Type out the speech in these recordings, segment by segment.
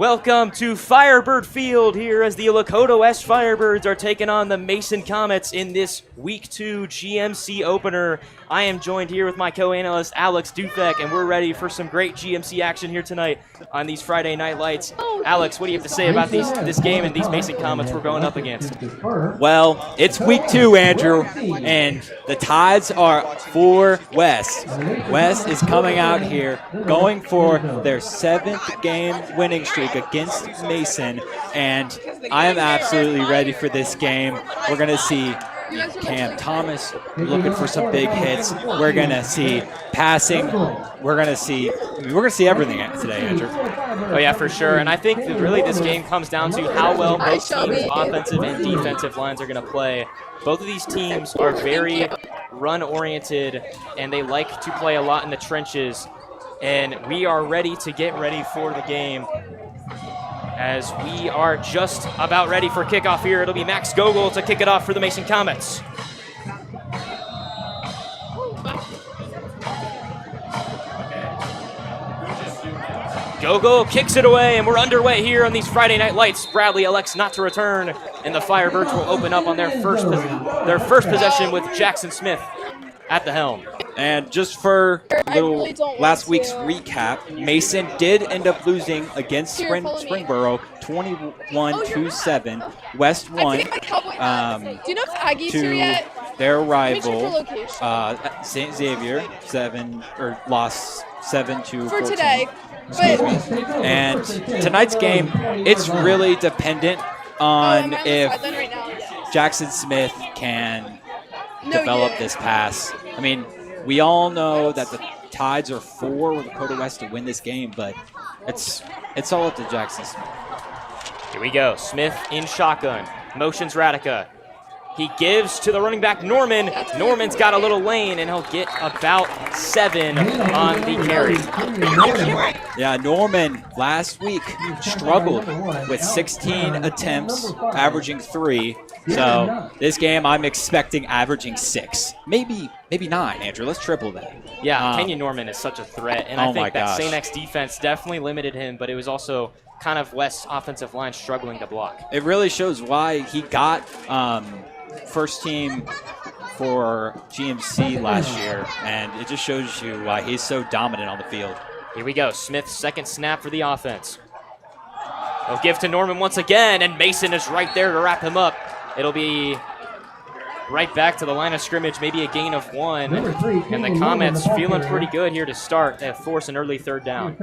Welcome to Firebird Field here as the Lakota West Firebirds are taking on the Mason Comets in this Week 2 GMC opener. I am joined here with my co-analyst Alex Dufek, and we're ready for some great GMC action here tonight on these Friday Night Lights. Alex, what do you have to say about this game and these Mason Comets we're going up against? Well, it's Week 2, Andrew, and the tides are for West. West is coming out here going for their 7th game winning streak against Mason, and I am absolutely ready for this game. We're going to see Cam Thomas looking for some big hits. We're going to see passing. We're going to see everything today, Andrew. Oh yeah, for sure. And I think that really this game comes down to how well both teams' offensive and defensive lines are going to play. Both of these teams are very run-oriented, and they like to play a lot in the trenches. And we are ready to get ready for the game, as we are just about ready for kickoff here. It'll be Max Gogol to kick it off for the Mason Comets. Gogol kicks it away, and we're underway here on these Friday Night Lights. Bradley elects not to return, and the Firebirds will open up on their first possession with Jackson Smith at the helm. And just for last week's recap, Mason did end up losing against Springboro 21-7. West won to their rival St. Xavier, lost 7-14. For today. Excuse me. And tonight's game, it's really dependent on if Jackson Smith can develop this pass. I mean, we all know that the tides are for Lakota West to win this game, but it's all up to Jackson Smith. Here we go. Smith in shotgun. Motions Radica. He gives to the running back, Norman. Norman's got a little lane, and he'll get about 7 on the carry. Yeah, Norman last week struggled with 16 attempts, averaging 3. So this game, I'm expecting averaging 6, maybe 9. Andrew, let's triple that. Yeah, Kenyon Norman is such a threat, and I think that St. X defense definitely limited him, but it was also kind of West's offensive line struggling to block. It really shows why he got first team for GMC last year, and it just shows you why he's so dominant on the field. Here we go. Smith's second snap for the offense. He'll give to Norman once again, and Mason is right there to wrap him up. It'll be right back to the line of scrimmage, maybe a gain of 1. And the Comets feeling pretty good here to start. They force an early third down.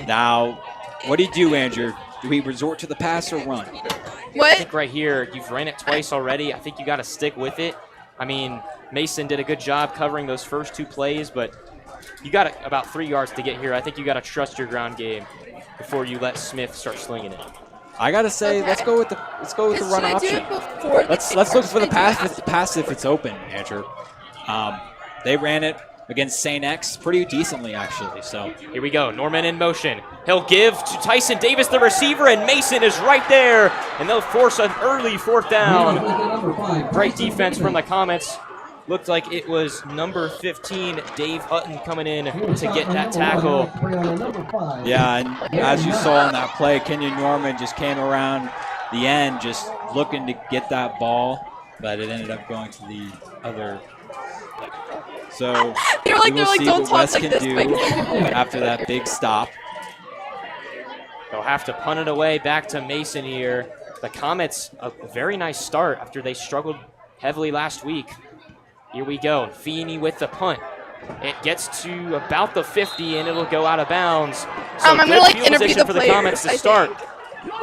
Now, what do you do, Andrew? Do we resort to the pass or run? I think right here, you've ran it twice already. I think you got to stick with it. I mean, Mason did a good job covering those first 2 plays, but you got about 3 yards to get here. I think you got to trust your ground game before you let Smith start slinging it. I gotta say, let's go with the run option. Let's look for the pass if it's open, Andrew. They ran it against St. X pretty decently, actually. So here we go. Norman in motion. He'll give to Tyson Davis, the receiver, and Mason is right there, and they'll force an early 4th down. Great defense from the Comets. Looked like it was number 15, Dave Hutton, coming in to get that tackle. Yeah, and as you saw in that play, Kenyon Norman just came around the end just looking to get that ball, but it ended up going to the other. So we will see what West can do after that big stop. They'll have to punt it away back to Mason here. The Comets, a very nice start after they struggled heavily last week. Here we go. Feeney with the punt. It gets to about the 50, and it'll go out of bounds. So I'm good gonna field position for the Comets to start.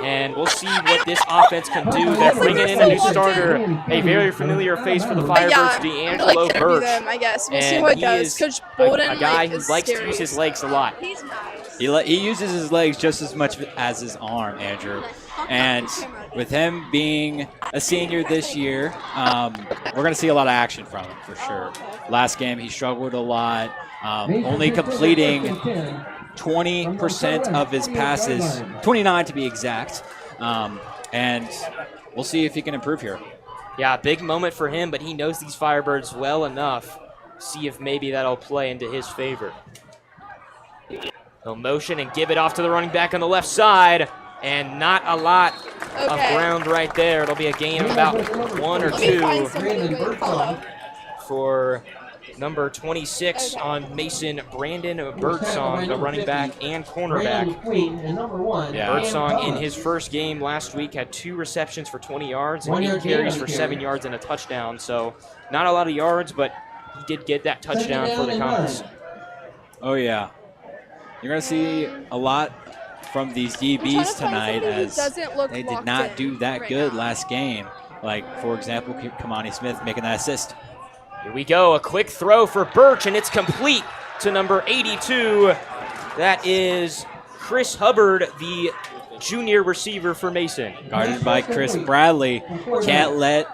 And we'll see what this offense can do. They're bringing in a new starter, a very familiar face for the Firebirds, D'Angelo Birch. I guess we'll see how it goes. Coach Balden, a guy who likes to use his legs a lot. He uses his legs just as much as his arm, Andrew. And with him being a senior this year, we're going to see a lot of action from him for sure. Last game, he struggled a lot, only completing 20% of his passes, 29 to be exact. And we'll see if he can improve here. Yeah, big moment for him, but he knows these Firebirds well enough. See if maybe that'll play into his favor. He'll motion and give it off to the running back on the left side, and not a lot of ground right there. It'll be a gain of about 1 or 2 for number 26 on Mason, Brandon Birdsong, the running back and cornerback. Birdsong in his first game last week had 2 receptions for 20 yards and 8 carries for 7 yards and a touchdown. So not a lot of yards, but he did get that touchdown for the Comets. Oh, yeah. You're going to see a lot from these DBs tonight, as they did not do that good last game. Like, for example, Kamani Smith making that assist. Here we go, a quick throw for Birch, and it's complete to number 82. That is Chris Hubbard, the junior receiver for Mason. Guarded by Chris Bradley. Can't let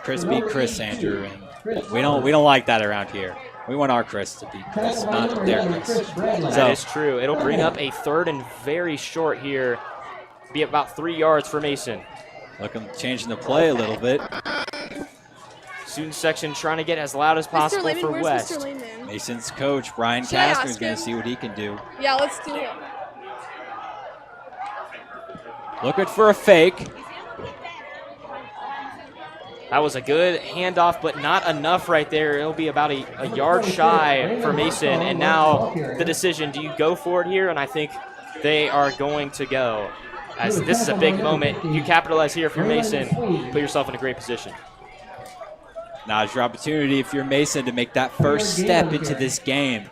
Chris be Chris, Andrew. And we don't like that around here. We want our Chris to be Chris, not their Chris. That is true. It'll bring up a 3rd and very short here. Be about 3 yards for Mason. Looking changing the play a little bit. Student section trying to get as loud as possible for West. Mr. Lane, man? Mason's coach, Brian Kastner, is going to see what he can do. Yeah, let's do it. Looking for a fake. That was a good handoff, but not enough right there. It'll be about a yard shy for Mason. And now the decision, do you go for it here? And I think they are going to go. As this is a big moment. You capitalize here if you're Mason. Put yourself in a great position. Now's your opportunity if you're Mason to make that first step into this game.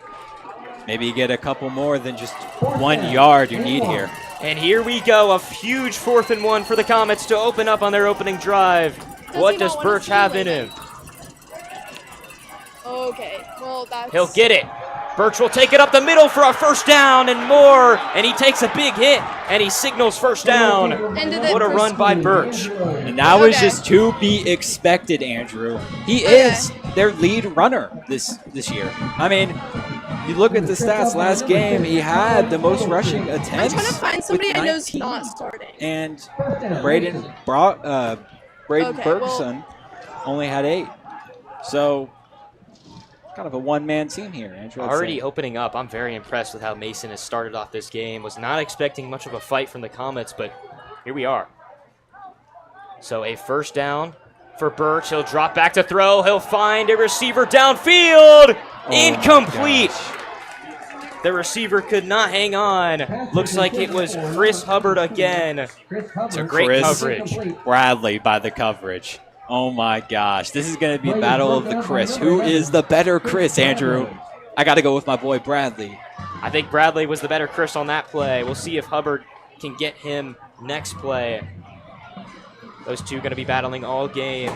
Maybe you get a couple more than just 1 yard you need here. And here we go, a huge 4th and 1 for the Comets to open up on their opening drive. What does Birch have in him? Okay, well, that's... He'll get it. Birch will take it up the middle for a first down and more, and he takes a big hit, and he signals first down. What a run by Birch. And that was just to be expected, Andrew. He is their lead runner this year. I mean, you look at the stats last game, he had the most rushing attempts. I'm trying to find somebody I know's not starting. And Braden Bergson only had 8. So kind of a one-man team here, Andrew. Already opening up. I'm very impressed with how Mason has started off this game. Was not expecting much of a fight from the Comets, but here we are. So a first down for Birch. He'll drop back to throw. He'll find a receiver downfield. Incomplete. The receiver could not hang on. Looks like it was Chris Hubbard again. It's a great coverage. Bradley by the coverage. Oh my gosh. This is going to be a battle of the Chris. Who is the better Chris, Andrew? I got to go with my boy Bradley. I think Bradley was the better Chris on that play. We'll see if Hubbard can get him next play. Those two going to be battling all game.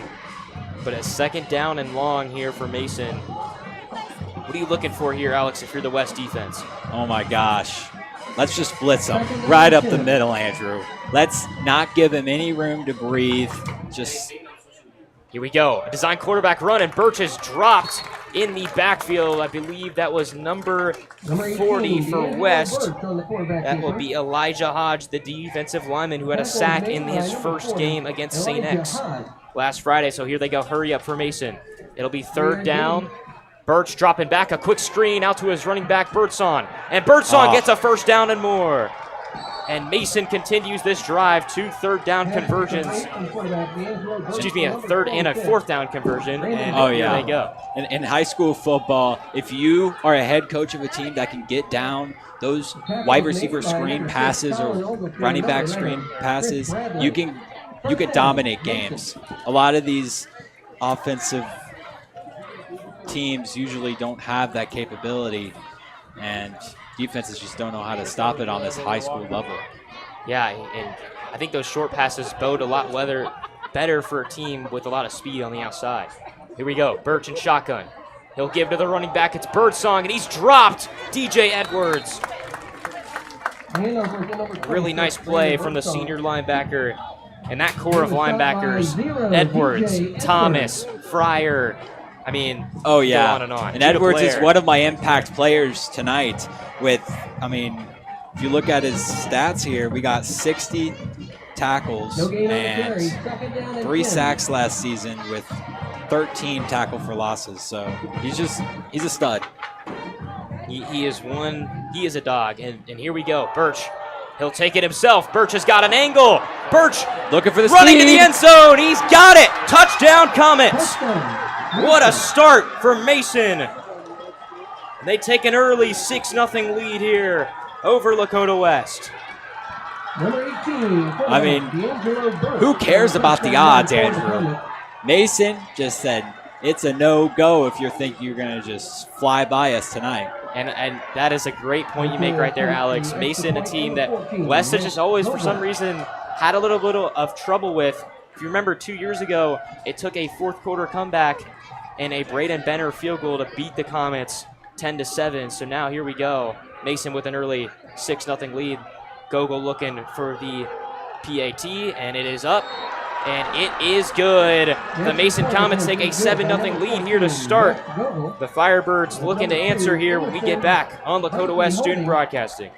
But a 2nd down and long here for Mason. What are you looking for here, Alex, if you're the West defense? Oh my gosh. Let's just blitz him right up the middle, Andrew. Let's not give him any room to breathe. Just... Here we go. A design quarterback run, and Birch is dropped in the backfield. I believe that was number 40 for West. That will be Elijah Hodge, the defensive lineman who had a sack in his first game against St. X last Friday. So here they go. Hurry up for Mason. It'll be 3rd down. Birch dropping back, a quick screen out to his running back, Birdsong. And Birdsong gets a first down and more. And Mason continues this drive, 2 3rd down conversions. Excuse me, a 3rd and a 4th down conversion. And here they go. In high school football, if you are a head coach of a team that can get down those wide receiver screen passes or running back screen passes, you can dominate games. A lot of these offensive teams usually don't have that capability, and defenses just don't know how to stop it on this high school level. Yeah, and I think those short passes bode a lot better for a team with a lot of speed on the outside. Here we go, Birch and shotgun. He'll give to the running back. It's Birdsong, and he's dropped. DJ Edwards. Really nice play from the senior linebacker. And that core of linebackers, Edwards, Thomas, Fryer. I mean, oh yeah, go on and on. And Edwards is one of my impact players tonight. If you look at his stats here, we got 60 tackles and 3 sacks last season with 13 tackle for losses. So he's a stud. He is a dog. And here we go. Birch. He'll take it himself. Birch has got an angle. Birch looking for the running speed. to the end zone. He's got it. Touchdown, Comets. What a start for Mason. They take an early 6-0 lead here over Lakota West. I mean, who cares about the odds, Andrew? Mason just said it's a no-go if you think you're going to just fly by us tonight. And that is a great point you make right there, Alex. Mason, a team that West has just always, for some reason, had a little bit of trouble with. If you remember 2 years ago, it took a fourth quarter comeback and a Braden Benner field goal to beat the Comets 10-7. So now here we go. Mason with an early 6-0 lead. Gogol looking for the PAT, and it is up. And it is good. The Mason Comets take a 7-0 lead here to start. The Firebirds looking to answer here when we get back on Lakota West Student Broadcasting.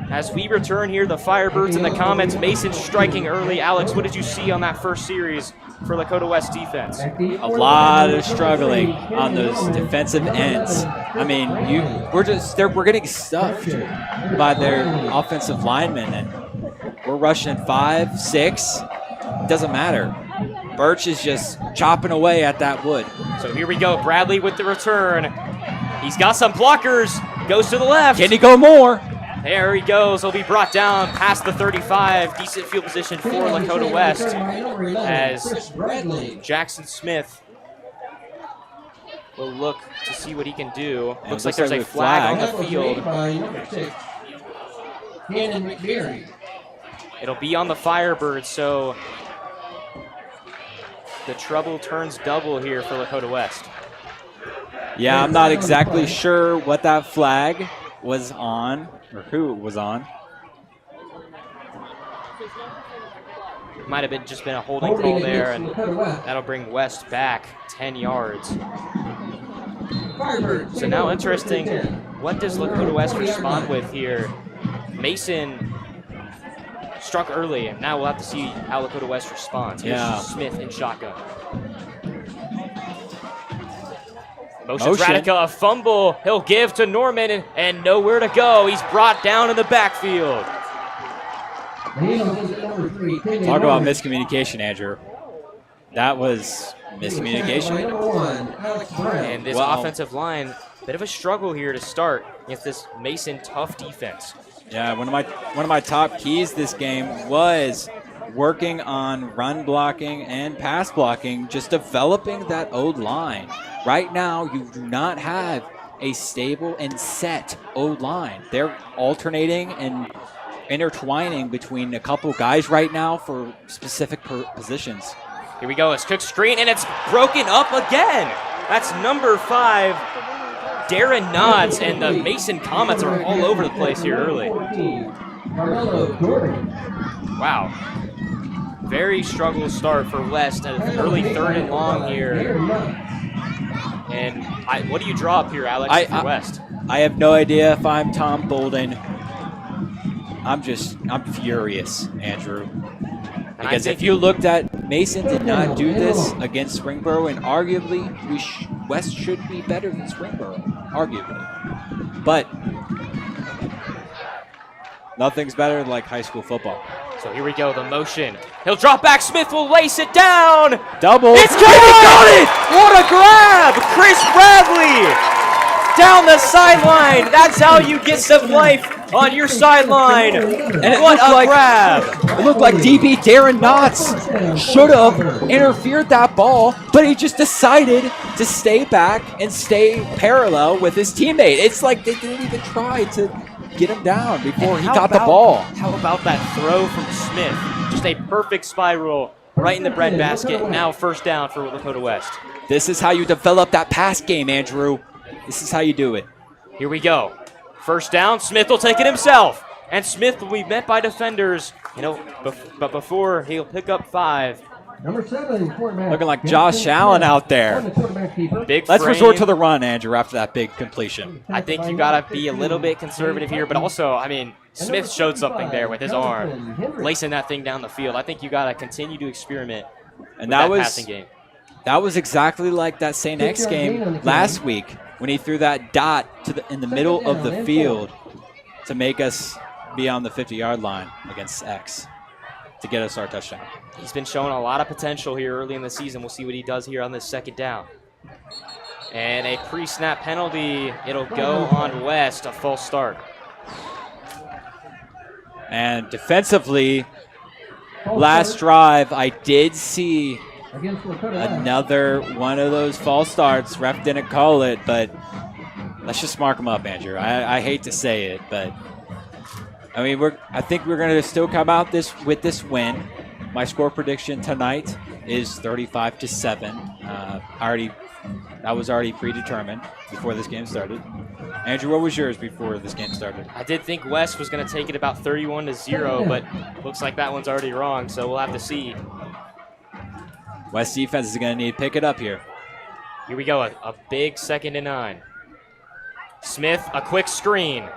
As we return here, the Firebirds and the Comets, Mason striking early. Alex, what did you see on that first series for Lakota West defense? A lot of struggling on those defensive ends. I mean, we're getting stuffed by their offensive linemen, and we're rushing 5, 6. It doesn't matter. Birch is just chopping away at that wood. So here we go. Bradley with the return. He's got some blockers. Goes to the left. Can he go more? There he goes. He'll be brought down past the 35. Decent field position for Lakota West as Jackson Smith will look to see what he can do. Looks like there's a flag on the field. It'll be on the Firebirds, so the trouble turns double here for Lakota West. Yeah, I'm not exactly sure what that flag was on, or who it was on. It might have just been a holding call there, and that'll bring West back 10 yards. So now interesting, what does Lakota West respond with here? Mason struck early, and now we'll have to see how Lakota West responds. Here's Smith in shotgun. Motion Radica, a fumble. He'll give to Norman and nowhere to go. He's brought down in the backfield. Talk about miscommunication, Andrew. That was miscommunication. And this offensive line, bit of a struggle here to start against this Mason tough defense. Yeah, one of my top keys this game was working on run blocking and pass blocking, just developing that O-line. Right now, you do not have a stable and set O-line. They're alternating and intertwining between a couple guys right now for specific positions. Here we go. It's Cook's screen, and it's broken up again. That's number 5, Darren Nods, and the Mason Comets are all over the place here early. Wow. Very struggle start for West. An early 3rd and long here. And what do you draw up here, Alex, for West? I have no idea if I'm Tom Balden. I'm furious, Andrew. Because if you looked at, Mason did not do this against Springboro, and arguably West should be better than Springboro, arguably. But nothing's better than like high school football. So here we go, the motion. He'll drop back, Smith will lace it down. Double. It's good, he got it! What a grab! Chris Bradley down the sideline. That's how you get some life on your sideline. And it What looked a like grab. it looked like DB Darren Knotts should have interfered that ball, but he just decided to stay back and stay parallel with his teammate. It's like they didn't even try to get him down before he got the ball. How about that throw from Smith? Just a perfect spiral right in the breadbasket. Now first down for Lakota West. This is how you develop that pass game, Andrew. This is how you do it. Here we go. First down, Smith will take it himself. And Smith will be met by defenders, but before he'll pick up 5. Number 7, quarterback. Looking like Josh Allen out there. Big Let's frame. resort to the run, Andrew, after that big completion. I think you got to be a little bit conservative here, but also, I mean, Smith showed something there with his arm, lacing that thing down the field. I think you got to continue to experiment with that passing game. That was exactly like that St. X game last week when he threw that dot in the middle of the field to make us be on the 50-yard line against X to get us our touchdown. He's been showing a lot of potential here early in the season. We'll see what he does here on this second down. And a pre-snap penalty. It'll go on West, a false start. And defensively, last drive, I did see another one of those false starts. Ref didn't call it, but let's just mark them up, Andrew. I hate to say it, but I mean, I think we're going to still come out with this win. My score prediction tonight is 35-7. That was already predetermined before this game started. Andrew, what was yours before this game started? I did think West was going to take it about 31-0, but looks like that one's already wrong, so we'll have to see. West defense is going to need to pick it up here. Here we go, a big 2nd and 9. Smith, a quick screen.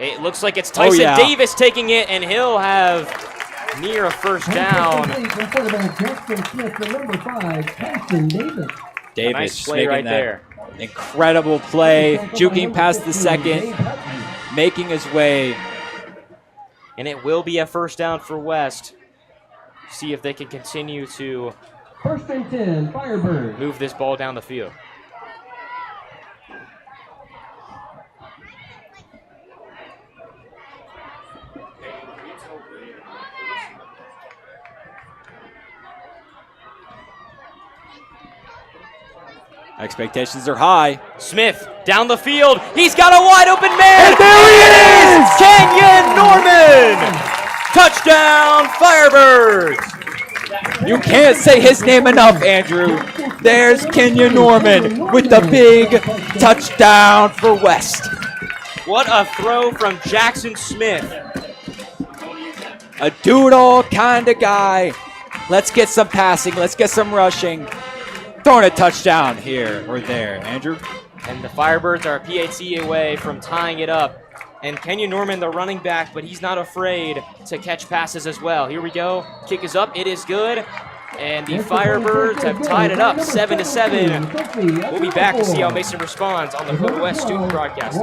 It looks like it's Tyson Davis taking it, and he'll have near a first down. Davis nice play right there. Incredible play, juking past the second, making his way. And it will be a first down for West. See if they can continue to 1st and 10, Firebirds. move this ball down the field. Expectations are high. Smith down the field. He's got a wide open man. And there he is! Kenyon Norman! Touchdown, Firebirds! You can't say his name enough, Andrew. There's Kenyon Norman with the big touchdown for West. What a throw from Jackson Smith. A do-it-all kind of guy. Let's get some passing. Let's get some rushing. Throwing a touchdown here or there, Andrew. And the Firebirds are a PAT away from tying it up. And Kenyon Norman, the running back, but he's not afraid to catch passes as well. Here we go. Kick is up. It is good. And the Firebirds have tied it up 7-7. We'll be back to see how Mason responds on the Lakota West Student Broadcast.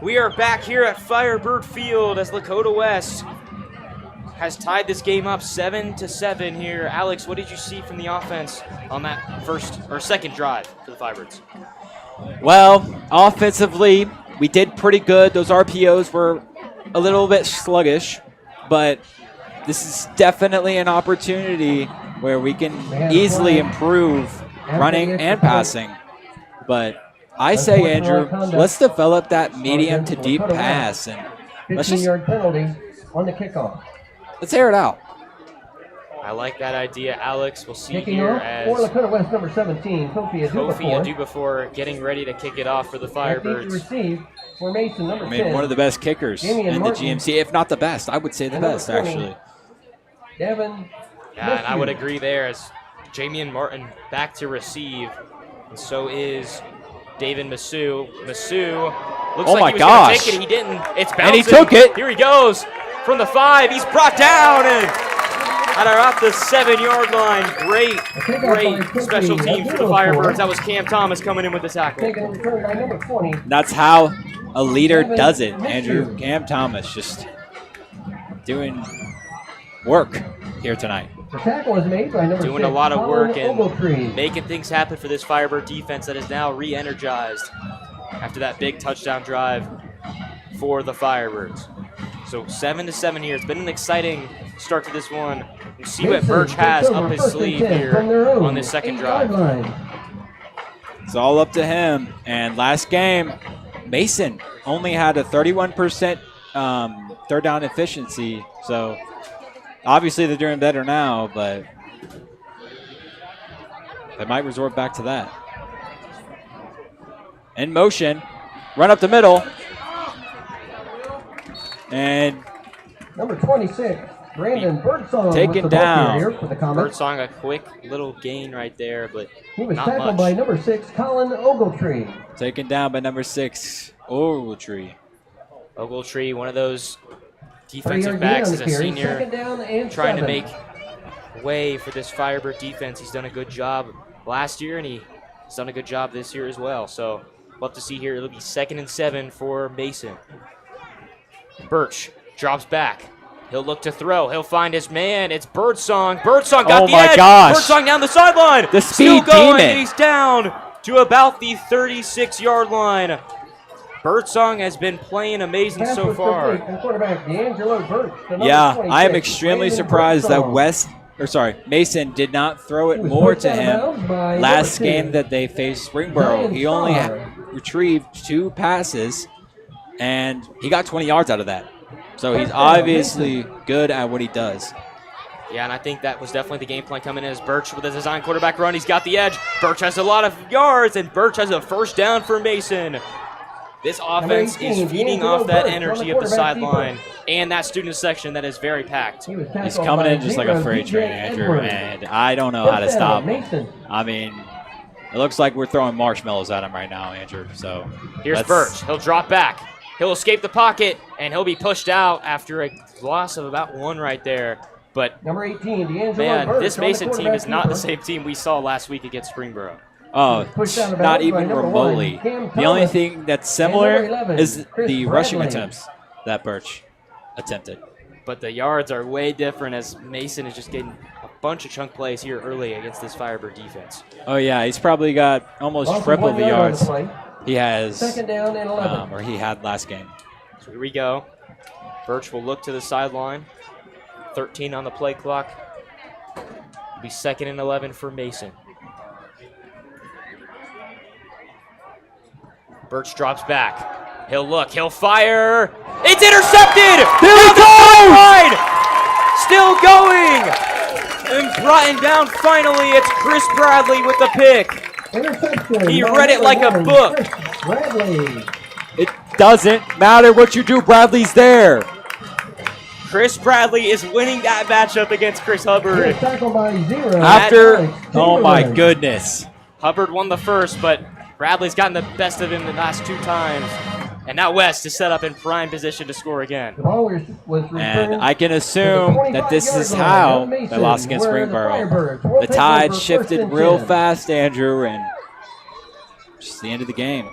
We are back here at Firebird Field as Lakota West has tied this game up 7-7 here. Alex, what did you see from the offense on that first or second drive for the Firebirds? Well, offensively, we did pretty good. Those RPOs were a little bit sluggish, but this is definitely an opportunity where we can easily improve running and passing. But I say, Andrew, let's develop that medium to deep pass and let's just 15-yard penalty on the kickoff. let's air it out. I like that idea, Alex. We'll see Kicking here off for as Lakota West, number 17, Kofi Adubafor. before getting ready to kick it off for the Firebirds. Receive for Mason, number I mean, 10. one of the best kickers Damian in the Martin. GMC, if not the best. I would say the And number best, 20. actually. Devin. Yeah, and I Meshew. would agree there as Jamian Martin back to receive, and so is David Masu. Masu looks Oh like my he was gosh. going to take it. He didn't. It's bouncing. And he took it. Here he goes from the 5. He's brought down and at about the 7-yard line. Great special teams for the Firebirds. That was Cam Thomas coming in with the tackle. Taking return by number 20. That's how a leader does it, Andrew. Cam Thomas just doing work here tonight. The tackle was made by number 6. Doing a lot of work Colin and Ogletree. making things happen for this Firebird defense that is now re-energized after that big touchdown drive for the Firebirds. So 7-7 here. It's been an exciting start to this one. We'll see what Mason Birch has takes up over his first and sleeve 10 here from their own on this second 8-yard drive. line. It's all up to him. And last game, Mason only had a 31% third down efficiency. So obviously they're doing better now, but they might resort back to that. In motion, run up the middle. And Number 26, Brandon Birdsong. Taken with the ball down. carrier for the Comets. Birdsong, a quick little gain right there, but He was not tackled much. by number 6, Colin Ogletree. taken down by number 6, Ogletree. Ogletree, one of those 3-yard defensive gain backs on as the a carry. senior, Second down and trying to 7. make way for this Firebird defense. He's done a good job last year, and he's done a good job this year as well. So we'll have to see here. It'll be 2nd and 7 for Mason. Birch drops back. He'll look to throw. He'll find his man. It's Birdsong. Birdsong got Oh the my edge. gosh. Birdsong down the sideline. The Still speed going, demon. and he's down to about the 36-yard line. Birdsong has been playing amazing Pass so was far. complete, and quarterback D'Angelo Birch, the number Yeah, 26, I am extremely Brandon surprised that Birdsong. Mason did not throw it He was more pushed to out of him bounds by last number 2. game that they faced Springboro. Ryan He only Starr. retrieved 2 passes, and he got 20 yards out of that. So he's obviously good at what he does. Yeah, and I think that was definitely the game plan coming in as Birch with a design quarterback run. He's got the edge. Birch has a lot of yards, and Birch has a first down for Mason. This offense 18, is feeding D'Angelo off that Birch on energy the of the quarterback sideline and that student section that is very packed. He was He's tackled coming by in just like a Zero freight train, DJ Andrew, Edwards. and I don't know how to First stop down, him. Mason. I mean, it looks like we're throwing marshmallows at him right now, Andrew. So Here's let's- Birch. He'll drop back. He'll escape the pocket, and he'll be pushed out after a loss of about 1 right there. But, Number 18, D'Angelo man, Birch this on the Mason team quarterback is not the keeper. same team we saw last week against Springboro. Oh, Pushed out of not bounds by even number remotely. 1, Cam The only Thomas. thing that's And number similar 11, is Chris the rushing Bradley. attempts that Birch attempted. But the yards are way different as Mason is just getting a bunch of chunk plays here early against this Firebird defense. Oh yeah, he's probably got almost Loss of triple 1 the yard on yards play. he has, Second down and 11. or he had last game. So here we go. Birch will look to the sideline. 13 on the play clock. It'll be 2nd and 11 for Mason. Birch drops back. He'll look. He'll fire. It's intercepted! There he goes! Still going! And brought down finally. It's Chris Bradley with the pick. Interception. He by read it number like a 1, book. Chris Bradley. It doesn't matter what you do, Bradley's there. Chris Bradley is winning that matchup against Chris He was Hubbard. tackled by 0. After, Alex oh my Chamberlain. goodness. Hubbard won the first, but Bradley's gotten the best of him the last 2 times. And now West is set up in prime position to score again. The ball was returned And I can to the assume that this 25-yard is line. how Mason, they lost against where the Springboro. Firebirds will The take tide over shifted first and real 10. fast, Andrew, and just the end of the game.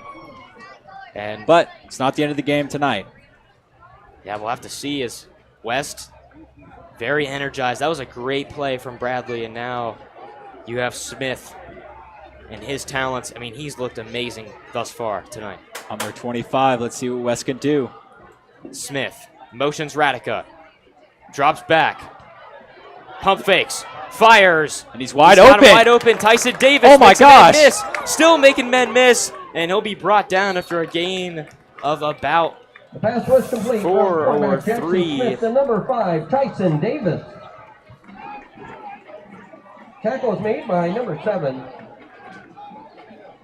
But it's not the end of the game tonight. Yeah, we'll have to see as West very energized. That was a great play from Bradley, and now you have Smith and his talents. I mean, he's looked amazing thus far tonight. On their 25, let's see what West can do. Smith motions Radica, drops back, pump fakes, fires, and he's wide got open. Him wide open. Tyson Davis. Oh my gosh! Miss. Still making men miss, and he'll be brought down after a gain of about The pass was complete. 4 or Quarterback Jackson 3. Smith to number 5, Tyson Davis. Tackle was made by number 7,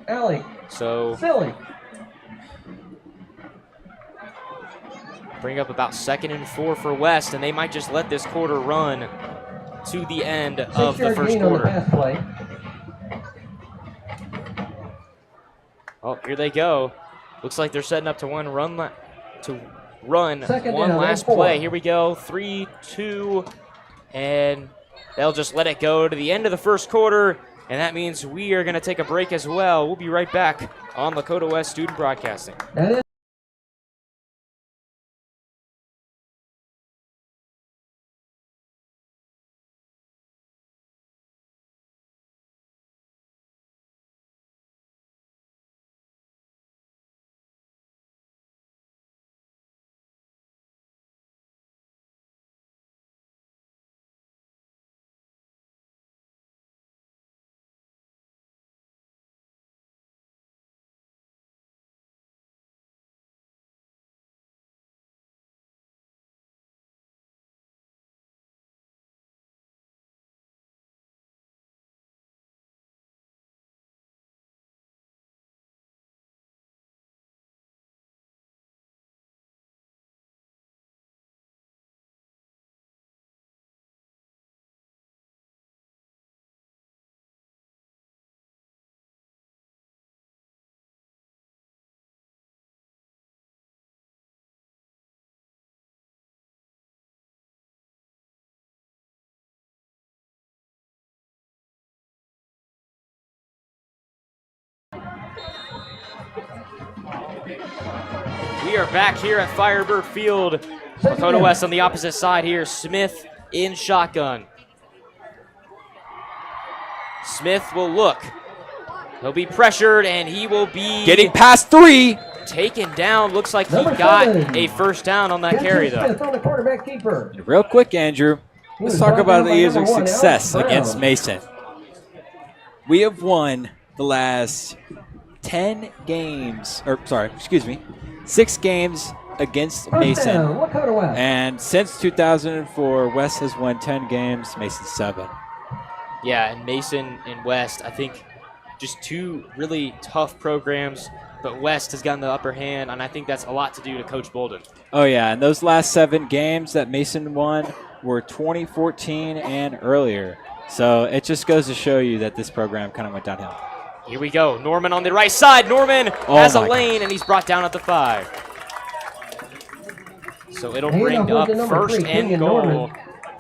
Alec Silly. Bring up about 2nd and 4 for West, and they might just let this quarter run to the end of the first quarter. Pass play. Oh, here they go. Looks like they're setting up to run Second one down, last 4. play. Here we go, 3-2, and they'll just let it go to the end of the first quarter, and that means we are going to take a break as well. We'll be right back on Lakota West Student Broadcasting. We are back here at Firebird Field. Lakota West on the opposite side here. Smith in shotgun. Smith will look. He'll be pressured, and he will be getting past 3. Taken down. Looks like he got a first down on that carry, though. Smith on the quarterback keeper. Real quick, Andrew, let's talk about the years of success against Mason. We have won the last 10 games, 6 games against Mason. And since 2004, West has won 10 games, Mason 7. Yeah, and Mason and West, I think just two really tough programs, but West has gotten the upper hand, and I think that's a lot to do to Coach Balden. Oh, yeah, and those last 7 games that Mason won were 2014 and earlier. So it just goes to show you that this program kind of went downhill. Here we go. Norman on the right side. Norman has a lane, and he's brought down at the 5. So it'll bring up first and goal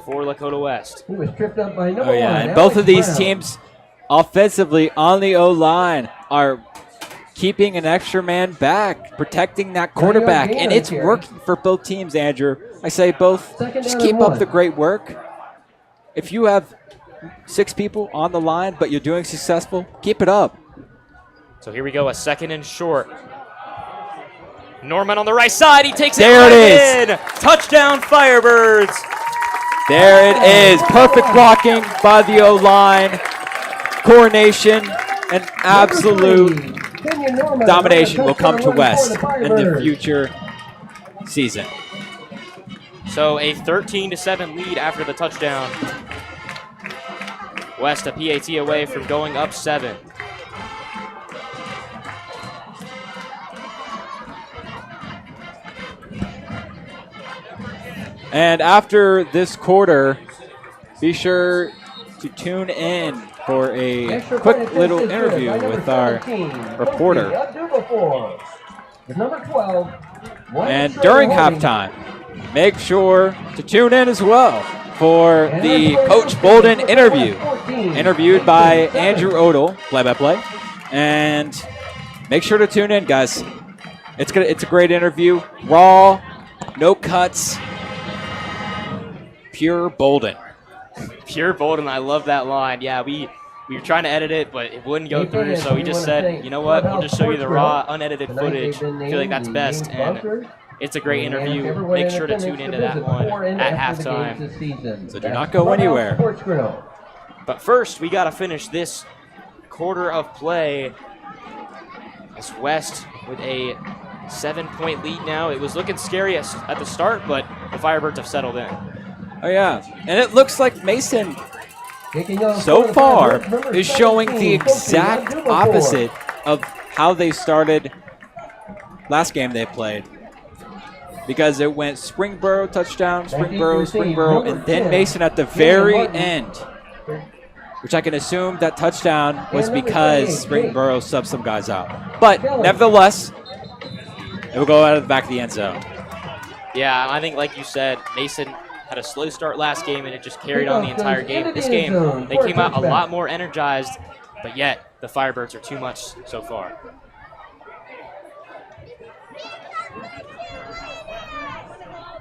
for Lakota West. He was tripped up by number 1. And both of these teams offensively on the O-line are keeping an extra man back, protecting that quarterback, and it's working for both teams, Andrew. I say both, just keep up the great work. If you have 6 people on the line, but you're doing successful, keep it up. So here we go, a 2nd and short. Norman on the right side, he takes it right in. Touchdown, Firebirds. There it is, perfect blocking by the O-line. Coordination and absolute domination will come to West in the future season. So a 13-7 lead after the touchdown. West a PAT away from going up 7. And after this quarter, be sure to tune in for a quick little interview with our reporter. And during halftime, make sure to tune in as well for the Coach Balden interview, interviewed by Andrew Odell, play-by-play. And make sure to tune in, guys. It's a great interview. Raw, no cuts, pure Balden. Pure Balden. I love that line. Yeah, we were trying to edit it, but it wouldn't go through, so we just said, you know what, we'll just show you the raw, unedited footage. I feel like that's best, and it's a great interview. Make sure to tune into that one at halftime. So do not go anywhere. But first, we got to finish this quarter of play. As West with a 7-point lead now. It was looking scary at the start, but the Firebirds have settled in. Oh, yeah. And it looks like Mason, so far, is showing the exact opposite of how they started last game they played. Because it went Springboro touchdown, Springboro, and then Mason at the very end. Which I can assume that touchdown was because Springboro subbed some guys out. But nevertheless, it will go out of the back of the end zone. Yeah, I think like you said, Mason had a slow start last game and it just carried on the entire game. This game, they came out a lot more energized, but yet the Firebirds are too much so far.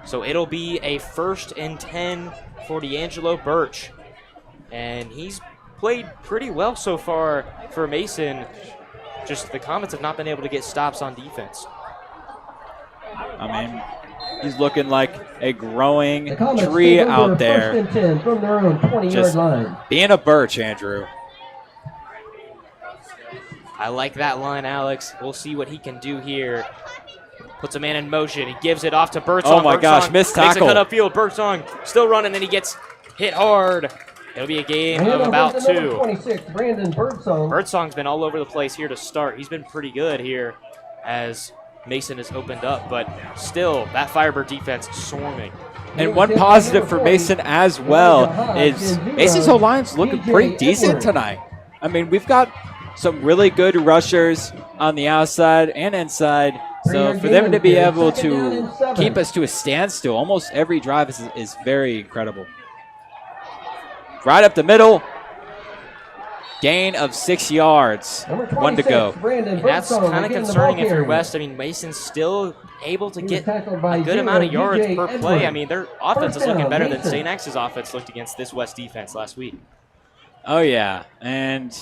So it'll be a 1st and 10 for D'Angelo Birch. And he's played pretty well so far for Mason. Just the Comets have not been able to get stops on defense. I mean, he's looking like a growing tree out there. Just being a Birch, Andrew. I like that line, Alex. We'll see what he can do here. Puts a man in motion. He gives it off to Birdsong. Oh, my gosh, missed tackle. Makes a cut upfield. Birdsong still running, and he gets hit hard. It'll be a game of about 2. Birdsong's been all over the place here to start. He's been pretty good here as Mason has opened up, but still, that Firebird defense swarming. And one positive for Mason as well is Mason's whole line's looking pretty decent tonight. I mean, we've got some really good rushers on the outside and inside. So for them to be able to keep us to a standstill almost every drive is very incredible. Right up the middle. Gain of 6 yards. 1 to go. And that's kind of concerning if you're West. I mean, Mason's still able to get a good amount of yards per play. I mean, their offense is looking better than St. X's offense looked against this West defense last week. Oh yeah, and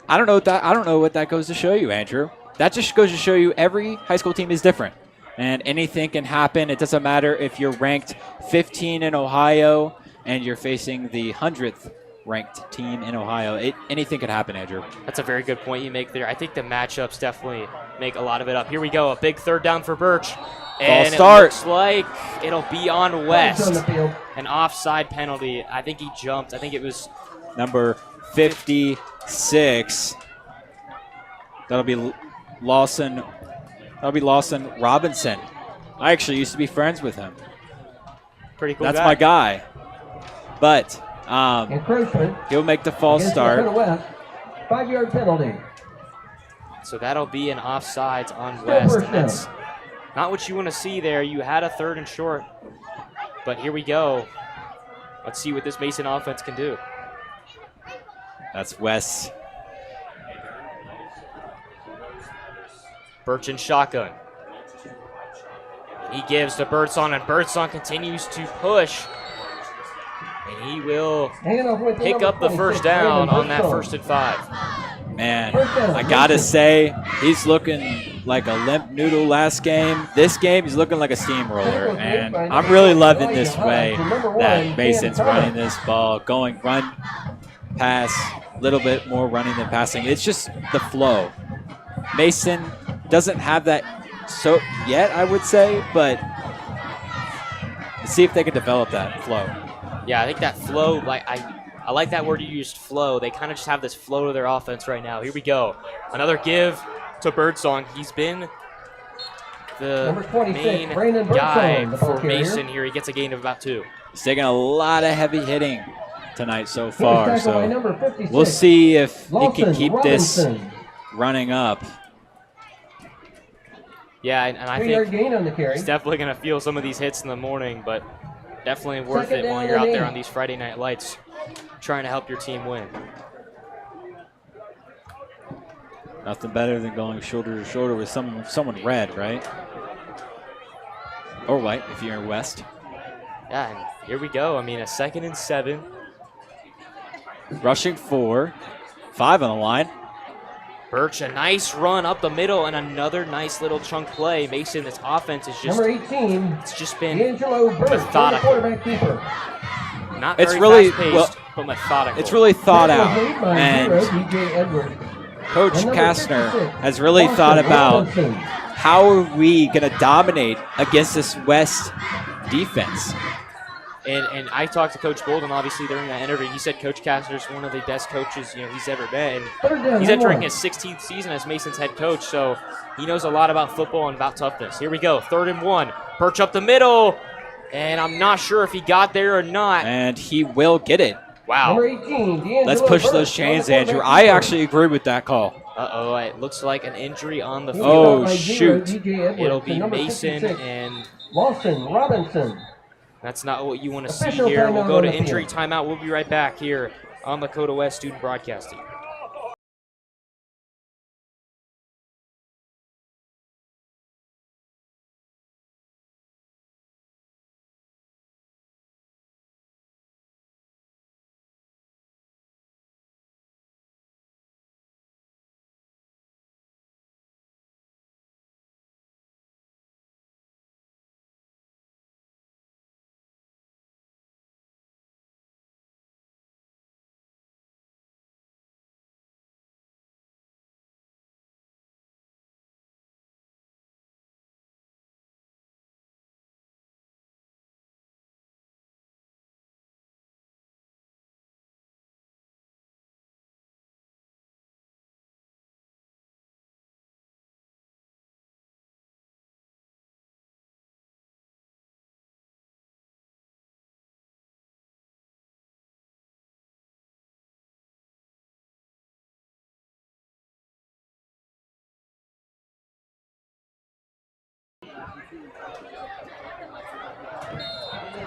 I don't know what that goes to show you, Andrew. That just goes to show you every high school team is different, and anything can happen. It doesn't matter if you're ranked 15 in Ohio and you're facing the 100th ranked team in Ohio. Anything could happen, Andrew. That's a very good point you make there. I think the matchups definitely make a lot of it up. Here we go, a big 3rd down for Birch. And it looks like it'll be on West. An offside penalty. I think he jumped. I think it was number 56. That'll be Lawson. That'll be Lawson Robinson. I actually used to be friends with him. Pretty cool. That's guy. my guy. But he'll make the false start. 5-yard penalty. So that'll be an offsides on West. And that's not what you want to see there. You had a 3rd and short. But here we go. Let's see what this Mason offense can do. That's West. Birch in shotgun. He gives to Birdsong, and Birdsong continues to push. And he will pick up the 1st down on that 1st and 5. Man, I gotta say, he's looking like a limp noodle last game. This game, he's looking like a steamroller. And I'm really loving this way that Mason's running this ball, going run, pass, a little bit more running than passing. It's just the flow. Mason doesn't have that so yet, I would say, but let's see if they can develop that flow. Yeah, I think that flow, like I like that word you used, flow. They kind of just have this flow to their offense right now. Here we go. Another give to Birdsong. He's been the main guy for Mason here. He gets a gain of about 2. He's taking a lot of heavy hitting tonight so far, so we'll see if he can keep this running up. Yeah, and I think he's definitely going to feel some of these hits in the morning, but definitely worth it while you're out there on these Friday night lights trying to help your team win. Nothing better than going shoulder to shoulder with someone red, right? Or white if you're in West. Yeah, and here we go. I mean, a 2nd and 7. Rushing 4, 5 on the line. Birch, a nice run up the middle and another nice little chunk play. Mason, this offense is just, Number 18, it's just been D'Angelo Birch, methodical. quarterback keeper. Not It's very really- fast-paced, well, but methodical. It's really thought That was out. made by And zero, DJ Edwards. Coach And number Kastner 56, has really Boston thought about Robinson. how are we going to dominate against this West defense. And I talked to Coach Balden, obviously, during that interview. He said Coach Kastner's one of the best coaches he's ever met. And Third down, he's entering one. his 16th season as Mason's head coach, so he knows a lot about football and about toughness. Here we go, 3rd and 1. Birch up the middle, and I'm not sure if he got there or not. And he will get it. Wow. Number 18, D'Angelo Let's push Birch, those chains, on the Andrew. quarterback I keeper. actually agree with that call. Uh-oh, it looks like an injury on the He field. was Oh, out by zero, shoot. DJ Edwards, It'll to be number Mason, 56, and Lawson Robinson. that's not what you want to see Official here. We'll timeout go on to the injury field. timeout. We'll be right back here on Lakota West Student Broadcasting.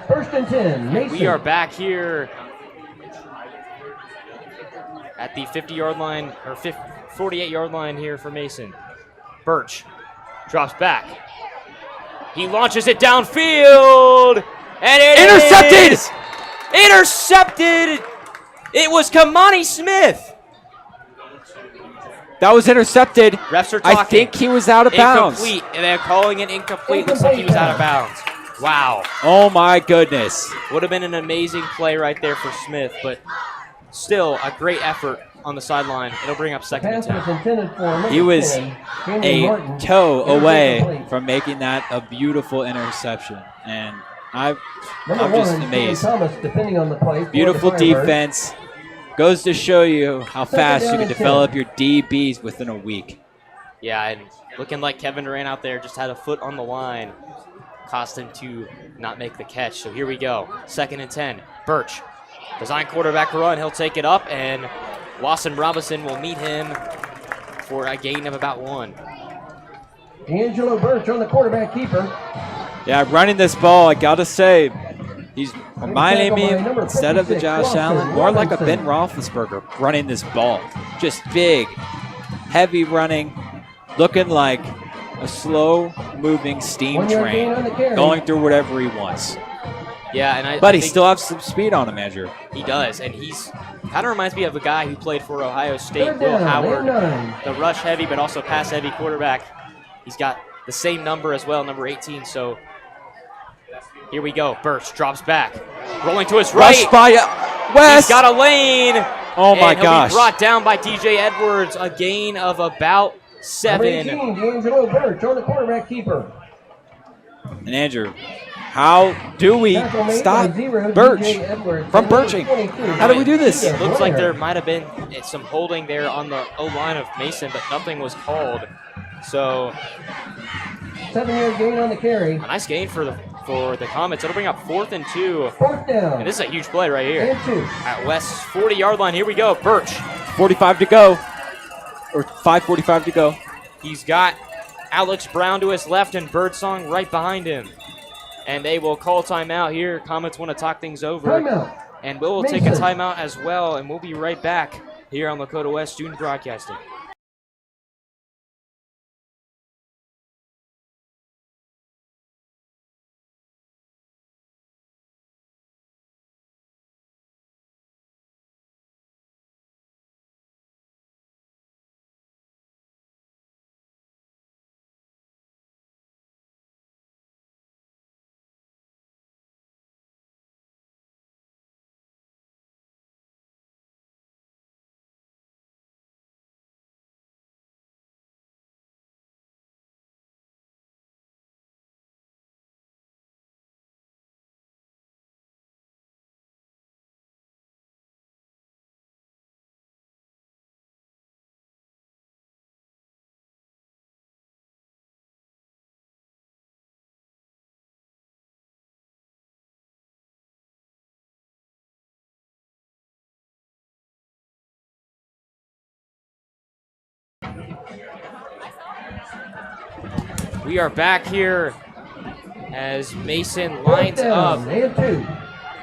First and 10, Mason. We are back here at the 50-yard line, or 48-yard line here for Mason. Birch drops back. He launches it downfield, and it Intercepted! is intercepted. It was Kamani Smith. That was intercepted. Refs are talking. I think he was out of bounds. Incomplete, and they're calling it incomplete. Looks like he was out of bounds. Wow. Oh my goodness. Would have been an amazing play right there for Smith, but still a great effort on the sideline. It'll bring up second and Pass 10. was intended for number He was 10, Cameron a Martin. toe away Incomplete. from making that a beautiful interception. And I'm Number just 1, amazed. Steven Thomas, depending on the play. for Beautiful the Firebirds. defense. Goes to show you how fast you down can and develop your DBs within a week. Yeah, and looking like Kevin Durant out there just had a foot on the line. Cost him to not make the catch. So here we go. Second and 10. Birch. Design quarterback run. He'll take it up, and Lawson Robinson will meet him for a gain of about 1. D'Angelo Birch on the quarterback keeper. Yeah, running this ball, I gotta say, he's reminding me, instead of the 56, Josh Lawson Allen, more like a Ben Robinson. Roethlisberger running this ball. Just big, heavy running, looking like a slow-moving steam 1 yard gain train, on the carry. going through whatever he wants. Yeah, and But I he think still has some speed on him, Andrew. he does, and he's kind of reminds me of a guy who played for Ohio State, Third Will down, Howard, 9. the rush heavy but also pass heavy quarterback. He's got the same number as well, number 18. So here we go. Birch drops back, rolling to his right. Rushed by West. He's got a lane. Oh my and he'll gosh. be brought down by DJ Edwards. A gain of about Number 7. 18, D'Angelo Birch on the quarterback keeper. And Andrew, how do we Tackle made stop by zero, Birch DJ Edwards, from and number birching? 22, How do we do this? It looks like Blair. there might have been some holding there on the O-line of Mason, but nothing was called. So 7-yard gain on the carry. a nice gain for the Comets. It'll bring up 4th and 2. Fourth down. And this is a huge play right here. And 2. At West's 40-yard line, here we go. Birch. 45 to go, or 5:45 to go. He's got Alex Brown to his left and Birdsong right behind him. And they will call timeout here. Comets want to talk things over. Timeout. And Will take a Mason. timeout as well, and we'll be right back here on Lakota West Student Broadcasting. We are back here as Mason lines up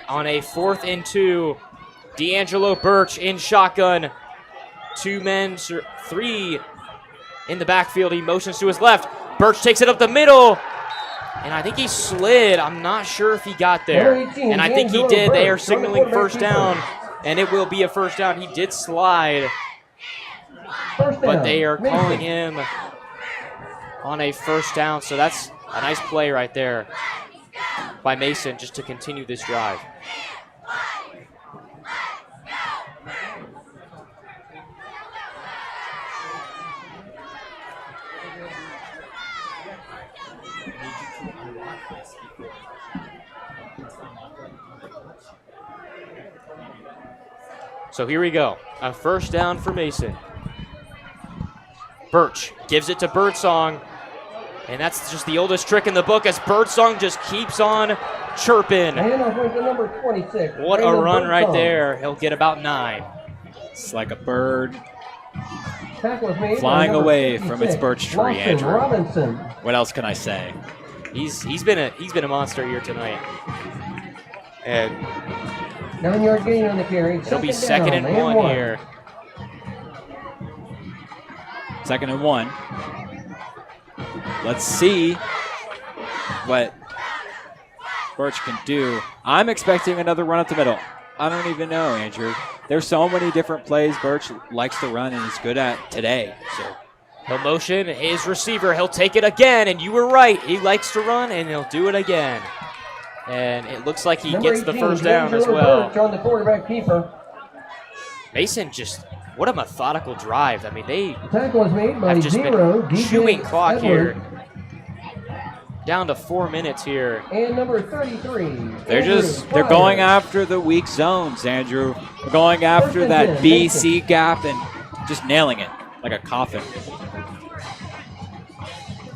on a 4th and 2. D'Angelo Birch in shotgun. 2 men, 3 in the backfield. He motions to his left. Birch takes it up the middle. And I think he slid. I'm not sure if he got there. And I think he did. They are signaling first down. And it will be a first down. He did slide. But they are calling him on a first down. So that's a nice play right there by Mason just to continue this drive. So here we go. A first down for Mason. Birch gives it to Birdsong. And that's just the oldest trick in the book as Birdsong just keeps on chirping. What a run right there. He'll get about 9. It's like a bird flying away from its birch tree, Andrew. What else can I say? He's been a monster here tonight. And 9-yard gain on the carry. It'll be 2nd and 1 here. 2nd and 1. Let's see what Birch can do. I'm expecting another run up the middle. I don't even know, Andrew. There's so many different plays Birch likes to run and is good at today. So he'll motion his receiver. He'll take it again, and you were right. He likes to run, and he'll do it again. And it looks like he gets the first down as well. On the quarterback keeper. Mason just, what a methodical drive. I mean, they Tackle was made by have just been chewing clock Edward. here. Down to 4 minutes here. And number 33. They're going after the weak zones, Andrew. They're going after that BC gap and just nailing it like a coffin.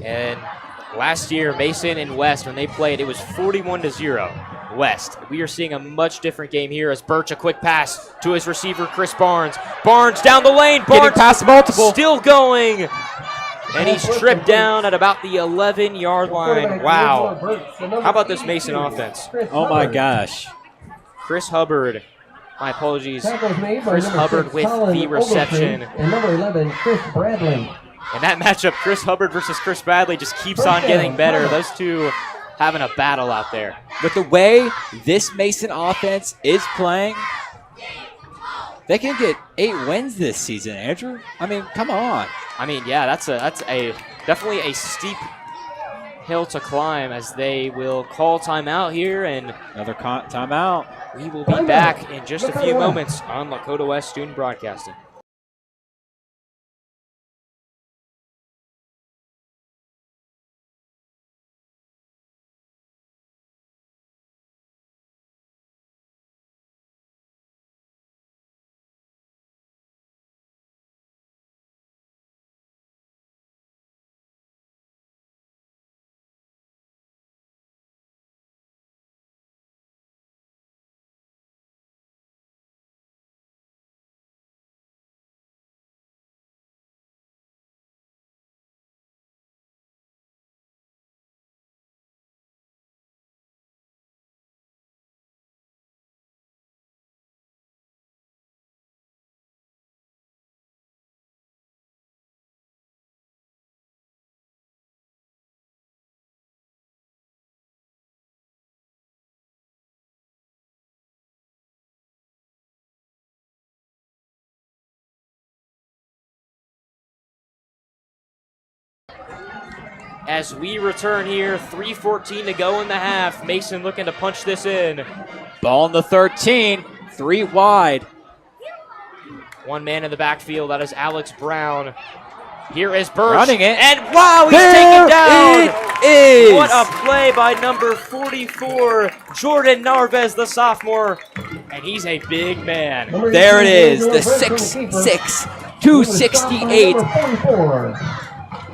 And last year, Mason and West, when they played, it was 41-0 West. We are seeing a much different game here as Birch, a quick pass to his receiver, Chris Barnes. Barnes down the lane. Barnes getting past multiple. Still going. And he's tripped down at about the 11-yard line. Wow. How about this Mason offense? Oh, my gosh. Chris Hubbard. My apologies. Chris Hubbard with the reception. And number 11, Chris Bradley. And that matchup, Chris Hubbard versus Chris Bradley, just keeps on getting better. Those two having a battle out there. With the way this Mason offense is playing, they can get 8 wins this season, Andrew. I mean, come on. I mean, yeah, that's a definitely a steep hill to climb as they will call timeout here, and another timeout. We will be back in just a few moments on Lakota West Student Broadcasting. As we return here, 3:14 to go in the half. Mason looking to punch this in. Ball in the 13, 3 wide. One man in the backfield, that is Alex Brown. Here is Birch. Running it. And wow, he's taken down. It is. What a play by number 44, Jordan Narvez, the sophomore. And he's a big man. There it is, the 6'6", 268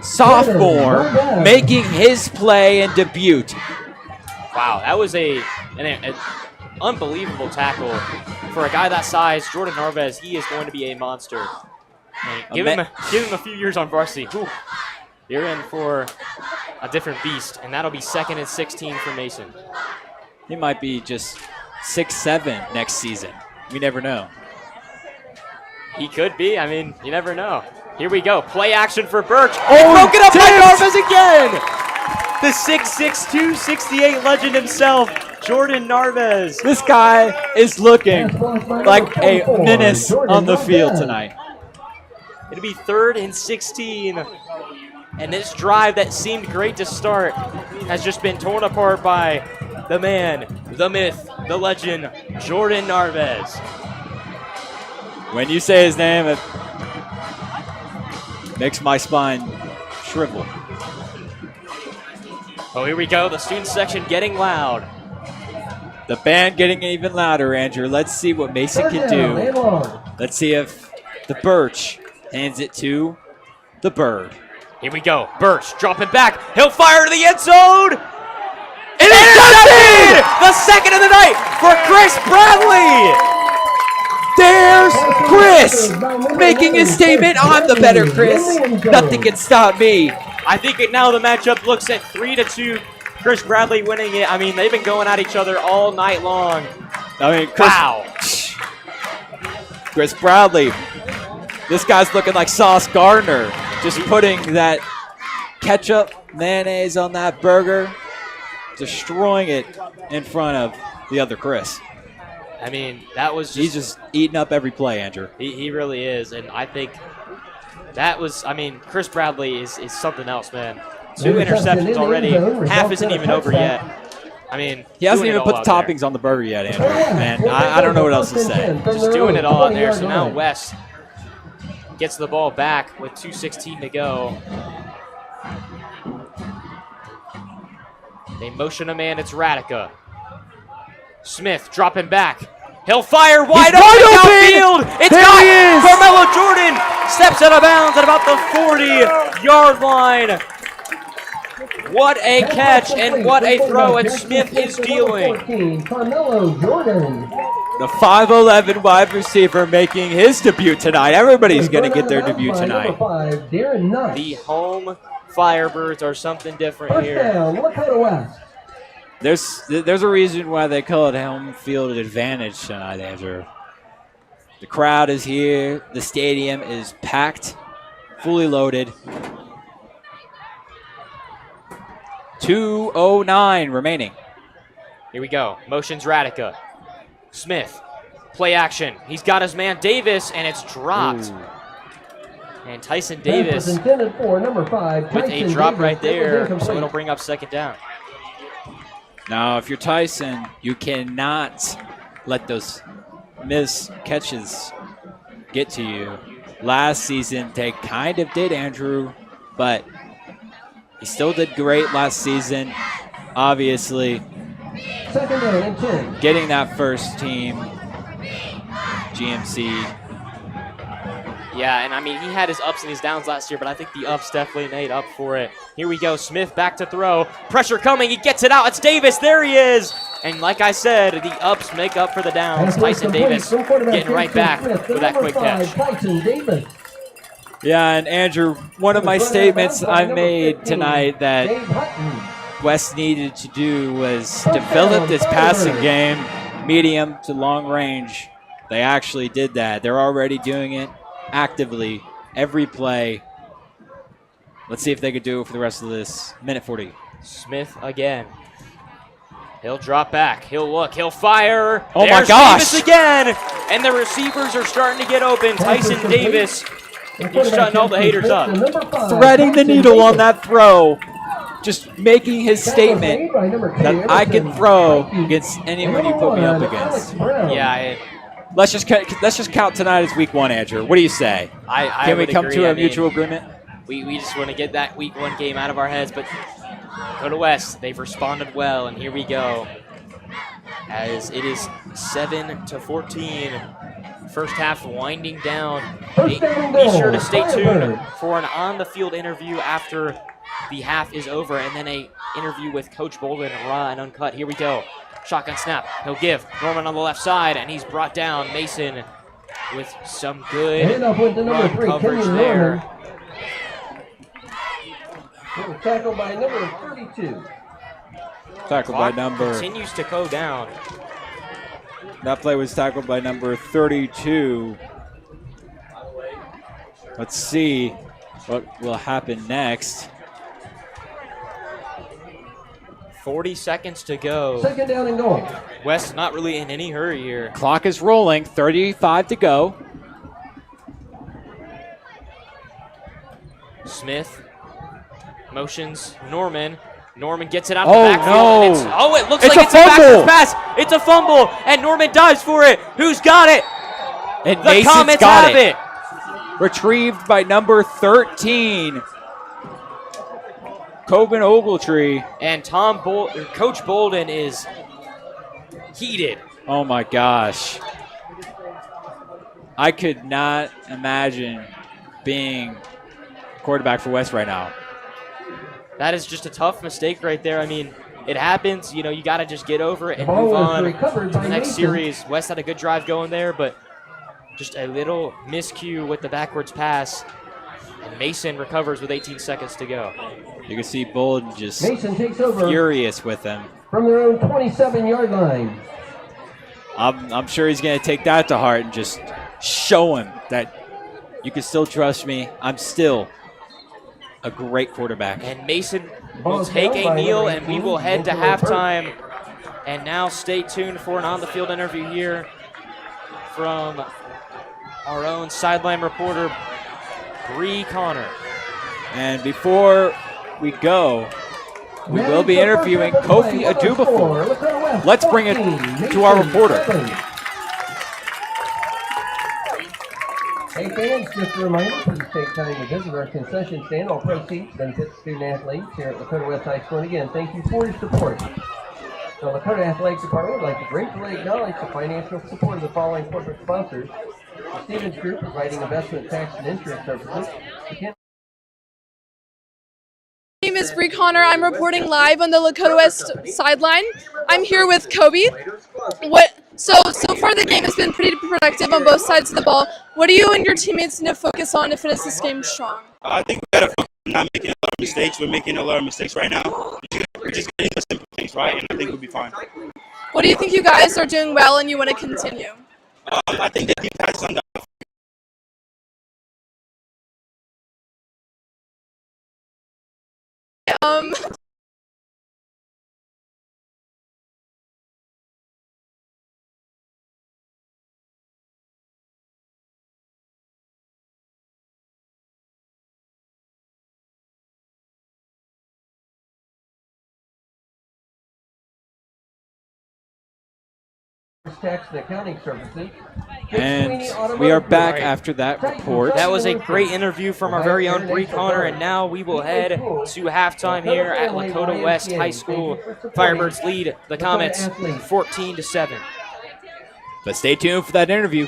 sophomore making his play and debut. Wow, that was an unbelievable tackle. For a guy that size, Jordan Narvez, he is going to be a monster. Hey, give him a few years on varsity. Whew. You're in for a different beast, and that'll be 2nd and 16 for Mason. He might be just 6'7" next season. We never know. He could be. I mean, you never know. Here we go. Play action for Birch. Oh, broke it up by tipped! Narvaez again. The 6'6", 268 legend himself, Jordan Narvaez. This guy is looking like a menace on the field tonight. It'll be 3rd and 16. And this drive that seemed great to start has just been torn apart by the man, the myth, the legend, Jordan Narvaez. When you say his name, it makes my spine shrivel. Oh, here we go. The student section getting loud. The band getting even louder, Andrew. Let's see what Mason can do. Let's see if the Birch hands it to the Bird. Here we go. Birch dropping back. He'll fire to the end zone. Intercepted! The 2nd of the night for Chris Bradley. There's Chris making his statement. I'm the better Chris. Nothing can stop me. I think now the matchup looks at 3-2. Chris Bradley winning it. I mean, they've been going at each other all night long. I mean, Chris Bradley. This guy's looking like Sauce Gardner. Just putting that ketchup, mayonnaise on that burger. Destroying it in front of the other Chris. I mean, that was just... He's just eating up every play, Andrew. He really is, and I think that was... I mean, Chris Bradley is something else, man. 2 interceptions already. Half isn't even over yet. I mean... He hasn't even put the toppings on the burger yet, Andrew. Man, I don't know what else to say. Just doing it all out there. So now West gets the ball back with 2:16 to go. They motion a man. It's Radica. Smith dropping back. He'll fire wide open downfield. It's got Carmelo Jordan. Steps out of bounds at about the 40-yard line. What a catch and what a throw, and Smith is dealing. Carmelo Jordan. The 5'11" wide receiver making his debut tonight. Everybody's going to get their debut tonight. The home Firebirds are something different here. There's a reason why they call it home field advantage tonight, Andrew. The crowd is here. The stadium is packed, fully loaded. 2:09 remaining. Here we go. Motions Radica. Smith. Play action. He's got his man Davis, and it's dropped. Ooh. And Tyson Davis with a drop right there, so it'll bring up 2nd down. Now, if you're Tyson, you cannot let those missed catches get to you. Last season, they kind of did, Andrew, but he still did great last season. Obviously, 2nd down and 10. Getting that first team GMC. Yeah, and I mean, he had his ups and his downs last year, but I think the ups definitely made up for it. Here we go. Smith back to throw. Pressure coming. He gets it out. It's Davis. There he is. And like I said, the ups make up for the downs. Tyson Davis getting right back with that quick catch. Yeah, and Andrew, one of my statements I made tonight that West needed to do was develop this passing game, medium to long range. They actually did that. They're already doing it actively every play. Let's see if they could do it for the rest of this minute 40. Smith again. He'll drop back. He'll look. He'll fire. Oh, my gosh. Davis again. And the receivers are starting to get open. Tyson Davis. He's shutting all the haters up. Threading the needle on that throw. Just making his statement that I can throw against anyone you put me up against. Yeah. Let's just count tonight as week 1, Andrew. What do you say? Can we come to a mutual agreement? We just want to get that week 1 game out of our heads, but go to West. They've responded well, and here we go. As it is 7-14. First half winding down. Be sure to stay tuned for an on-the-field interview after the half is over, and then a interview with Coach Balden, raw and uncut. Here we go. Shotgun snap. He'll give. Norman on the left side, and he's brought down. Mason with some good Handoff went to number run 3, coverage Kenyon there. Norman. It was tackled by number 32. Tackled by Clock number. continues to go down. That play was tackled by number 32. Let's see what will happen next. 40 seconds to go. Second down and goal. West not really in any hurry here. Clock is rolling, 35 to go. Smith motions Norman. Norman gets it out Oh, the backfield. no. It looks It's like a it's a backwards fumble. pass. It's a fumble, and Norman dives for it. Who's got it? And The Mason's Comets got have it. Retrieved by number 13, Coben Ogletree. And Coach Balden is heated. Oh my gosh. I could not imagine being quarterback for West right now. That is just a tough mistake right there. I mean, it happens. You know, you got to just get over it and The ball move was on to recovered the by next Mason. series. West had a good drive going there, but just a little miscue with the backwards pass. And Mason recovers with 18 seconds to go. You can see Bolden just Mason takes over furious with him. from their own 27-yard line. I'm sure he's going to take that to heart and just show him that you can still trust me. I'm still a great quarterback. And Mason will Ball's take held a by kneel, number and we 18, will head to Angelo Burke. halftime. And now stay tuned for an on-the-field interview here from our own sideline reporter, Bree Connor. And before we go, we will be interviewing Kofi Adubafor. Let's bring it to our reporter. Hey fans, just a reminder, please take time to visit our concession stand. All proceeds benefit student athletes here at Lakota West High School. And again, thank you for your support. The Lakota Athletics Department would like to gratefully acknowledge the financial support of the following corporate sponsors. The Stevens Group, providing investment, tax, and insurance services. My name is Bree Connor. I'm reporting live on the Lakota West sideline. I'm here with Kobe. So far the game has been pretty productive on both sides of the ball. What do you and your teammates need to focus on to finish this game strong? I think we got to focus on not making a lot of mistakes. We're making a lot of mistakes right now. We're just getting the simple things right, and I think we'll be fine. What do you think you guys are doing well and you want to continue? I think that you guys on the Tax and accounting services. And we are back after that report. That was a great interview from our very own Bree Connor, and now we will head to halftime here at Lakota West High School. Firebirds lead the Comets 14-7. But stay tuned for that interview.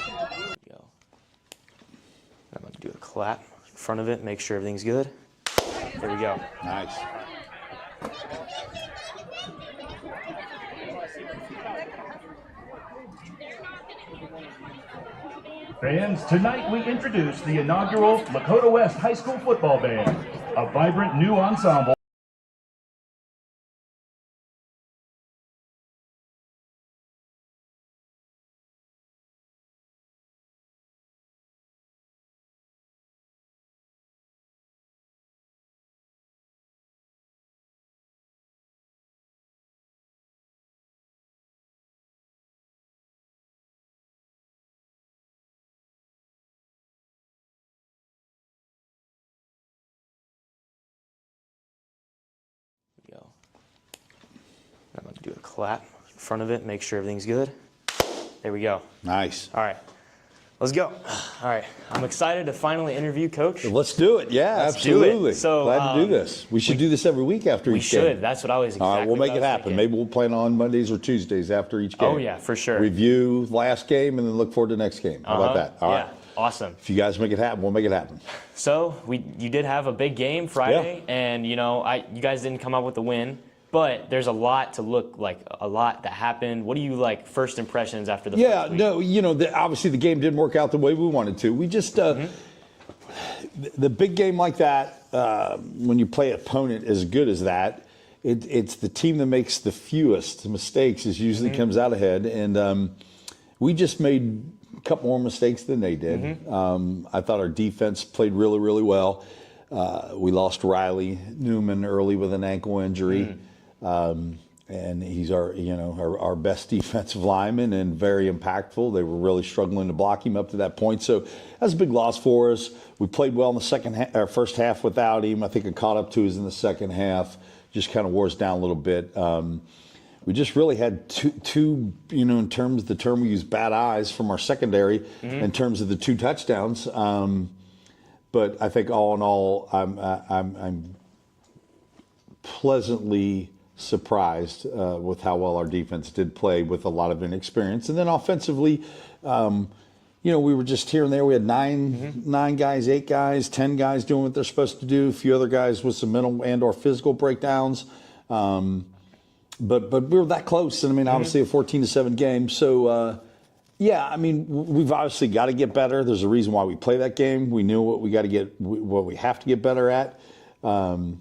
I'm going to do a clap in front of it, make sure everything's good. There we go. Nice. Fans, tonight we introduce the inaugural Lakota West High School Football Band, a vibrant new ensemble. Go. I'm going to do a clap in front of it, make sure everything's good. There we go. Nice. All right, let's go. All right, I'm excited to finally interview Coach. Let's do it. Yeah, Let's do it. absolutely. So, glad to do this. We should do this every week after We each game. should. That's what I was exactly All right, we'll make what it I was happen. thinking. Maybe we'll plan on Mondays or Tuesdays after each game. Oh, yeah, for sure. Review last game and then look forward to the next game. How about that? All yeah, right. awesome. If you guys make it happen, we'll make it happen. So you did have a big game Friday, and you guys didn't come up with the win, But there's a lot to look like, a lot that happened. What do you like first impressions after the Yeah, first week? no, obviously the game didn't work out the way we wanted to. We just, the big game like that, when you play an opponent as good as that, it's the team that makes the fewest mistakes is usually comes out ahead. And we just made a couple more mistakes than they did. I thought our defense played really, really well. We lost Riley Newman early with an ankle injury. And he's our best defensive lineman and very impactful. They were really struggling to block him up to that point. So that's a big loss for us. We played well in the first half without him. I think it caught up to us in the second half. Just kind of wore us down a little bit. We just really had two in terms of the term we use, bad eyes from our secondary in terms of the 2 touchdowns. But I think all in all, I'm pleasantly surprised with how well our defense did play with a lot of inexperience. And then offensively, we were just here and there. We had 9 guys, 8 guys, 10 guys doing what they're supposed to do. A few other guys with some mental and or physical breakdowns. But we were that close. And I mean, obviously a 14-7 game. So, we've obviously got to get better. There's a reason why we play that game. We knew what we got to get, what we have to get better at. You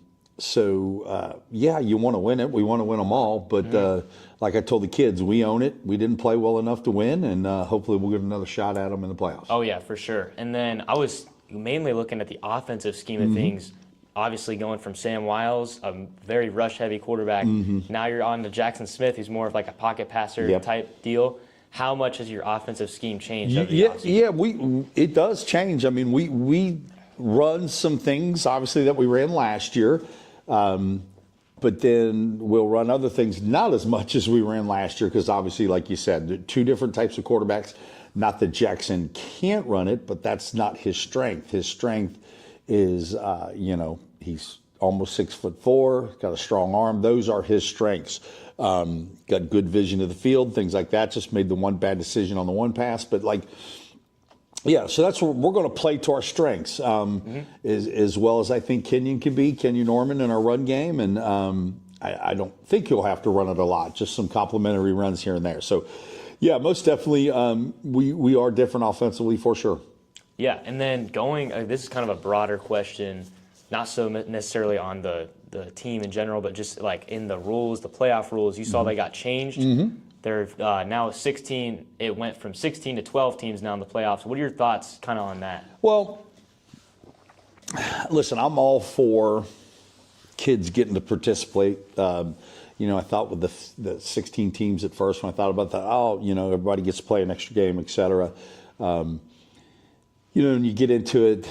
want to win it. We want to win them all. But like I told the kids, we own it. We didn't play well enough to win, and hopefully we'll get another shot at them in the playoffs. Oh, yeah, for sure. And then I was mainly looking at the offensive scheme of things. Obviously going from Sam Wiles, a very rush-heavy quarterback. Now you're on to Jackson Smith, who's more of like a pocket passer type deal. How much has your offensive scheme changed over the offseason? It does change. I mean, we run some things, obviously, that we ran last year. But then we'll run other things, not as much as we ran last year, because obviously, like you said, 2 different types of quarterbacks. Not that Jackson can't run it, but that's not his strength. His strength is, he's almost 6'4", got a strong arm. Those are his strengths. Got good vision of the field, things like that. Just made the one bad decision on the one pass, but so that's what we're going to play to our strengths, as well as I think Kenyon can be, Kenyon Norman in our run game. And I don't think he'll have to run it a lot, just some complimentary runs here and there. So, most definitely we are different offensively for sure. Yeah, and then this is kind of a broader question, not so necessarily on the team in general, but just like in the rules, the playoff rules. You saw they got changed. They're now 16. It went from 16 to 12 teams now in the playoffs. What are your thoughts kind of on that? Well, listen, I'm all for kids getting to participate. I thought with the 16 teams at first, when I thought about that, everybody gets to play an extra game, et cetera. When you get into it,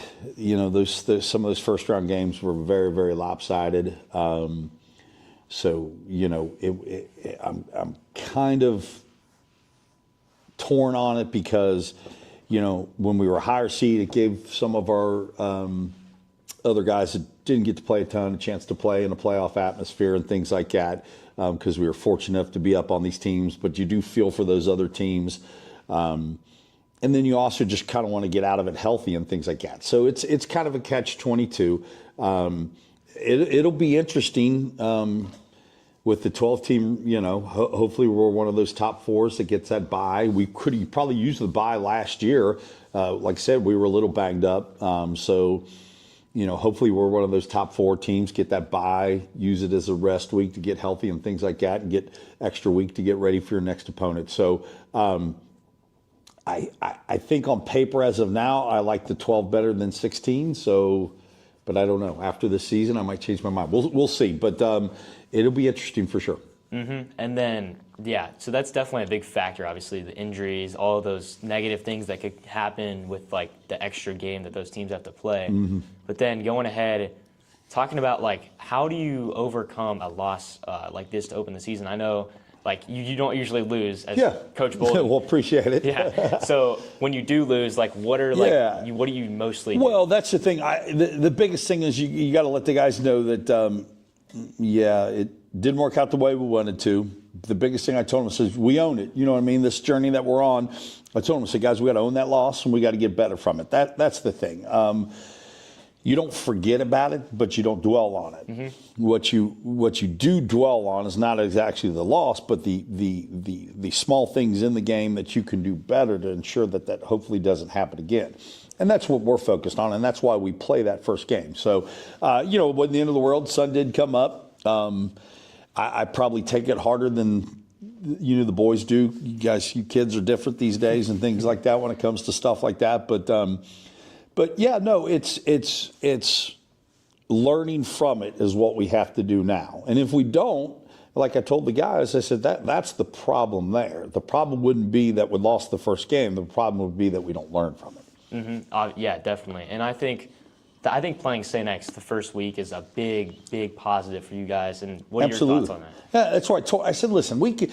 some of those first round games were very, very lopsided. I'm kind of torn on it because, when we were a higher seed, it gave some of our other guys that didn't get to play a chance to play in a playoff atmosphere and things like that, because we were fortunate enough to be up on these teams. But you do feel for those other teams. And then you also just kind of want to get out of it healthy and things like that. So it's kind of a catch-22. It'll be interesting with the 12 team. Hopefully we're one of those top 4s that gets that bye. We could probably use the bye last year. Like I said, we were a little banged up. Hopefully we're one of those top 4 teams, get that bye, use it as a rest week to get healthy and things like that, and get extra week to get ready for your next opponent. So. I think on paper as of now, I like the 12 better than 16. So, but I don't know. After this season, I might change my mind. We'll see. But it'll be interesting for sure. And then, so that's definitely a big factor. Obviously, the injuries, all of those negative things that could happen with like the extra game that those teams have to play. But then going ahead, talking about like how do you overcome a loss like this to open the season? I know. Like, you don't usually lose as Coach Balden. Well, appreciate it. So when you do lose, like, what do you mostly do? Well, that's the thing. The biggest thing is you got to let the guys know that, it didn't work out the way we wanted to. The biggest thing I told them is we own it. You know what I mean? This journey that we're on, I told them, I said, guys, we got to own that loss and we got to get better from it. That's the thing. you don't forget about it, but you don't dwell on it. Mm-hmm. What you do dwell on is not actually the loss, but the small things in the game that you can do better to ensure that hopefully doesn't happen again. And that's what we're focused on, and that's why we play that first game. So, when the end of the world, sun did come up. I probably take it harder than the boys do. You kids are different these days and things like that when it comes to stuff like that. But yeah, no, it's learning from it is what we have to do now. And if we don't, like I told the guys, I said that's the problem there. The problem wouldn't be that we lost the first game. The problem would be that we don't learn from it. Mm-hmm. Yeah, definitely. And I think playing St. X the first week is a big positive for you guys. And what are your thoughts on that? Yeah, that's what I said. Listen, we could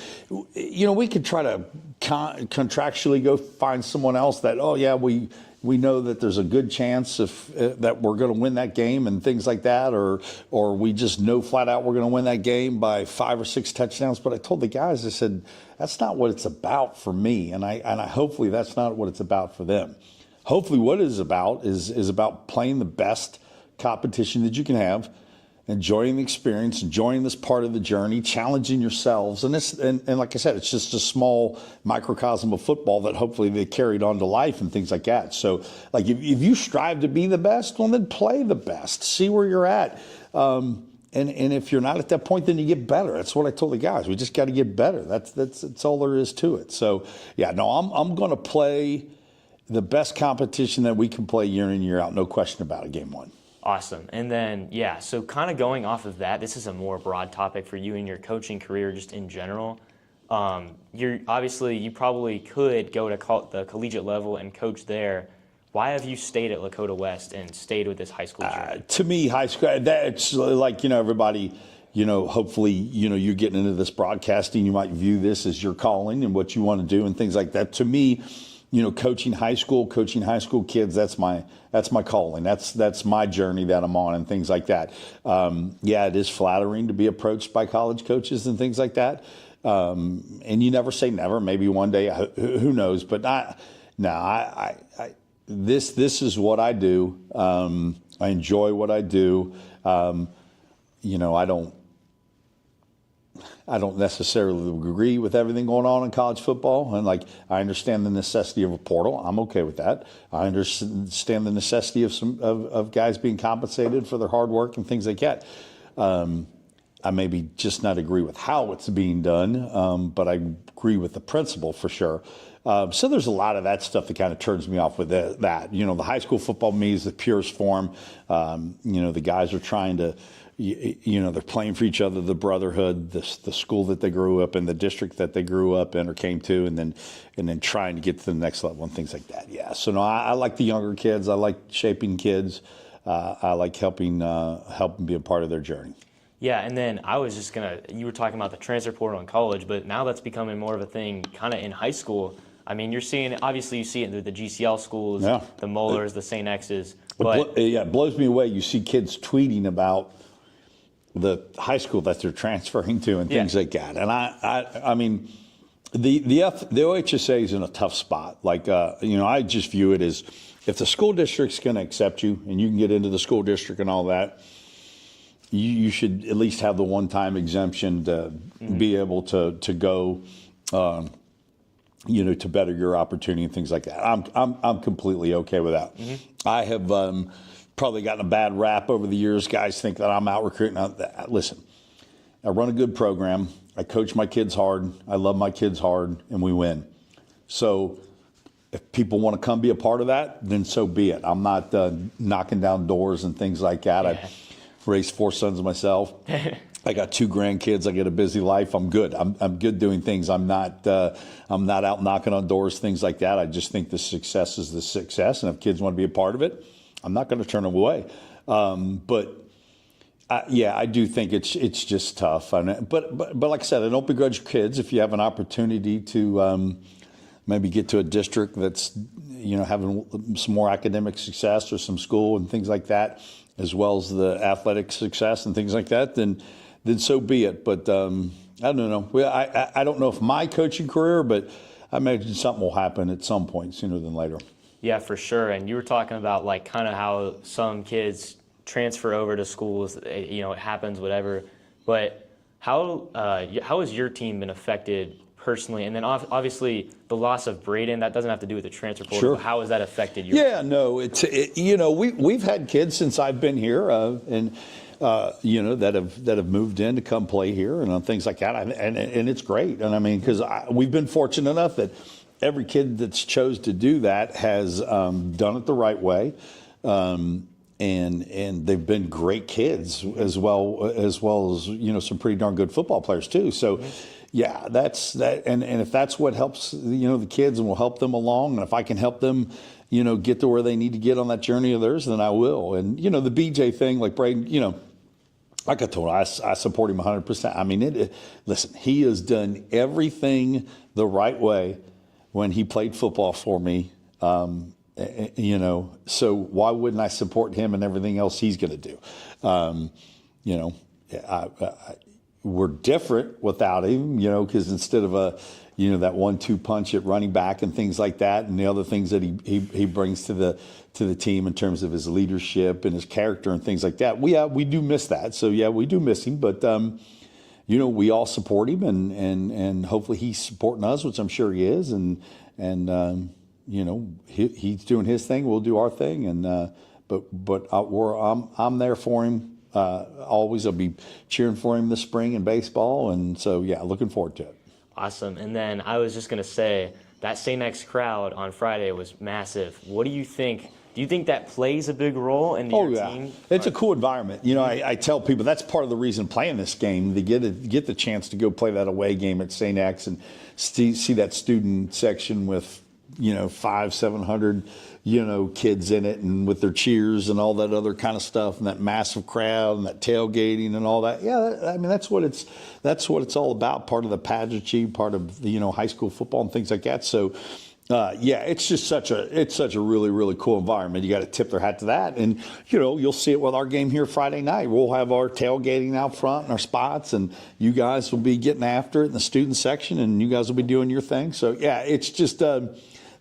try to contractually go find someone else that, we know that there's a good chance that we're going to win that game and things like that, or we just know flat out we're going to win that game by 5 or 6 touchdowns. But I told the guys, I said, that's not what it's about for me, and I hopefully that's not what it's about for them. Hopefully what it is about is about playing the best competition that you can have, enjoying the experience, enjoying this part of the journey, challenging yourselves. And like I said, it's just a small microcosm of football that hopefully they carried on to life and things like that. So like if you strive to be the best, well, then play the best. See where you're at. And if you're not at that point, then you get better. That's what I told the guys. We just got to get better. That's all there is to it. So yeah, no, I'm going to play the best competition that we can play year in, year out. No question about it, game one. Awesome. And then, so kind of going off of that, this is a more broad topic for you in your coaching career just in general. You probably could go to the collegiate level and coach there. Why have you stayed at Lakota West and stayed with this high school journey? To me, high school, that's like, everybody, hopefully, you're getting into this broadcasting. You might view this as your calling and what you want to do and things like that. To me, coaching high school kids, that's my calling. That's my journey that I'm on and things like that. It is flattering to be approached by college coaches and things like that. And you never say never. Maybe one day, who knows? But this is what I do. I enjoy what I do. I don't necessarily agree with everything going on in college football. And I understand the necessity of a portal. I'm okay with that. I understand the necessity of guys being compensated for their hard work and things like that. I maybe just not agree with how it's being done, but I agree with the principle for sure. So there's a lot of that stuff that kind of turns me off with that. The high school football to me is the purest form. The guys are trying to, they're playing for each other, the brotherhood, the school that they grew up in, the district that they grew up in or came to, and then trying to get to the next level and things like that. Yeah. So no, I like the younger kids. I like shaping kids. I like helping be a part of their journey. Yeah, and then I was just you were talking about the transfer portal in college, but now that's becoming more of a thing kind of in high school. I mean, you see it in the GCL schools, the Mullers, the St. X's. But it blows me away. You see kids tweeting about the high school that they're transferring to and things like that. And I mean, the OHSA is in a tough spot. I just view it as if the school district's going to accept you and you can get into the school district and all that, you should at least have the one-time exemption to be able to go, to better your opportunity and things like that. I'm completely okay with that. Mm-hmm. I have probably gotten a bad rap over the years. Guys think that I'm out recruiting. Listen, I run a good program. I coach my kids hard. I love my kids hard, and we win. So if people want to come be a part of that, then so be it. I'm not knocking down doors and things like that. Yeah. I raised 4 sons myself. I got 2 grandkids. I get a busy life. I'm good. I'm good doing things. I'm not out knocking on doors, things like that. I just think the success is the success, and if kids want to be a part of it, I'm not going to turn them away. But I do think it's just tough. But like I said, I don't begrudge kids if you have an opportunity to maybe get to a district that's having some more academic success or some school and things like that, as well as the athletic success and things like that, then so be it. But I don't know. I don't know if my coaching career, but I imagine something will happen at some point sooner than later. Yeah, for sure. And you were talking about like kind of how some kids transfer over to schools. You know, it happens, whatever. But how has your team been affected personally? And then obviously the loss of Braden, that doesn't have to do with the transfer portal. Sure. But how has that affected you? Yeah, no, you know, we've had kids since I've been here, and you know, that have moved in to come play here and things like that, and it's great. And I mean, because we've been fortunate enough that every kid that's chose to do that has done it the right way. And they've been great kids as well as you know, some pretty darn good football players too. So yeah, that's that. And if that's what helps, you know, the kids and will help them along, and if I can help them, you know, get to where they need to get on that journey of theirs, then I will. And you know, the BJ thing, like Braden, you know, like I told him, I support him 100%. I mean, listen, he has done everything the right way when he played football for me. You know, so why wouldn't I support him and everything else he's going to do? You know, we're different without him, you know, because instead of you know, that 1-2 punch at running back and things like that, and the other things that he brings to the team in terms of his leadership and his character and things like that, we do miss that. So yeah, we do miss him, but you know, we all support him, and hopefully he's supporting us, which I'm sure he is, and you know, he's doing his thing, we'll do our thing, and but I'm there for him always. I'll be cheering for him this spring in baseball, and so yeah, looking forward to it. Awesome. And then I was just going to say that St. X crowd on Friday was massive. What do you think? Do you think that plays a big role in your team? It's a cool environment. You know, I tell people that's part of the reason playing this game, to get the chance to go play that away game at St. X and see that student section with, you know, 500-700, you know, kids in it, and with their cheers and all that other kind of stuff, and that massive crowd and that tailgating and all that. Yeah, I mean, that's what it's all about. Part of the pageantry, part of the, you know, high school football and things like that. So yeah, it's just such a really, really cool environment. You got to tip their hat to that. And, you know, you'll see it with our game here Friday night. We'll have our tailgating out front and our spots, and you guys will be getting after it in the student section, and you guys will be doing your thing. So yeah, it's just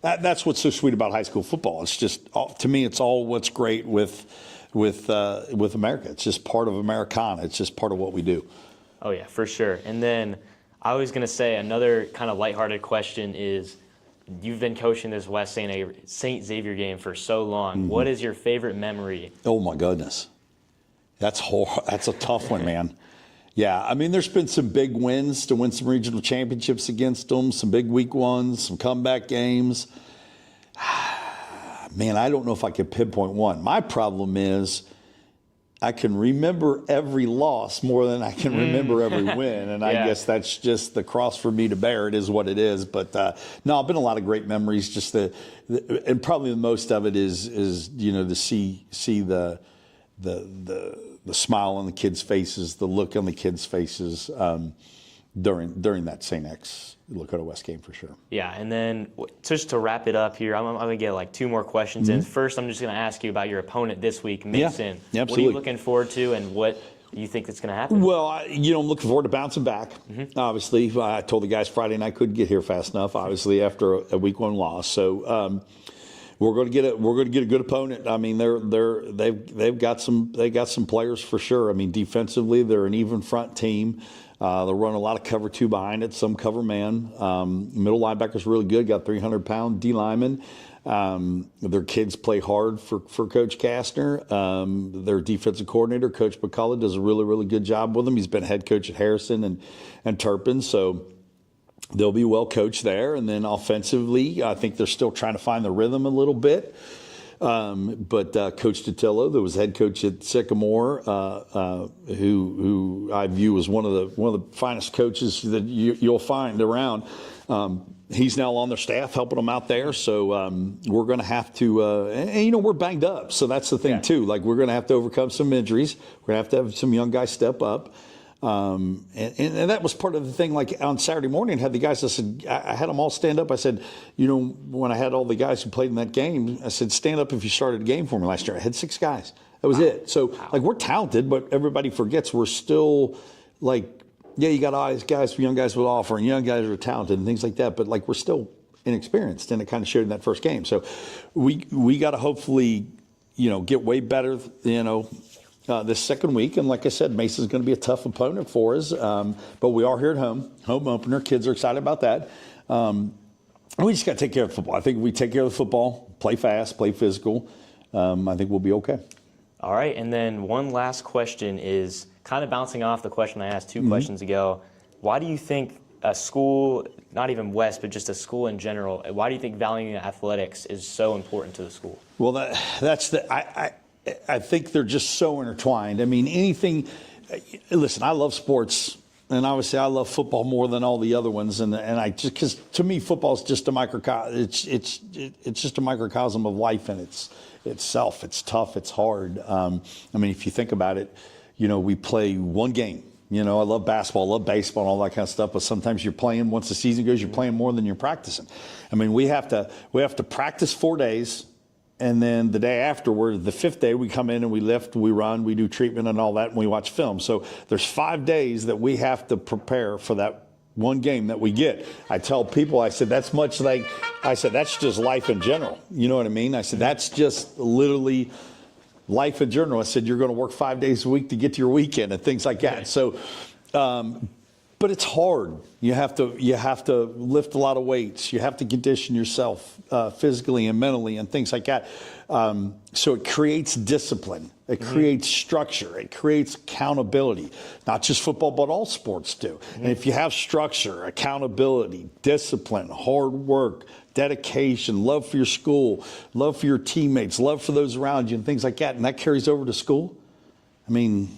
that's what's so sweet about high school football. It's just, to me, it's all what's great with America. It's just part of Americana. It's just part of what we do. Oh yeah, for sure. And then I was going to say another kind of lighthearted question is, you've been coaching this West St. Xavier game for so long. Mm-hmm. What is your favorite memory? Oh my goodness, that's a tough one, man. Yeah, I mean, there's been some big wins to win some regional championships against them, some big week ones, some comeback games. Man, I don't know if I could pinpoint one. My problem is I can remember every loss more than I can remember every win, and I guess that's just the cross for me to bear. It is what it is. But no, I've been a lot of great memories. Just and probably the most of it is you know, to see the smile on the kids' faces, the look on the kids' faces during that St. X Lakota West game for sure. Yeah, and then just to wrap it up here, I'm going to get like 2 more questions in. First, I'm just going to ask you about your opponent this week, Mason. Yeah, what are you looking forward to, and what do you think that's going to happen? Well, you know, I'm looking forward to bouncing back. Obviously, I told the guys Friday night I couldn't get here fast enough, obviously, after a week 1 loss. So we're going to get a good opponent. I mean, they've got some players for sure. I mean, defensively, they're an even front team. They'll run a lot of cover 2 behind it, some cover man. Middle linebacker's really good. Got 300-pound D lineman. Their kids play hard for Coach Kastner. Their defensive coordinator, Coach McCullough, does a really, really good job with them. He's been head coach at Harrison and Turpin, so they'll be well coached there. And then offensively, I think they're still trying to find the rhythm a little bit. But Coach Totillo, that was head coach at Sycamore, who I view as one of the finest coaches that you'll find around. He's now on their staff helping them out there. So we're going to have to, and you know, we're banged up. So that's the thing too. Like, we're going to have to overcome some injuries. We're going to have some young guys step up. And that was part of the thing. Like on Saturday morning, I had the guys, I had them all stand up. I said, you know, when I had all the guys who played in that game, I said, stand up if you started a game for me last year. I had 6 guys. That was it. So like, we're talented, but everybody forgets we're still like, yeah, you got guys, young guys with offer, and young guys are talented and things like that. But like, we're still inexperienced, and it kind of showed in that first game. So we got to hopefully, get way better, this second week. And like I said, Mason's going to be a tough opponent for us, but we are here at home opener. Kids are excited about that. We just got to take care of football. I think if we take care of the football, play fast, play physical, I think we'll be okay. All right, and then one last question is kind of bouncing off the question I asked 2 questions ago. Why do you think a school, not even West, but just a school in general, why do you think valuing athletics is so important to the school? Well, I think they're just so intertwined. I mean, anything. Listen, I love sports, and obviously I love football more than all the other ones. And I just, because to me, football is just a microcosm. It's just a microcosm of life, and itself. It's tough. It's hard. I mean, if you think about it, we play one game. I love basketball, I love baseball, and all that kind of stuff. But sometimes you're playing. Once the season goes, you're playing more than you're practicing. I mean, we have to practice 4 days. And then the day afterward, the 5th day, we come in and we lift, we run, we do treatment and all that, and we watch film. So there's 5 days that we have to prepare for that one game that we get. I tell people, I said, that's just life in general. You know what I mean? I said, that's just literally life in general. I said, you're going to work 5 days a week to get to your weekend and things like that. So, but it's hard. You have to lift a lot of weights. You have to condition yourself physically and mentally and things like that. So it creates discipline. It creates structure. It creates accountability. Not just football, but all sports do. And if you have structure, accountability, discipline, hard work, dedication, love for your school, love for your teammates, love for those around you, and things like that, and that carries over to school, I mean,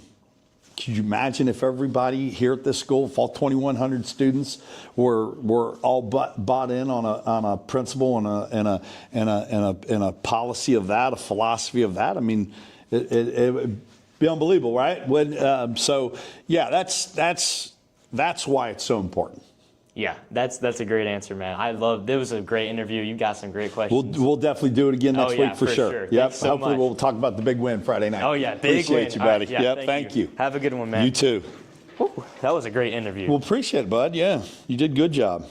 could you imagine if everybody here at this school, if all 2,100 students were all bought in on a principle and a policy of that, a philosophy of that? I mean, it would be unbelievable, right? So yeah, that's why it's so important. Yeah, that's a great answer, man. It was a great interview. You got some great questions. We'll definitely do it again next week for sure. Yep. So hopefully much. we'll talk about the big win Friday night. Oh yeah, big win. Appreciate you, buddy. Right, yeah, yep. Thank you. Have a good one, man. You too. Whew, that was a great interview. Well, appreciate it, bud. Yeah, you did a good job.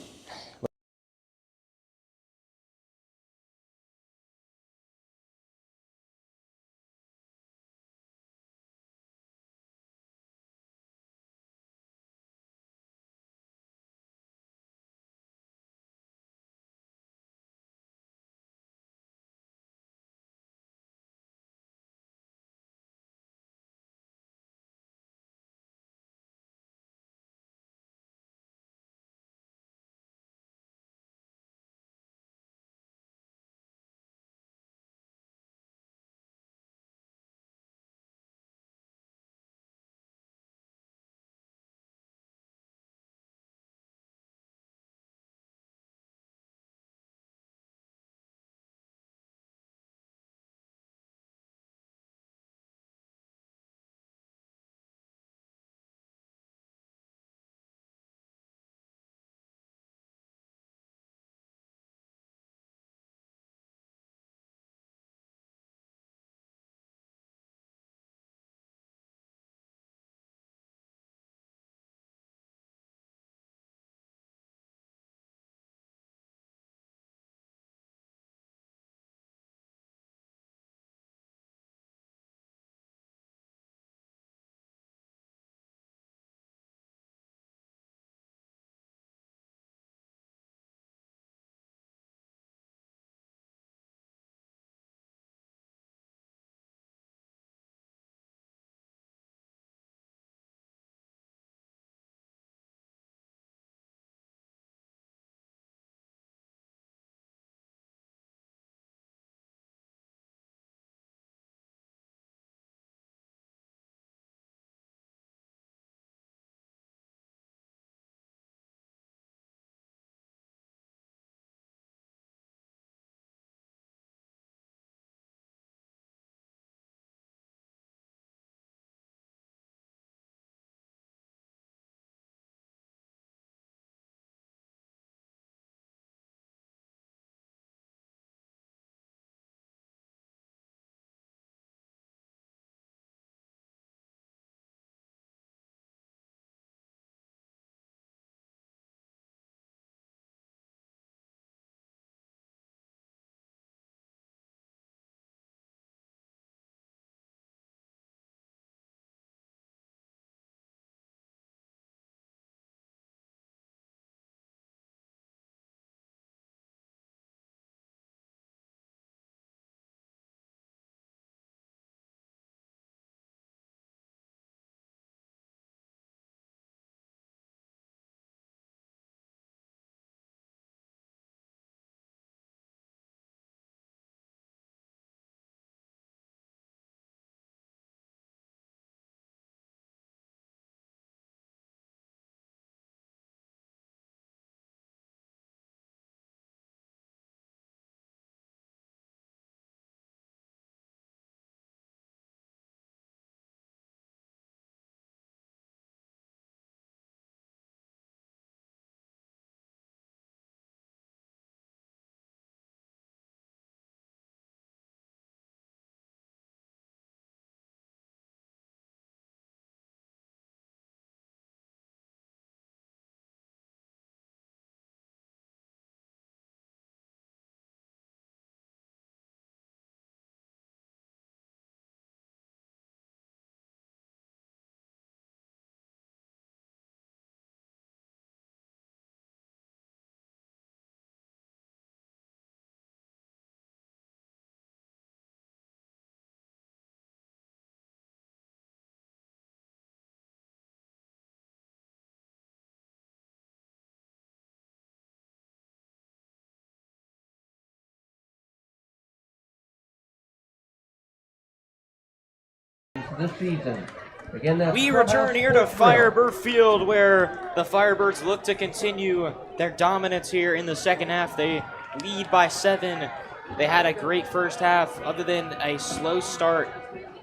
this season. Again, that's We return here to Firebird Field, where the Firebirds look to continue their dominance here in the second half. They lead by 7. They had a great first half, other than a slow start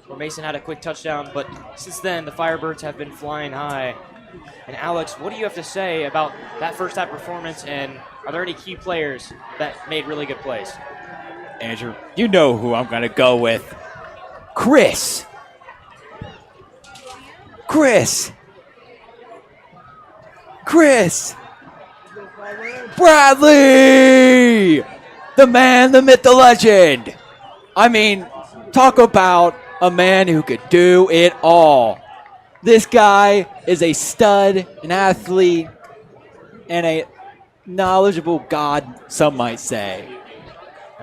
where Mason had a quick touchdown. But since then, the Firebirds have been flying high. And Alex, what do you have to say about that first half performance, and are there any key players that made really good plays? Andrew, you know who I'm going to go with. Chris. Bradley! The man, the myth, the legend. I mean, talk about a man who could do it all. This guy is a stud, an athlete, and a knowledgeable god, some might say.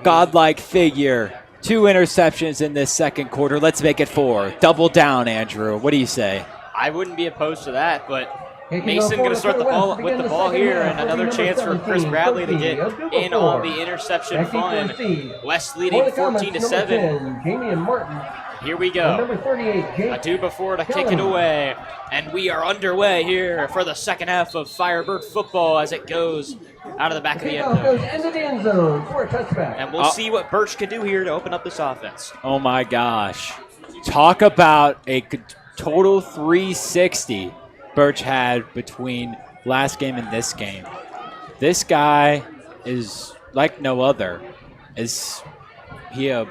Godlike figure. 2 interceptions in this second quarter. Let's make it 4. Double down, Andrew. What do you say? I wouldn't be opposed to that, but Mason going to start the ball with the ball here, and another chance for Chris Bradley to get in on the interception fun. West leading 14-7. Jamie and Martin. Here we go. Number 38, A 2 before to kick it away, and we are underway here for the second half of Firebird football as it goes out of the back of the end goes zone. into the end zone for a touchback. And we'll see what Birch can do here to open up this offense. Oh my gosh. Talk about a total 360 Birch had between last game and this game. This guy is like no other. Is he a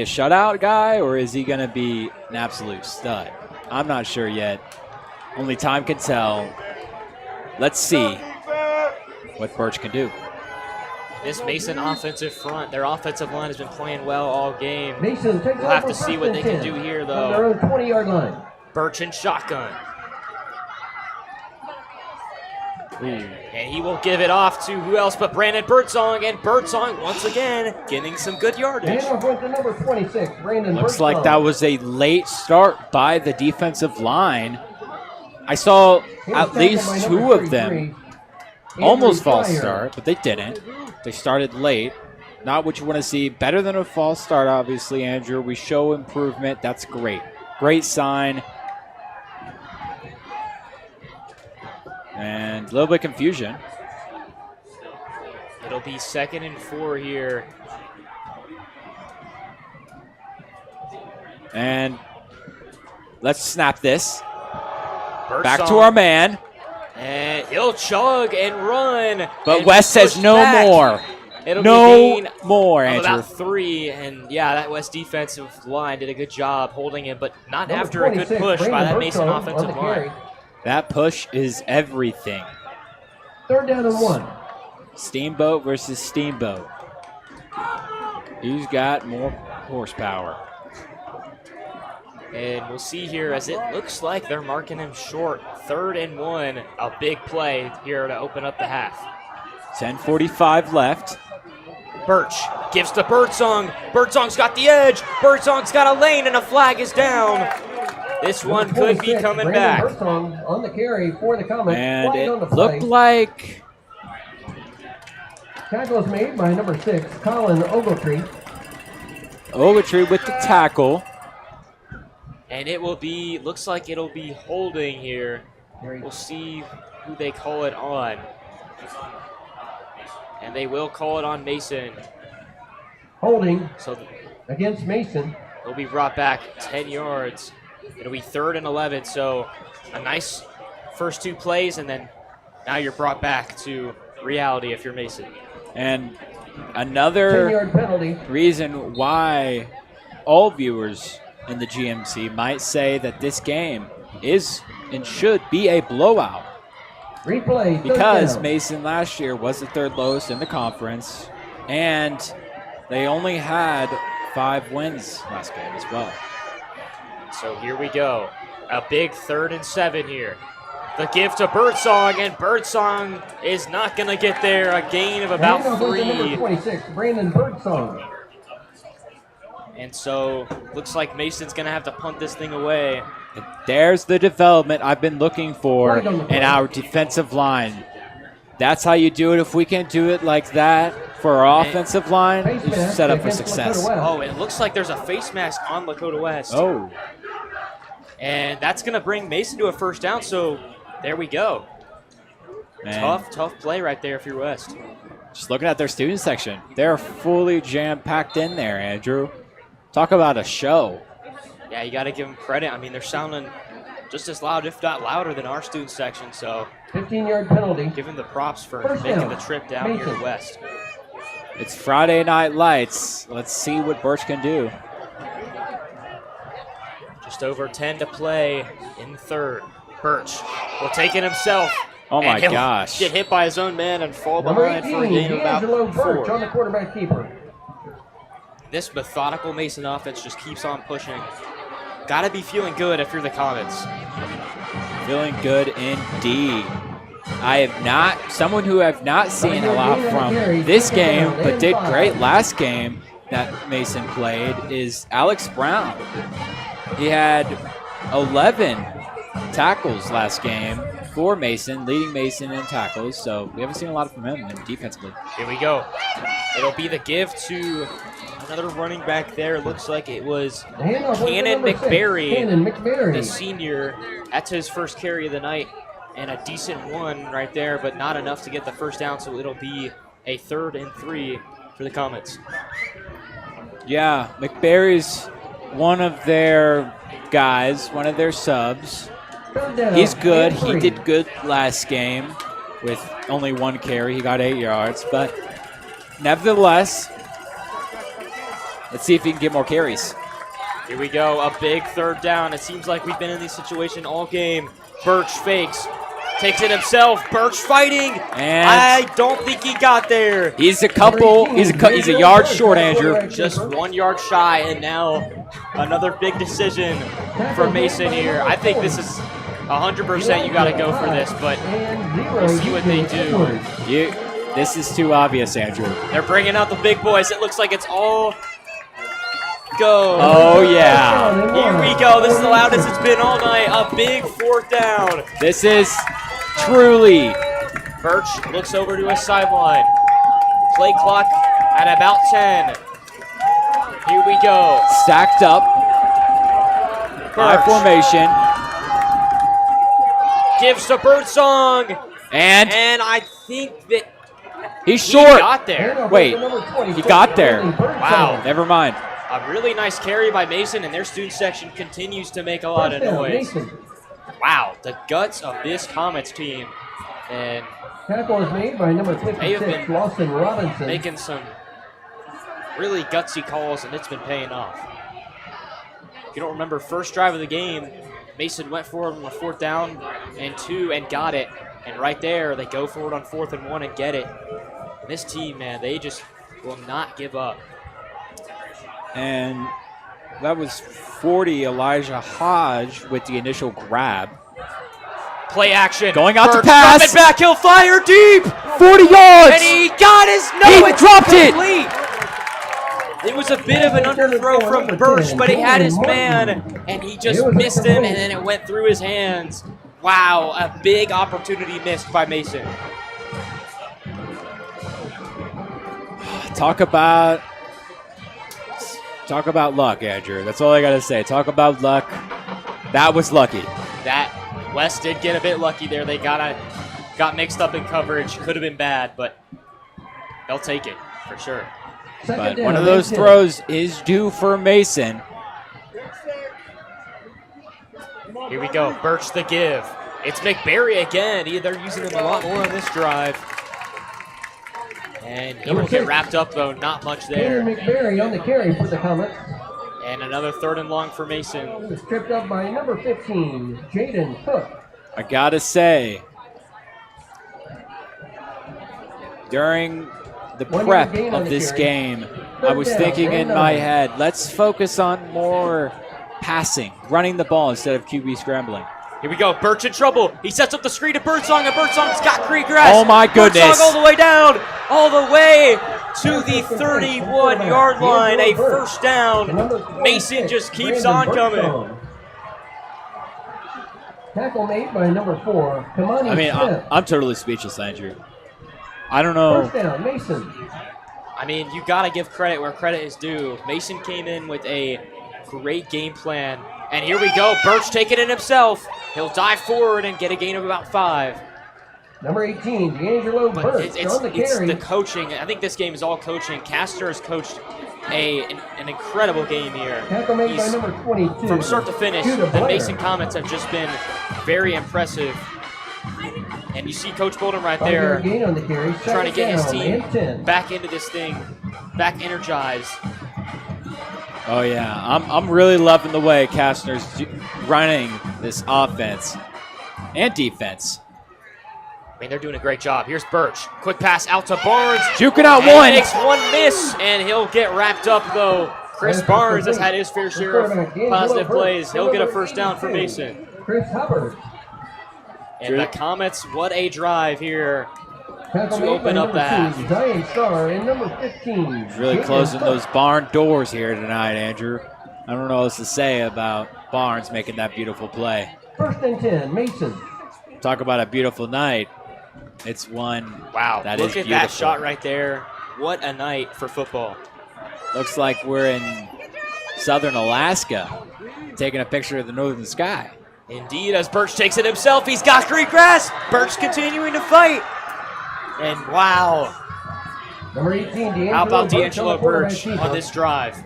shutout guy, or is he going to be an absolute stud? I'm not sure yet. Only time can tell. Let's see what Birch can do. This Mason offensive front, their offensive line has been playing well all game. Mason takes We'll have to see what they can do here, on their though. own 20-yard line. Birch in shotgun. And he will give it off to who else but Brandon Birdsong, and Birdsong once again getting some good yardage. And off to number 26, Brandon Looks like that was a late start by the defensive line. I saw at least 2 of them almost false start, but they didn't. They started late. Not what you want to see. Better than a false start, obviously, Andrew. We show improvement. That's great. Great sign. And a little bit of confusion. It'll be 2nd and 4 here. And let's snap this. Birdsong, Back to our man. and he'll chug and run. But and West says push no back. more. It'll No be a gain more, of Andrew. about 3, and yeah, that West defensive line did a good job holding him, but not Number after a good 26, push by Brandon that Mason Birdsong on offensive the carry. line. That push is everything. 3rd down and 1. Steamboat versus Steamboat. Who's got more horsepower? And we'll see here as it looks like they're marking him short. 3rd and 1, a big play here to open up the half. 10:45 left. Birch gives to Birdsong. Birdsong's got the edge. Birdsong's got a lane, and a flag is down. This one Number could be 26, coming Brandon back. Birdsong on the carry for the Comets. And Flag on the it looked play. like Tackle is made by number 6, Colin Ogletree. Ogletree with the tackle. And it will be, looks like it'll be holding here. We'll see who they call it on. And they will call it on Mason. Holding So against Mason. they'll be brought back 10 yards. It'll be 3rd and 11. So a nice first 2 plays, and then now you're brought back to reality if you're Mason. And another 10-yard penalty. reason why all viewers in the GMC might say that this game is and should be a blowout. Replay. Because touchdown. Mason last year was the 3rd lowest in the conference, and they only had 5 wins last game as well. So here we go. A big 3rd and 7 here. The give to Birdsong, and Birdsong is not going to get there. A gain of about And off with the 3. number 26, Brandon Birdsong. And so looks like Mason's going to have to punt this thing away. And there's the development I've been looking for in our defensive line. That's how you do it. If we can do it like that, for our offensive line is set up for success. Oh, it looks like there's a face mask on Lakota West. Oh. And that's going to bring Mason to a first down, so there we go. Man. Tough play right there if you're West. Just looking at their student section, they're fully jam-packed in there, Andrew. Talk about a show. Yeah, you got to give them credit. I mean, they're sounding just as loud, if not louder, than our student section, so 15-yard penalty. give them the props for First making down. the trip down here to West. It's Friday Night Lights. Let's see what Birch can do. Just over 10 to play in the third. Birch will take it himself. Oh my and he'll gosh. Get hit by his own man and fall Number behind for a 18, gain of about D'Angelo Birch 4. on the quarterback keeper. This methodical Mason offense just keeps on pushing. Got to be feeling good if you're the Comets. Feeling good indeed. Someone who I've not seen a lot from this game, but did great last game that Mason played, is Alex Brown. He had 11 tackles last game for Mason, leading Mason in tackles, so we haven't seen a lot from him defensively. Here we go. It'll be the give to another running back there. Looks like it was Cannon McBarry, the senior. That's his first carry of the night, and a decent one right there, but not enough to get the first down, so it'll be a 3rd and 3 for the Comets. Yeah, McBarry's one of their guys, one of their subs. He's good. He did good last game with only 1 carry. He got 8 yards, but nevertheless, let's see if he can get more carries. Here we go, a big 3rd down. It seems like we've been in this situation all game. Birch fakes, takes it himself. Birch fighting, and I don't think he got there. He's a yard short, Andrew. Just 1 yard shy, and now another big decision for Mason here. I think this is 100% you got to go for this, but we'll see what they do. This is too obvious, Andrew. They're bringing out the big boys. It looks like it's all go. Oh, yeah. Here we go. This is the loudest it's been all night. A big 4th down. This is truly. Birch looks over to his sideline. Play clock at about 10. Here we go. Stacked up. High formation. Gives to Birdsong. And I think that he's short. He got there. Wait, he got there. Wow. Never mind. A really nice carry by Mason, and their student section continues to make a lot of noise. Wow, the guts of this Comets team. And tackle is made by number they have 56, been Lawson Robinson. making some really gutsy calls, and it's been paying off. If you don't remember, first drive of the game, Mason went for it on a 4th down and 2 and got it. And right there, they go for it on 4th and 1 and get it. And this team, man, they just will not give up. And that was 40 Elijah Hodge with the initial grab. Play action. Going out Birch, to pass. drop it back. He'll fire deep. 40 yards. And he got his. He dropped it. It was a bit of an underthrow from Birch, but he had his man, and he just missed him, and then it went through his hands. Wow, a big opportunity missed by Mason. Talk about luck, Andrew. That's all I got to say. Talk about luck. That was lucky. That West did get a bit lucky there. They got mixed up in coverage. Could have been bad, but they'll take it for sure. But one of those throws is due for Mason. Here we go. Birch the give. It's McBarry again. They're using him a lot more on this drive. And he will get wrapped up, though. Not much there. McBarry on the carry for the Comets. And another 3rd and long for Mason. It's tripped up by number 15, Jaden Cook. I got to say, during the prep of this game, I was thinking in my head, let's focus on more passing, running the ball instead of QB scrambling. Here we go. Birch in trouble. He sets up the screen to Birdsong, and Birdsong's got great grass. Oh, my goodness. Birdsong all the way down, all the way to the 31-yard line. A first down. Mason just keeps on coming. Tackle made by number 4, Kamani I mean, Smith. I'm totally speechless, Andrew. I don't know. First down, Mason. I mean, you got to give credit where credit is due. Mason came in with a great game plan. And here we go. Birch taking it himself. He'll dive forward and get a gain of about 5. Number 18, D'Angelo But Birch on the it's carry. the coaching. I think this game is all coaching. Castor has coached an incredible game here. Tackle made by He's- number 22. From start to finish, Judah the Blair. Mason Comets have just been very impressive. And you see Coach Balden right 5-yard there gain on the carry. trying to get his Second down team and 10. back into this thing, back energized. Oh yeah, I'm really loving the way Kastner's running this offense and defense. I mean, they're doing a great job. Here's Birch. Quick pass out to Barnes. Juking out And one. he makes one miss, and he'll get wrapped up, though. Chris Barnes has had his fair share of positive plays. He'll get a first down for Mason. Chris Hubbard. And the Comets, what a drive here Tackle to made open by up the number half. 2, Zion Starr, and number 15. Really Jaden closing Cook. those barn doors here tonight, Andrew. I don't know what else to say about Barnes making that beautiful play. First and 10, Mason. Talk about a beautiful night. It's one. Wow, that look is at beautiful. that shot right there. What a night for football. Looks like we're in southern Alaska, taking a picture of the northern sky. Indeed, as Birch takes it himself, he's got green grass. Birch continuing to fight. And wow, Number 18, D'Angelo how about Birch on D'Angelo the quarterback Birch keeper. on this drive?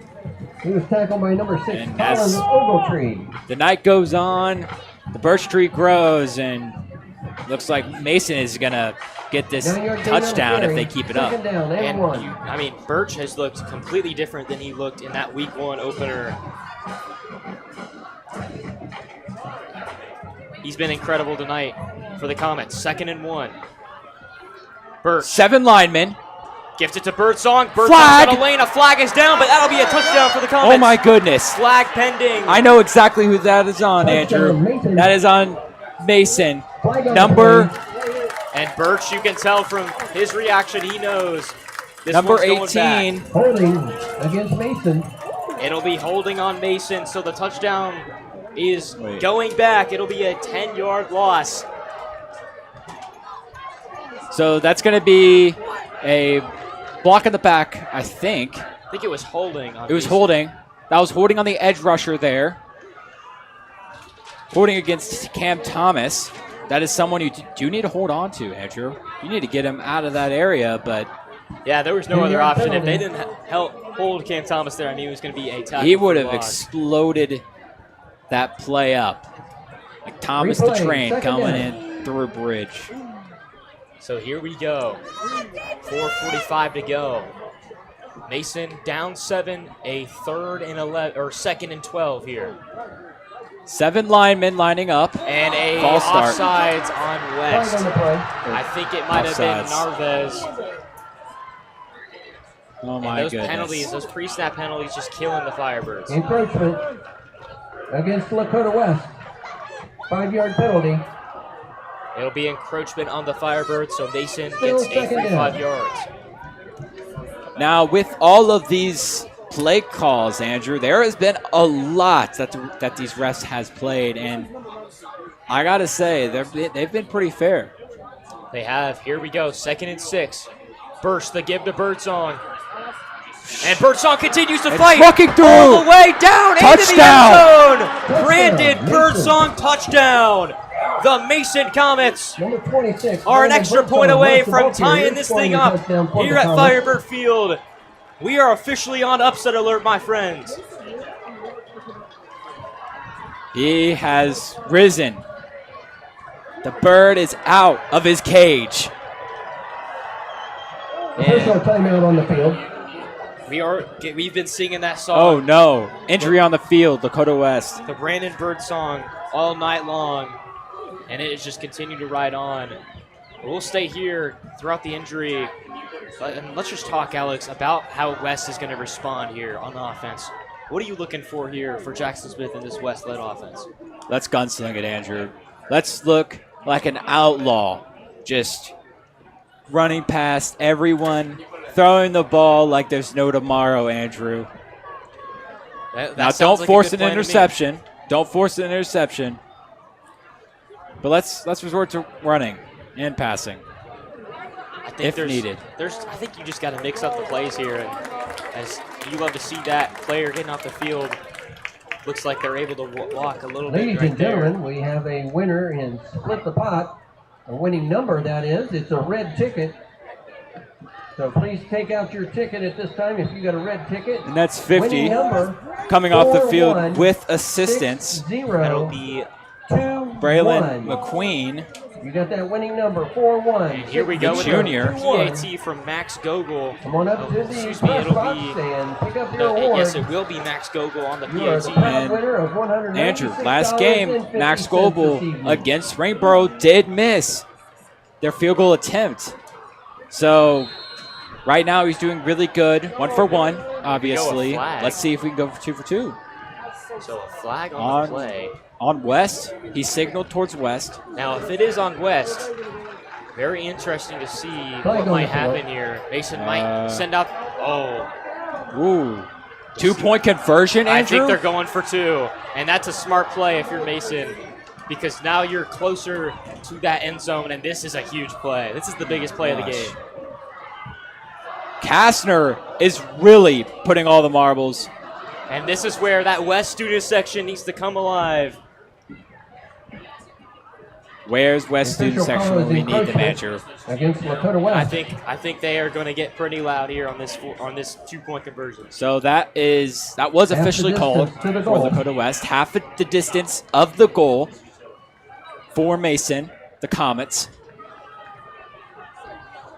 He was tackled by number 6, And Colin as- Ogletree. The night goes on, the birch tree grows, and looks like Mason is going to get this 9-yard gain on the touchdown if carry. they keep it up. Second down and And 1. I mean, Birch has looked completely different than he looked in that week 1 opener. He's been incredible tonight for the Comets. 2nd and 1. Birch 7 linemen. gifts it to Birdsong. Birdsong's Flag. got a lane. A flag is down, but that'll be a touchdown for the Comets. Oh my goodness. Flag pending. I know exactly who that is on, Andrew. Mason. That is on Mason. Flag on Number And Birch, you can tell from his reaction, he knows this number one's going 18. back. Holding against Mason. It'll be holding on Mason, so the touchdown is Wait. going back. It'll be a 10-yard loss. So that's going to be a block in the back, I think. I think it was holding on It was Mason. holding. That was holding on the edge rusher there. Holding against Cam Thomas. That is someone you do need to hold on to, Andrew. You need to get him out of that area, but Yeah, there was no other 10-yard option. If they penalty. didn't help hold Cam Thomas there, I knew it was going to be a tackle. he would for have loss. exploded that play up. Like Thomas the Replay, Train second coming down. in through a bridge. So here we go. 4:45 to go. Mason down 7, a 3rd and 11 or 2nd and 12 here, 7 linemen lining up. and a False start. offsides on Flag West. on the play. I think it might have been Offsides. Narvez. Oh And my those goodness. penalties, those pre-snap penalties, just killing the Firebirds. Encroachment against Lakota West. 5-yard penalty. It'll be encroachment on the Firebirds, so Mason Still gets a second free down. 5 yards. Now, with all of these play calls, Andrew, there has been a lot that these refs has played, and I gotta say they've been pretty fair. They have. Here we go. 2nd and 6. Burst the give to Birdsong. And Birdsong continues to And fight. trucking through. All the way down into the Touchdown. end zone. Brandon Mason. Birdsong touchdown. The Mason Comets Number 26. are an Brandon extra Birdsong point away runs the from ball here. tying Here's this scoring thing a up touchdown for here the at Comets. Firebird Field. We are officially on upset alert, my friends. He has risen. The bird is out of his cage. Official timeout on the field. We've been singing that Oh song, no! Injury on the field, Lakota West. the Brandon Bird song, all night long, and it has just continued to ride on. We'll stay here throughout the injury. And let's just talk, Alex, about how West is going to respond here on offense. What are you looking for here for Jackson Smith and this West-led offense? Let's gunsling it, Andrew. Let's look like an outlaw, just running past everyone, throwing the ball like there's no tomorrow, Andrew. That Now, sounds don't like a force good an plan to me. interception. Don't force an interception. But let's resort to running and passing. if needed. I think you just got to mix up the plays here, and as you love to see that player getting off the field, looks like they're able to walk a little Ladies bit right and there. gentlemen, we have a winner in Split the Pot. A winning number, that is. It's a red ticket. So please take out your ticket at this time if you got a red ticket. And that's 50. Winning number, Coming off the field 4160. with assistance, That'll be Braylon McQueen. You got that winning number, 41. And here we go with junior. the PAT from Max Gogol. Come on up to the Excuse me, press it'll box be and pick up your no, award. yes, it will be Max Gogol on the You are the PAT. proud winner of $196.50 Andrew, last game, Max this Goebel evening. against Rainboro did miss their field goal attempt. So right now he's doing really good. 1 for 1, obviously. flag. Let's see if we can go for 2 for 2. So a flag on the play. On West, he signaled towards West. Now, if it is on West, very interesting to see what might happen here. Mason might send out. Oh, Ooh. 2-point conversion, Andrew? I think they're going for 2, and that's a smart play if you're Mason, because now you're closer to that end zone, and this is a huge play. This is the biggest play of the game. Kastner is really putting all the marbles. And this is where that West student section needs to come alive. Where's West student section when we need them, Andrew? Against Lakota West. I think they are going to get pretty loud here on this 2-point conversion. So that was officially called for Lakota West. Half the distance of the goal for Mason, the Comets.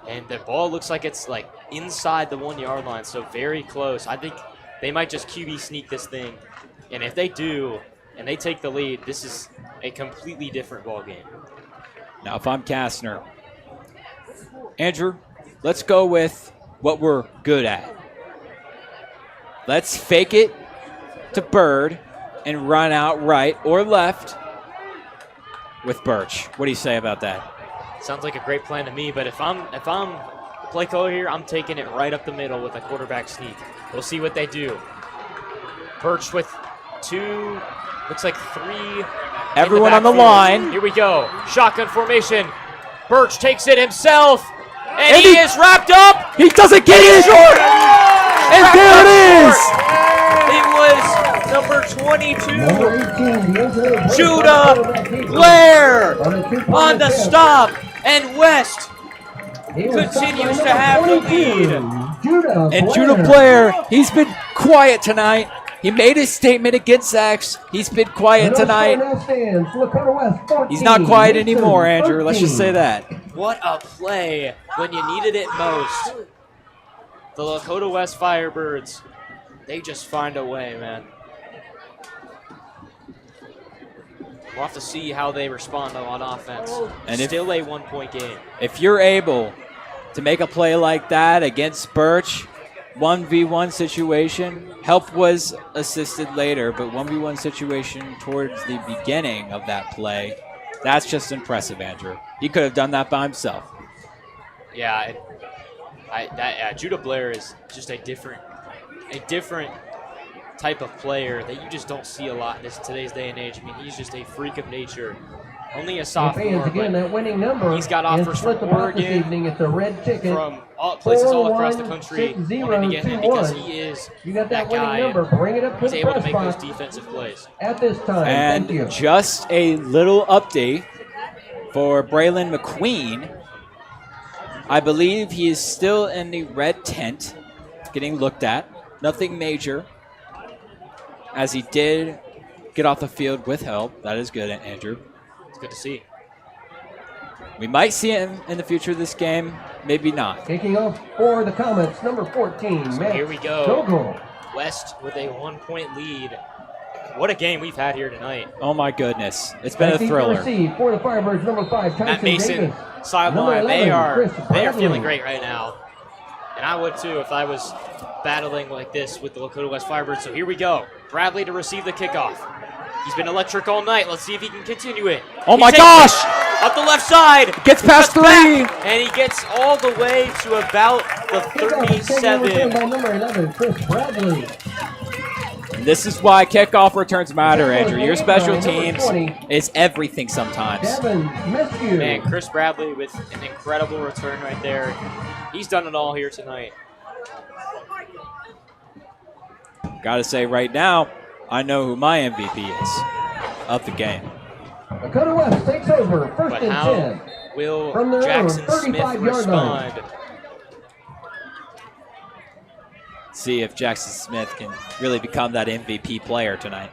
And the ball looks like it's like inside the 1-yard line, so very close. I think they might just QB sneak this thing. And if they do, and they take the lead, this is a completely different ball game. Now, if I'm Kastner, Andrew, let's go with what we're good at. Let's fake it to Bird and run out right or left with Birch. What do you say about that? Sounds like a great plan to me, but if I'm the play caller here, I'm taking it right up the middle with a quarterback sneak. We'll see what they do. Birch with 2, looks like 3. Everyone on the line. Here we go. Shotgun formation. Birch takes it himself, and he is wrapped up. He doesn't get it. And there it is. It was number 22, Number 18, Judah Blair, on the stop, and West continues to have the lead. And Judah Blair, he's been quiet tonight. He made his statement against Zax. He's been quiet tonight. He's not quiet anymore, Andrew. Let's just say that. What a play when you needed it most. The Lakota West Firebirds, they just find a way, man. We'll have to see how they respond on offense. And still a 1-point game. If you're able to make a play like that against Birch, 1v1 situation, help was assisted later, but 1v1 situation towards the beginning of that play, that's just impressive, Andrew. He could have done that by himself. Yeah, Judah Blair is just a different type of player that you just don't see a lot in today's day and age. I mean, he's just a freak of nature. Only a sophomore, again, that winning number he's got offers from Oregon, it's a red ticket, from places all across the country, wanting to get him because he is you got that winning guy. Number. Bring it up to He's the able to press make those box defensive plays. at this time. And Thank you. just a little update for Braylon McQueen. I believe he is still in the red tent, getting looked at. Nothing major, as he did get off the field with help. That is good, Andrew. It's good to see. We might see him in the future of this game, maybe not. Kicking off for the Comets, number 14. So here we go. West with a 1-point lead. What a game we've had here tonight. Oh my goodness, it's been a thriller. For the Firebirds, number 5, Matt Mason sideline. They are feeling great right now, and I would too if I was battling like this with the Lakota West Firebirds. So here we go. Bradley to receive the kickoff. He's been electric all night. Let's see if he can continue it. Oh my gosh! Up the left side. Gets past 3. And he gets all the way to about the 37. By number 11, Chris Bradley. And this is why kickoff returns matter, Andrew. Your special teams is everything sometimes. Man, Chris Bradley with an incredible return right there. He's done it all here tonight. Got to say right now, I know who my MVP is of the game. Lakota West takes over first But and how 10. will From their own Jackson Smith 35-yard line. respond? See if Jackson Smith can really become that MVP player tonight.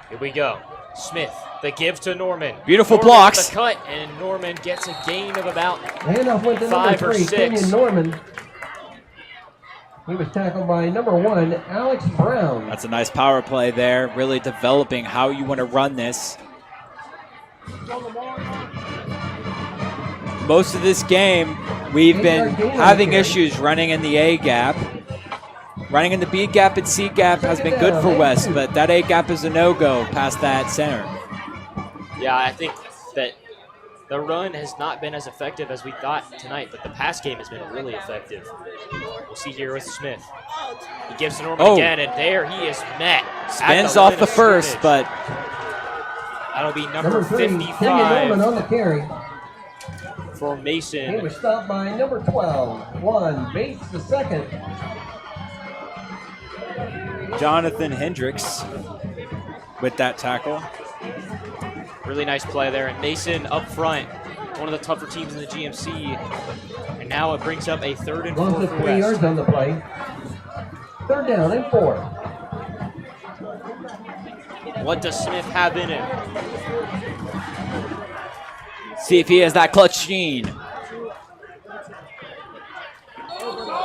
Here we go. Smith, the give to Norman. Beautiful Norman blocks. with the cut, and Norman gets a gain of about The handoff went to 5 number or 3, 6. Kenyon Norman. He was tackled by number 1, Alex Brown. That's a nice power play there, really developing how you want to run this. Most of this game, we've been having issues running in the A gap. Running in the B gap and C gap has been good for West, but that A gap is a no-go past that center. Yeah, I think that the run has not been as effective as we thought tonight, but the pass game has been really effective. We'll see here with Smith. He gives to Norman again, and there he is met. Spins off the first, but that'll be number 3, Kenyon Norman 55 on the carry. for He Mason. was stopped by number 12, Juan Bates the second. Jonathan Hendricks with that tackle. Really nice play there, and Mason up front, one of the tougher teams in the GMC. And now it brings up a 3rd and 4 Loss of for 3 West. yards on the play. 3rd down and 4. What does Smith have in him? See if he has that clutch gene.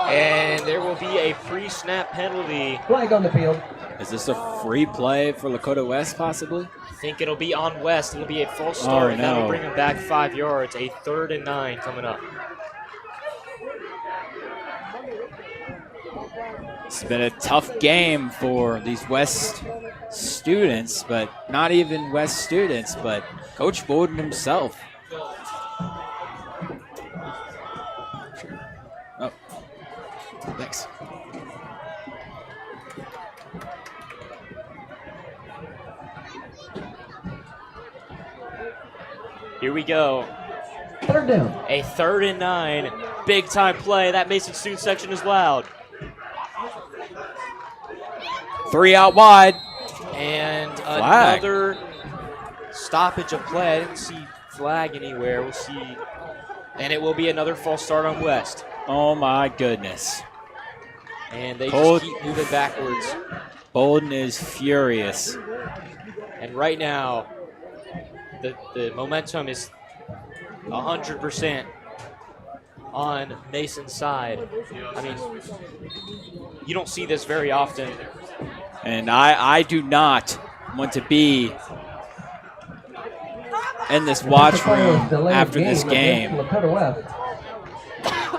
And there will be a pre-snap penalty. Flag on the field. Is this a free play for Lakota West, possibly? I think it'll be on West. It'll be a false start, and that'll bring him back 5 yards. A 3rd and 9 coming up. It's been a tough game for these West students, but not even West students, but Coach Balden himself. Oh, thanks. Here we go. 3rd down. A 3rd and 9. Big time play. That Mason student section is loud. 3 out wide. And Flag. another stoppage of play. I didn't see flag anywhere. We'll see. And it will be another false start on West. Oh my goodness. And they just keep moving backwards. Balden is furious. And right now, the momentum is 100% on Mason's side. I mean, you don't see this very often. And I do not want to be in this watch room after this game.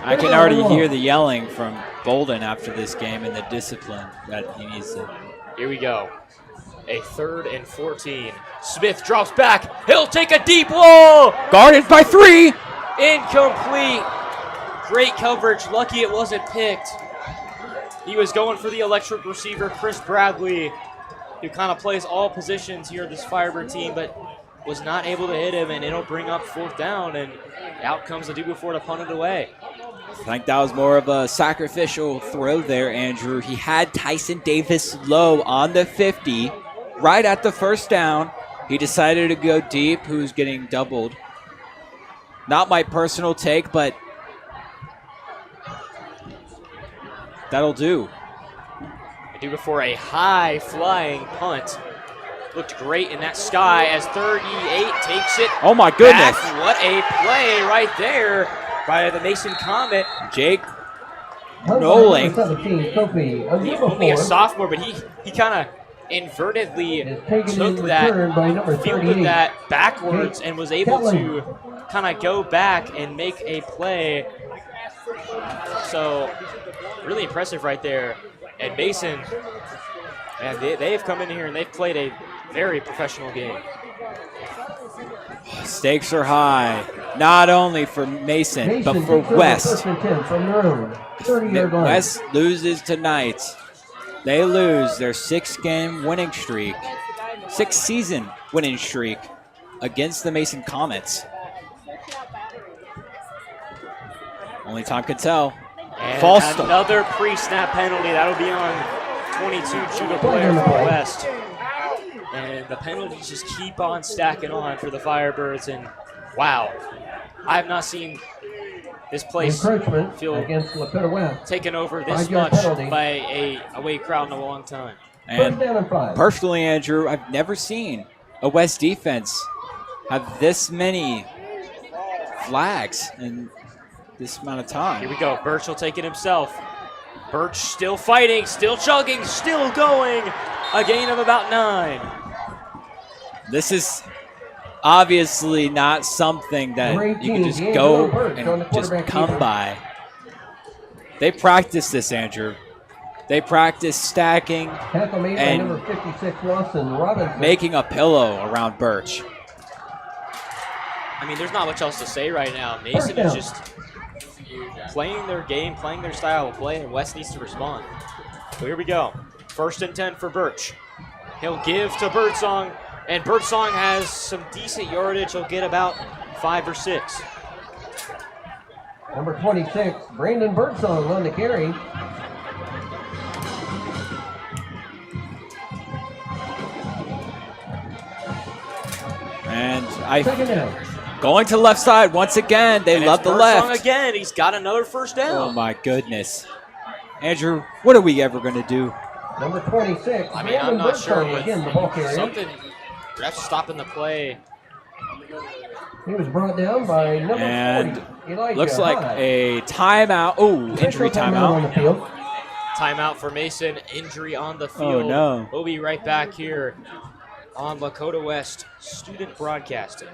I can already hear the yelling from Balden after this game and the discipline that he needs to. Here we go. A 3rd and 14. Smith drops back. He'll take a deep ball. Guarded by 3. Incomplete. Great coverage. Lucky it wasn't picked. He was going for the electric receiver, Chris Bradley, who kind of plays all positions here this Firebird team, but was not able to hit him, and it'll bring up 4th down, and out comes the do before to punt it away. I think that was more of a sacrificial throw there, Andrew. He had Tyson Davis low on the 50, right at the 1st down. He decided to go deep, who's getting doubled. Not my personal take, but that'll do. A do before a high-flying punt. Looked great in that sky as 38 takes it. Oh my goodness. Back. What a play right there by the Mason Comet. Jake Noling. Only a sophomore, but he kind of invertedly took that, fielded that backwards and was able to kind of go back and make a play. So really impressive right there. And Mason, and they've come in here and they've played a very professional game. Stakes are high, not only for Mason, but for West. West loses tonight. they lose their 6-game winning streak, 6-season winning streak against the Mason Comets. Only time can tell. And False start. another pre-snap penalty. That'll be on 22 Judah player from West. And the penalties just keep on stacking on for the Firebirds. And wow, I have not seen this place feel against Lakota West. taken over this 5-yard much penalty. by a away crowd in a long time. And First down and 5. personally, Andrew, I've never seen a West defense have this many flags in this amount of time. Here we go. Birch will take it himself. Birch still fighting, still chugging, still going. A gain of about 9. This is obviously not something that you can just go and just come by. They practice this, Andrew. They practice stacking Tackle made by and number 56, Lawson Robinson. making a pillow around Birch. I mean, there's not much else to say right now. Mason is just playing their game, playing their style of play, and West needs to respond. So here we go. 1st and 10 for Birch. He'll give to Birdsong, and Birdsong has some decent yardage. He'll get about 5 or 6. Number 26, Brandon Birdsong on the carry. And Second down. going to the left side once again. They And love it's the Birdsong left. again. He's got another 1st down. Oh my goodness. Andrew, what are we ever going to do? Number 26, I mean, I'm Brandon not sure Birdsong with again, the ball carrier. something. Refs stopping the play. He was brought down by number And 40, Elijah looks like Hyde. a timeout. Oh, injury on the timeout. field. Timeout for Mason. Injury on the Oh, field. no. We'll be right back here on Lakota West Student Broadcasting.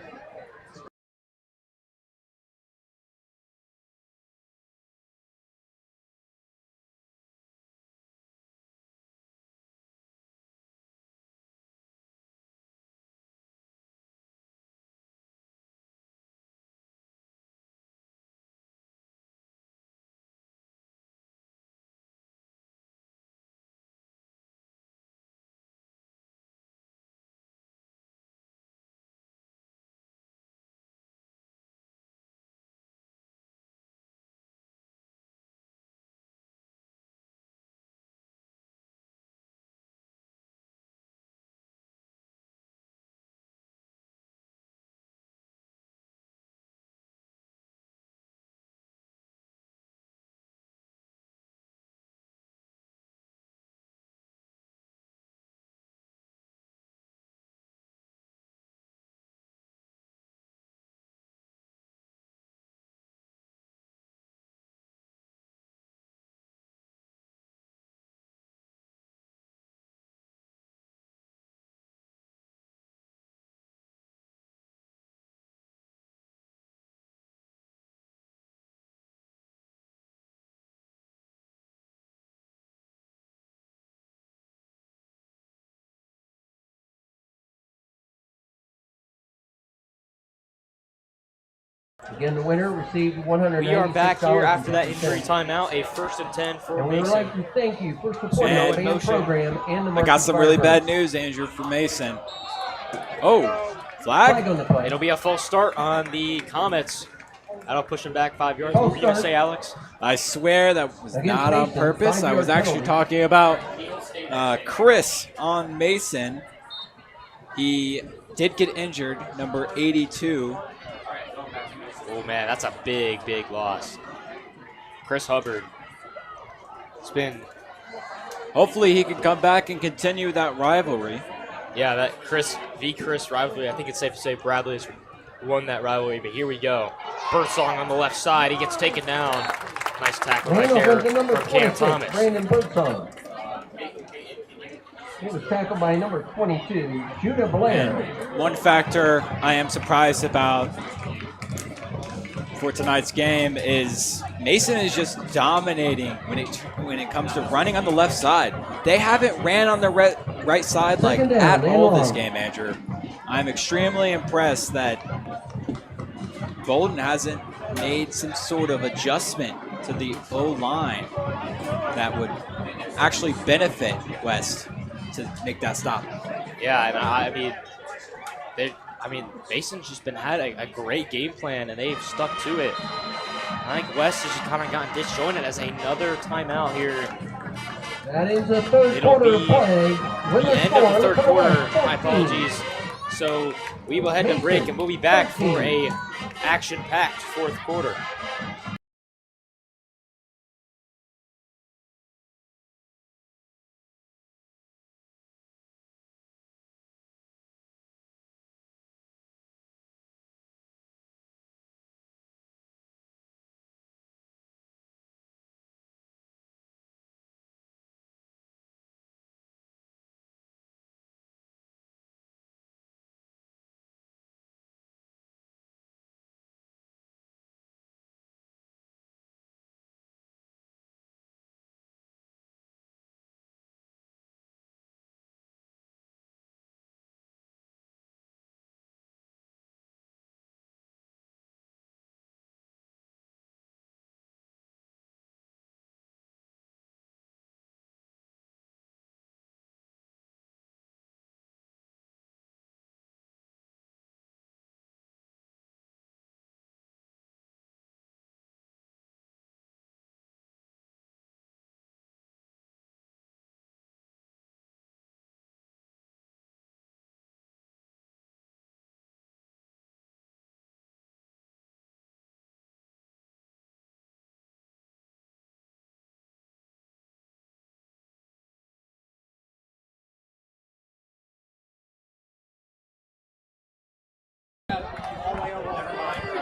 Again, the winner received $196. We are back here after that injury timeout. A 1st and 10 for And we would Mason. like to thank you for supporting And our band program and the I got some really bad Firebirds. news, Andrew, for Mason. Oh, Flag flag? on the play. It'll be a false start on the Comets. That'll push him back 5 yards. What were you going to say, Alex? I swear that was Against not on Mason, purpose. I was 5-yard actually penalty. talking about Chris on Mason. He did get injured, number 82. Oh, man, that's a big, big loss. Chris Hubbard. It's been, Hopefully he can come back and continue that rivalry. yeah, that Chris rivalry. I think it's safe to say Bradley's won that rivalry, but here we go. Birdsong on the left side. He gets taken down. Nice tackle right there The number from Cam 26, Thomas. Brandon Birdsong. He was tackled by number 22, Judah Blair. One factor I am surprised about for tonight's game is Mason is just dominating when it comes to running on the left side. They haven't ran on the right side like Second down, at and all long. this game, Andrew. I'm extremely impressed that Balden hasn't made some sort of adjustment to the O-line that would actually benefit West to make that stop. Yeah, and I mean, Mason's just had a great game plan, and they've stuck to it. I think West has just kind of gotten disjointed as another timeout here. That is the third It'll quarter be play. the end of the third quarter. My apologies. So we will head to break, and we'll be back for a action-packed fourth quarter.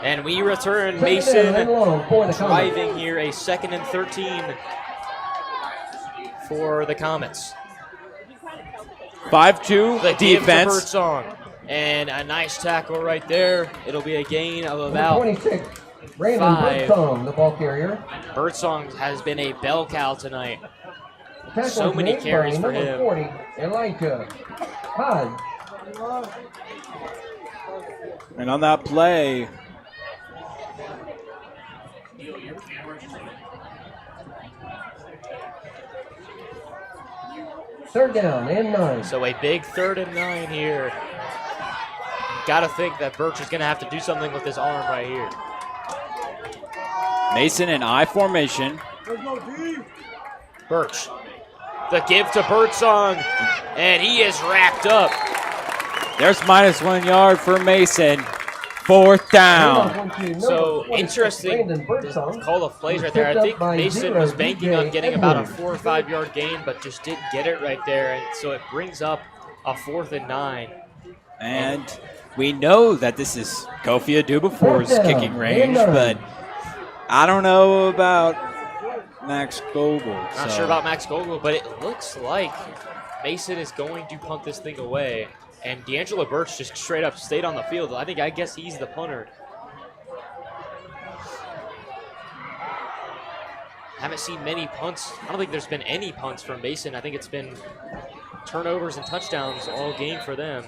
And we return. Mason driving here, a 2nd and 13 for the Comets. 5-2 The defense. Birdsong. And a nice tackle right there. It'll be a gain of about 26. Brandon 5. Birdsong, the ball carrier. Birdsong has been a bell cow tonight. Tackle So many made by carries for number him. 40, Elijah Hodge. And on that play, Third down and 9. So a big 3rd and 9 here. Got to think that Birch is going to have to do something with his arm right here. Mason in I formation. Birch. The give to Birdsong, and he is wrapped up. There's -1 yard for Mason. 4th down. So interesting call of plays right there. I think Mason was banking on getting about a 4 or 5 yard gain, but just didn't get it right there. And so it brings up a 4th and 9. And we know that this is Kofi Adubafor's kicking range, but I don't know about Max Gogol. Not sure about Max Gogol, but it looks like Mason is going to punt this thing away. And D'Angelo Birch just straight up stayed on the field. I guess he's the punter. Haven't seen many punts. I don't think there's been any punts from Mason. I think it's been turnovers and touchdowns all game for them.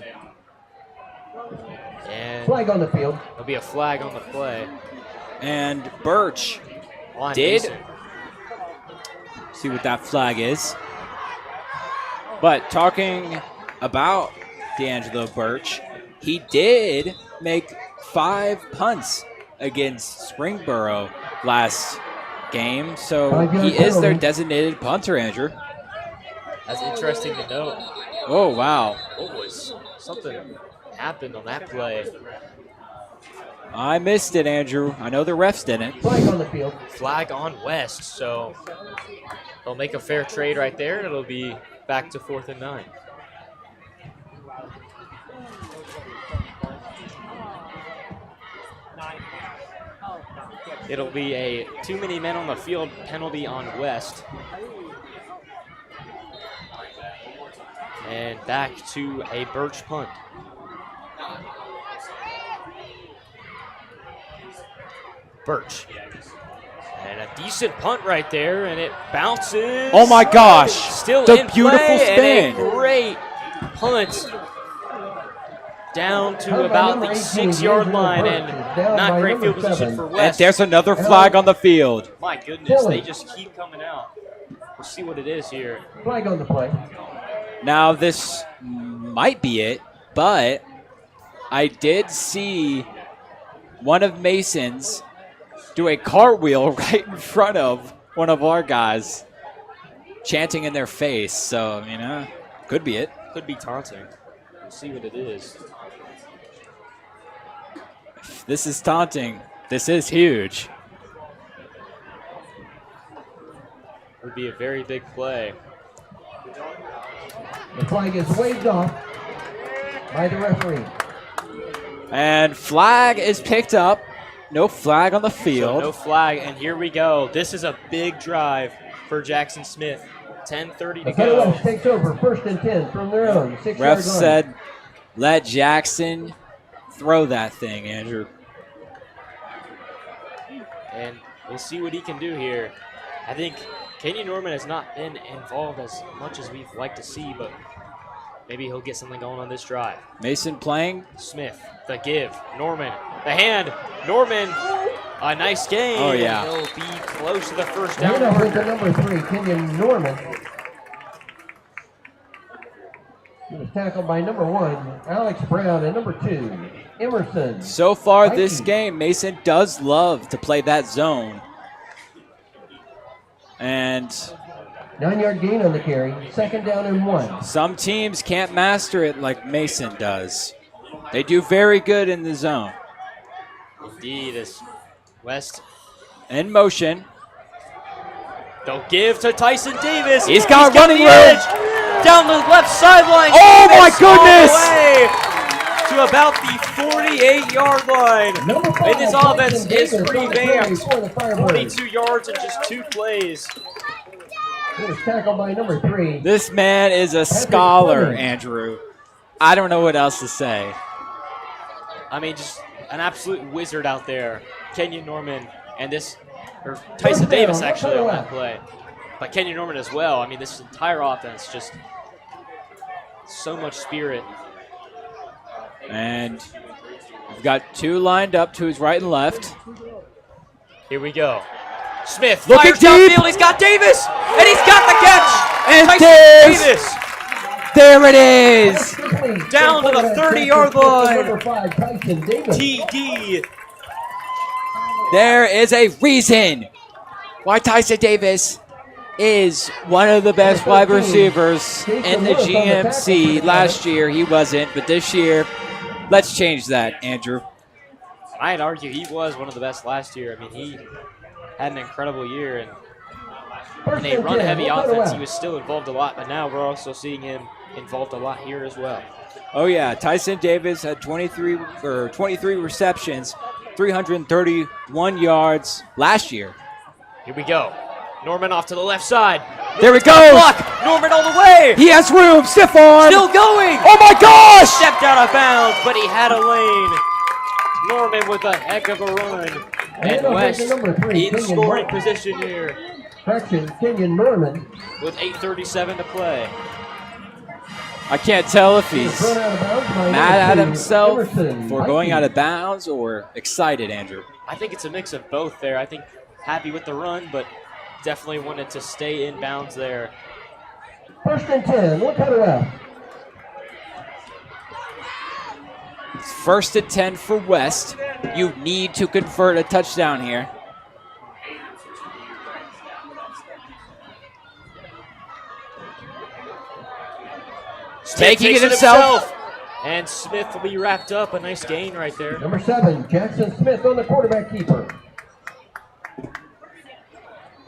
And Flag on the field. there'll be a flag on the play. And Birch On did Mason. see what that flag is. But talking about D'Angelo Birch, he did make 5 punts against Springboro last game, so he is their designated punter, Andrew. That's interesting to note. Oh, wow. What was something happened on that play? I missed it, Andrew. I know the refs didn't. Flag on the field. Flag on West, so they'll make a fair trade right there. It'll be back to 4th and 9. It'll be a too many men on the field penalty on West. And back to a Birch punt. Birch. And a decent punt right there, and it bounces. Oh my gosh! Still the in beautiful play, spin. And a great punt down to about the 6-yard line, and not great field position for And West. there's another flag on the field. My goodness, they just keep coming out. We're see what it is here. Flag on the play. Now, this might be it, but I did see one of Mason's do a cartwheel right in front of one of our guys, chanting in their face. So, could be it. Could be taunting. We'll see what it is. If this is taunting, this is huge. Would be a very big play. The flag is waved off by the referee. And flag is picked up. No flag on the So field. no flag, and here we go. This is a big drive for Jackson Smith. 10:30 to Lakota go. West takes over 1st and 10 from their own 6-yard Ref line. said, let Jackson throw that thing, Andrew. And we'll see what he can do here. I think Kenyon Norman has not been involved as much as we'd like to see, but maybe he'll get something going on this drive. Mason playing. Smith, the give. Norman, the hand. Norman, a nice game. Oh, yeah. He'll be close to the first down Handoff with the marker. number 3, Kenyon Norman. He was tackled by number 1, Alex Brown, and number 2, Emerson. So far this Vikings. game, Mason does love to play that zone. And 9-yard gain on the carry, 2nd down and 1. some teams can't master it like Mason does. They do very good in the zone. Indeed, as West, In motion. they'll give to Tyson Davis. He's got running the room. edge. Down the left sideline. Oh, my Davis all the goodness. way to about the 48-yard line. Number 5, And this offense Tyson is Davis on the carry revamped. for the Firebirds. 42 yards in just 2 plays. He was tackled by number 3. This man is a scholar, Andrew. I don't know what else to say. I mean, just an absolute wizard out there. Kenyon Norman and or Tyson Davis actually on that play. But Kenyon Norman as well. I mean, this entire offense just so much spirit. And we've got 2 lined up to his right and left. Here we go. Smith Looking fires deep. downfield. He's got Davis, and he's got the catch. And Tyson Davis there it is. down to the 30-yard line. Number 5, Tyson Davis. TD. There is a reason why Tyson Davis is one of the best wide receivers in the GMC. Last year he wasn't, but this year, let's change that, Andrew. I'd argue he was one of the best last year. I mean, he had an incredible year, and in a run-heavy offense, he was still involved a lot. But now we're also seeing him involved a lot here as well. Oh yeah, Tyson Davis had 23 receptions, 331 yards last year. Here we go. Norman off to the left side. There he goes. Block. Norman all the way. He has room. Stiff arm. Still going. Oh my gosh! Stepped out of bounds, but he had a lane. Norman with a heck of a run. And West in scoring position here Correction, Kenyon Norman. with 8:37 to play. I can't tell if he's Thrown out of bounds by mad at number 2, himself Emerson. for going Vikings. out of bounds or excited, Andrew. I think it's a mix of both there. I think happy with the run, but definitely wanted to stay in bounds there. 1st and 10, Lakota West. It's 1st and 10 for West. You need to convert a touchdown here. Taking it himself. And Smith will be wrapped up. A nice gain right there. Number 7, Jackson Smith on the quarterback keeper.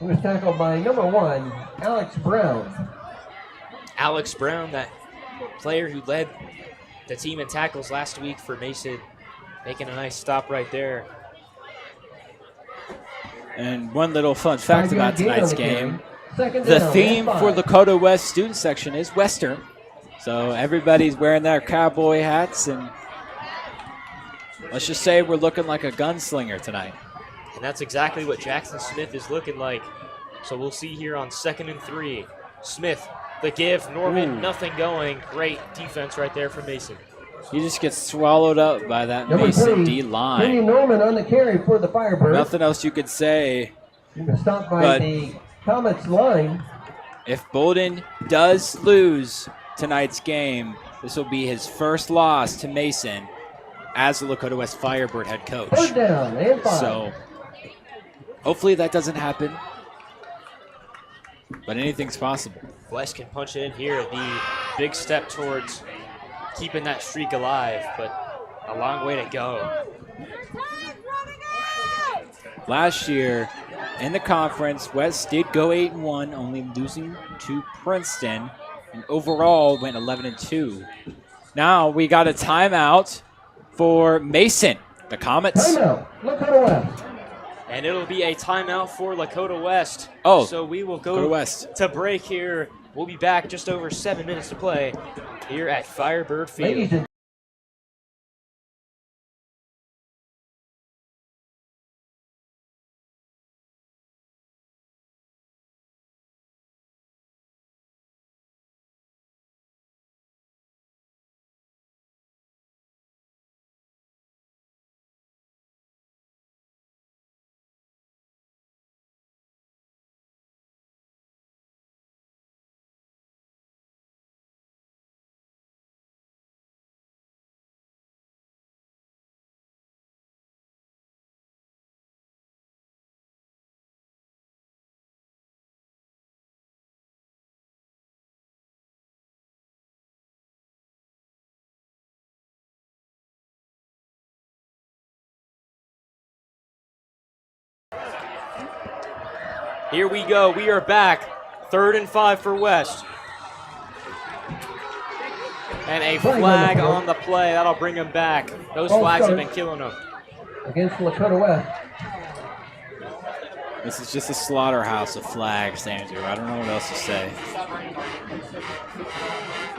He was tackled by number 1, Alex Brown. Alex Brown, that player who led the team in tackles last week for Mason, making a nice stop right there. And one little fun fact about tonight's game. Second The down, theme and for 5. Lakota West student section is Western. So everybody's wearing their cowboy hats, and let's just say we're looking like a gunslinger tonight. And that's exactly what Jackson Smith is looking like. So we'll see here on 2nd and 3. Smith, the give, Norman, nothing going. Great defense right there for Mason. He just gets swallowed up by that Number Mason 3, D-line. Kenyon Norman on the carry for the Firebirds. Nothing else you could say. He was stopped by But- the Comets line. If Balden does lose tonight's game, this will be his first loss to Mason as the Lakota West Firebird head coach. Third down and 5. So hopefully that doesn't happen, but anything's possible. West can punch it in here. The big step towards keeping that streak alive, but a long way to go. Last year in the conference, West did go 8-1, only losing to Princeton, and overall went 11-2. Now we got a timeout for Mason, the Comets. Timeout, Lakota West. And it'll be a timeout for Lakota West. Oh, so we will Lakota go West to break here. We'll be back just over 7 minutes to play here at Firebird Field. Ladies and Here we go. We are back. 3rd and 5 for West. And a flag on the play. That'll bring him back. Those flags have been killing them. against Lakota West. This is just a slaughterhouse of flags, Andrew. I don't know what else to say.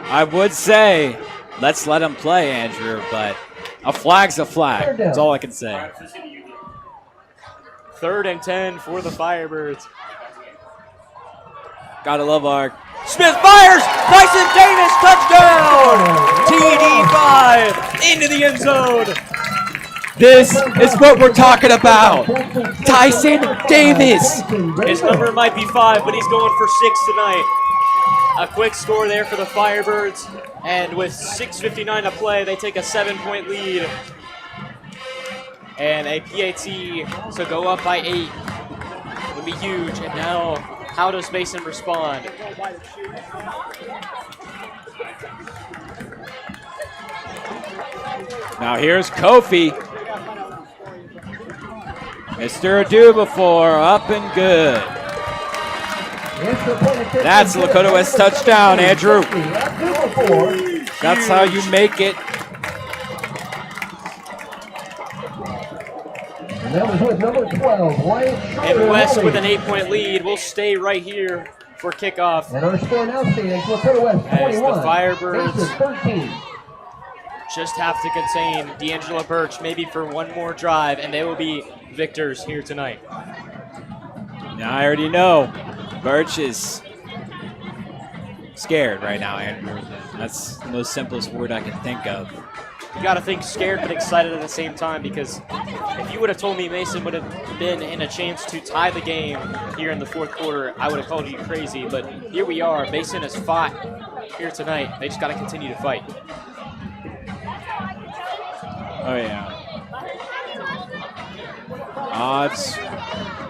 I would say, let's let him play, Andrew, but a flag's a flag. That's all I can say. 3rd and 10 for the Firebirds. Gotta love our Smith fires! Bryson Davis, touchdown! TD5 into the end zone. This is what we're talking about. Tyson Davis. His number might be 5, but he's going for 6 tonight. A quick score there for the Firebirds. And with 6:59 to play, they take a 7-point lead. And a PAT, so go up by 8 would be huge. And now, how does Mason respond? Now here's Kofi. Mr. Adubafor, up and good. That's the Lakota West touchdown, Andrew. That's how you make it. And that was with number 12, Wyatt And West with an 8-point lead will stay right here for kickoff. And our score now stands Lakota West As 21. the Firebirds Mason 13. just have to contain D'Angelo Birch maybe for one more drive, and they will be victors here tonight. Now I already know Birch is scared right now, Andrew. That's the most simplest word I can think of. You got to think scared but excited at the same time, because if you would have told me Mason would have been in a chance to tie the game here in the 4th quarter, I would have called you crazy. But here we are. Mason has fought here tonight. They just got to continue to fight. Oh, yeah. Odds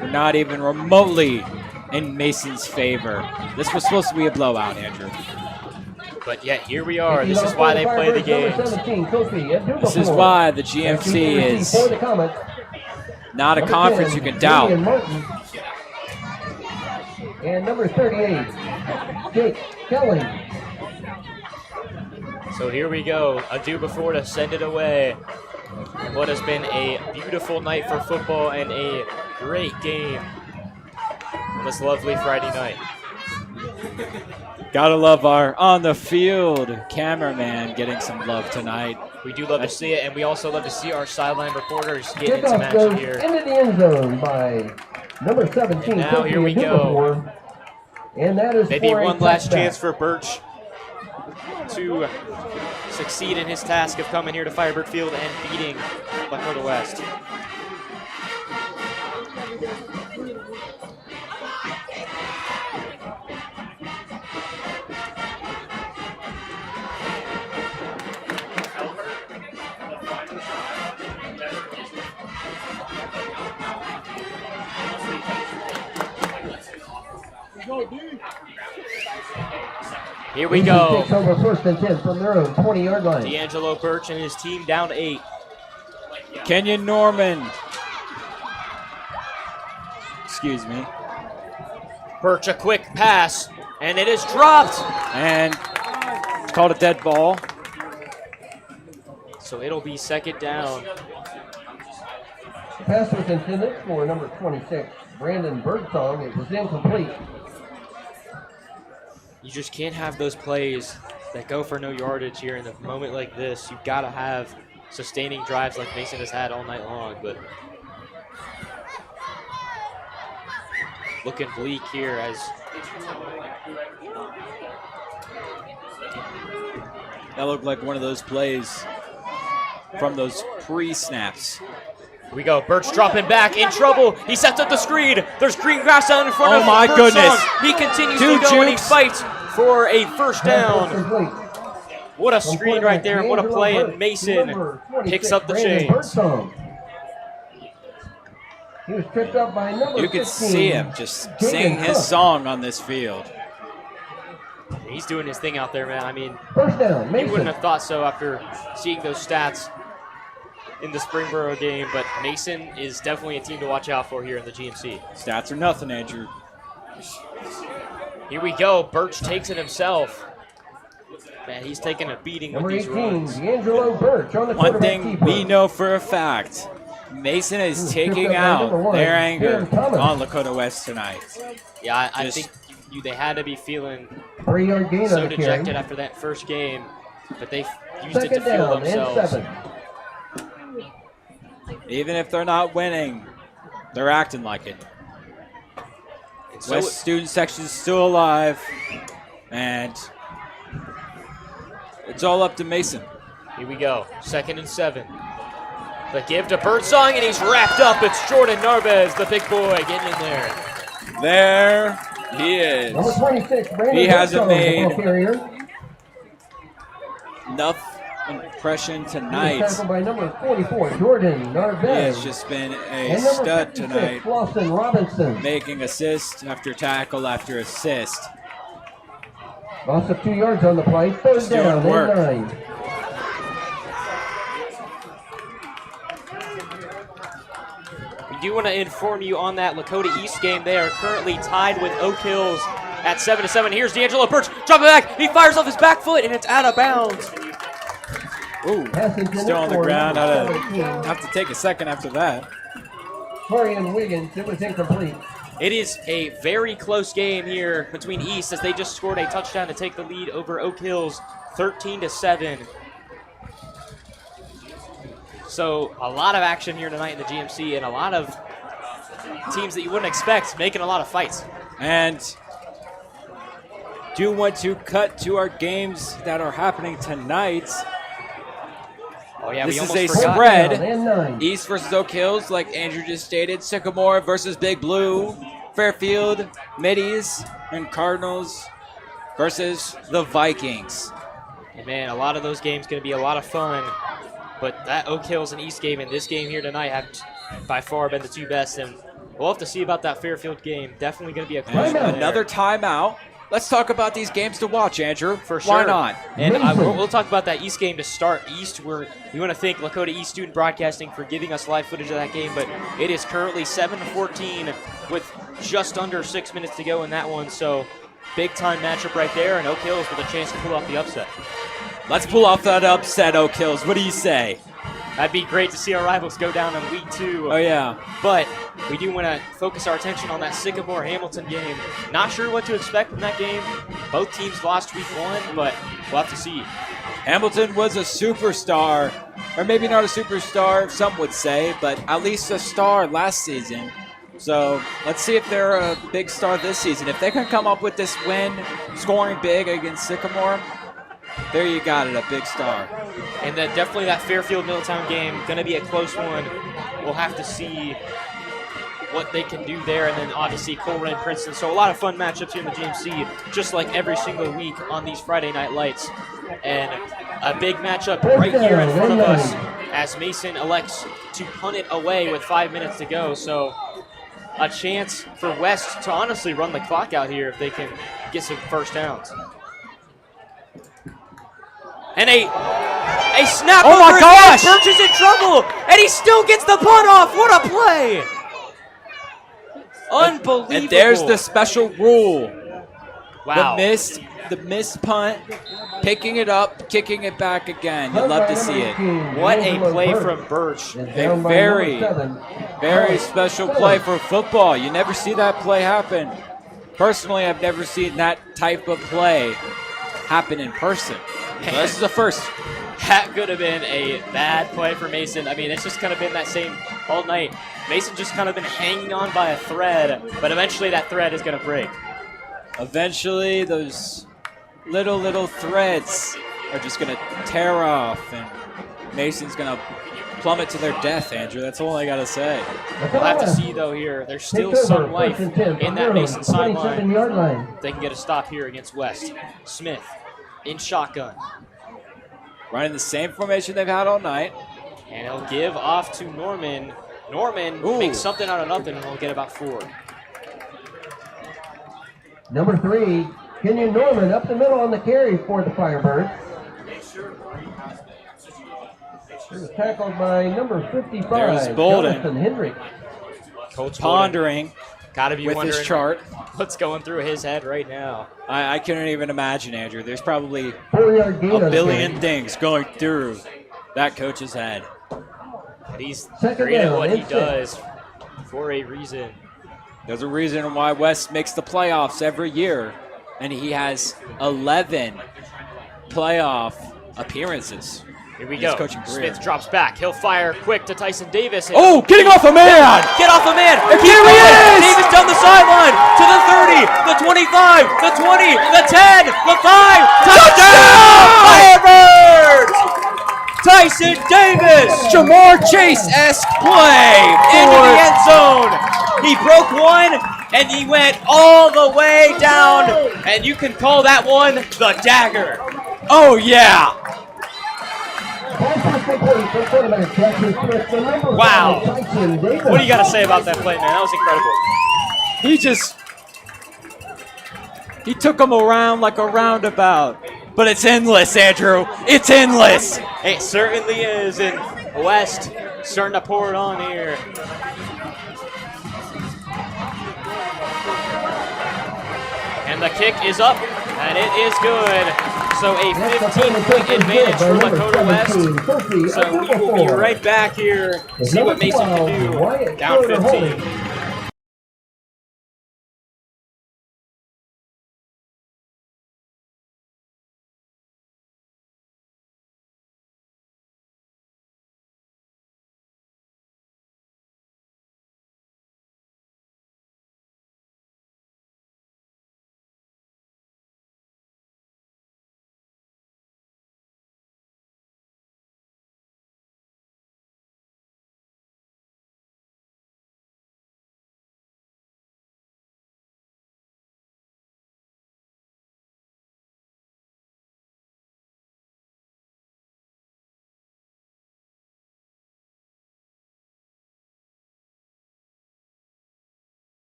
were not even remotely in Mason's favor. This was supposed to be a blowout, Andrew. But yet here we are. This is why they play the games. This is why the GMC is not a conference you can doubt. And number 38, Jake Kelly. So here we go. Adubafor to send it away. What has been a beautiful night for football and a great game on this lovely Friday night. Gotta love our on-the-field cameraman getting some love tonight. We do love to see it, and we also love to see our sideline reporters getting into Kickoff goes action here. into the end zone by number 17. And now here we go. And that is Maybe for a one last touchback. chance for Birch to succeed in his task of coming here to Firebird Field and beating Lakota West. Here we go. Takes over 1st and 10 from their own 20-yard line. D'Angelo Birch and his team down 8. Kenyon Norman. Excuse me. Birch, a quick pass, and it is dropped. And it's called a dead ball. So it'll be 2nd down. The pass was intended for number 26, Brandon Birdsong. It was incomplete. You just can't have those plays that go for no yardage here in a moment like this. You've got to have sustaining drives like Mason has had all night long. But looking bleak here as That looked like one of those plays from those pre-snaps. here we go. Birch dropping back, in trouble. He sets up the screen. There's green grass out in front of him. Oh my goodness. He continues Two to go and he jukes. fights for a 1st down. Complete. What a screen right there. What a play. And Mason picks up the chains. He was tripped up by number You could 15, see him just sing his song on this field. He's doing his thing out there, man. I mean, 1st down, you Mason. wouldn't have thought so after seeing those stats in the Springboro game, but Mason is definitely a team to watch out for here in the GMC. Stats are nothing, Andrew. Here we go. Birch takes it himself. Man, he's taking a beating Number with these 18, runs. D'Angelo Birch on the One quarterback thing keeper. we know for a fact, Mason is taking Number out one, their anger Cam Thomas. on Lakota West tonight. Yeah, I Just- think they had to be feeling 3-yard gain so on the dejected carry. after that first game, but they used it to 2nd fuel down and themselves. 7. Even if they're not winning, they're acting like it. So West student section is still alive, and it's all up to Mason. here we go. 2nd and 7. The give to Birdsong, and he's wrapped up. It's Jordan Narvez, the big boy, getting in there. There he is. Number 26, Brandon He hasn't Birdsong, the made ball carrier. enough impression He was tonight. tackled by number 44, Jordan He Narvez. has just been a And number stud 56, tonight, Lawson Robinson. making assist after tackle after assist. Loss of 2 yards on the play. 3rd Just doing down work. and 9. We do want to inform you on that Lakota East game. They are currently tied with Oak Hills at 7-7. Here's D'Angelo Birch, dropping back. He fires off his back foot, and it's out of bounds. Ooh, Pass intended still on the for ground. number Had 17, to have to take a second after that. Torian Wiggins. It was incomplete. It is a very close game here between East as they just scored a touchdown to take the lead over Oak Hills, 13-7. So a lot of action here tonight in the GMC, and a lot of teams that you wouldn't expect making a lot of fights. And do want to cut to our games that are happening tonight. Oh yeah, This we is almost a forgot. spread. Down and 9. East versus Oak Hills, like Andrew just stated. Sycamore versus Big Blue. Fairfield, Middies, and Cardinals versus the Vikings. And man, a lot of those games going to be a lot of fun. But that Oak Hills and East game and this game here tonight have by far been the two best. And we'll have to see about that Fairfield game. Definitely going to be a close And one another there. timeout. Let's talk about these games to watch, Andrew. For sure. Why not? And we'll talk about that East game to start. East, we want to thank Lakota East Student Broadcasting for giving us live footage of that game, but it is currently 7-14 with just under 6 minutes to go in that one. So big time matchup right there, and Oak Hills with a chance to pull off the upset. Let's pull off that upset, Oak Hills. What do you say? That'd be great to see our rivals go down in week 2. Oh, yeah. But we do want to focus our attention on that Sycamore-Hamilton game. Not sure what to expect from that game. Both teams lost week 1, but we'll have to see. Hamilton was a superstar, or maybe not a superstar, some would say, but at least a star last season. So let's see if they're a big star this season. If they can come up with this win, scoring big against Sycamore, there you got it, a big star. And then definitely that Fairfield-Middletown game, going to be a close one. We'll have to see what they can do there. And then obviously Colerain-Princeton. So a lot of fun matchups here in the GMC, just like every single week on these Friday Night Lights. And a big matchup right here in front of us as Mason elects to punt it away with 5 minutes to go. So a chance for West to honestly run the clock out here if they can get some first downs. And a snap Oh over my his gosh! head. Birch is in trouble, and he still gets the punt off. What a play! Unbelievable. And there's the special rule. wow. The missed punt, picking it up, kicking it back again. You'd love to see it. What a play from Birch. A very, very special play for football. You never see that play happen. Personally, I've never seen that type of play happen in person. So this is a first. That could have been a bad play for Mason. I mean, it's just kind of been that same all night. Mason just kind of been hanging on by a thread, but eventually that thread is going to break. Eventually, those little threads are just going to tear off, and Mason's going to plummet to their death, Andrew. That's all I got to say. We'll have to see, though, here. There's still some life in that Mason sideline. They can get a stop here against West. Smith in shotgun. Running the same formation they've had all night. And he'll give off to Norman. Norman makes something out of nothing, and he'll get about 4. Number 3, Kenyon Norman up the middle on the carry for the Firebirds. He was tackled by number 55, There's Balden. Jonathan Hendrick. Coach Pondering gotta be with wondering his chart. what's going through his head right now. I couldn't even imagine, Andrew. There's probably 4-yard gain on a billion carry. things going through that coach's head. But he's Second great at down, what he and does for a reason. There's a reason why West makes the playoffs every year, and he has 11 playoff appearances. Here we in his go. coaching career. Smith drops back. He'll fire quick to Tyson Davis. And Oh, getting off a man! get off a man! And here he is! Davis down the sideline to the 30, the 25, the 20, the 10, the 5. Touchdown! Firebirds! Tyson Davis! Jamar Chase-esque play Into the end zone. He broke one, and he went all the way down. And you can call that one the dagger. Oh, yeah. Wow. What do you got to say about that play, man? That was incredible. He took him around like a roundabout. But it's endless, Andrew. It's endless. It certainly is, and West starting to pour it on here. And the kick is up, and it is good. So a 15-point advantage for Lakota West. So we will be right back here to see what Mason can do. Down 15.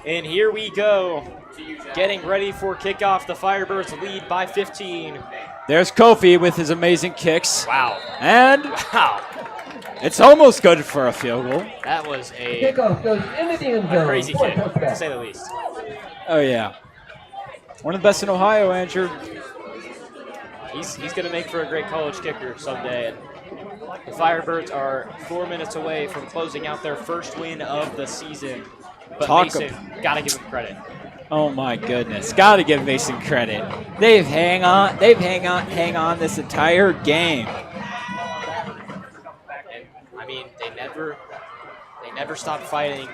And here we go, getting ready for kickoff. The Firebirds lead by 15. There's Kofi with his amazing kicks. Wow. And Wow. it's almost good for a field goal. That was a Kickoff goes into the end zone. crazy for a kick, to touchback. say the least. Oh, yeah. One of the best in Ohio, Andrew. He's going to make for a great college kicker someday. And the Firebirds are 4 minutes away from closing out their first win of the season. But Mason, got to give him credit. Oh my goodness. Got to give Mason credit. They've hang on this entire game. And I mean, they never stopped fighting.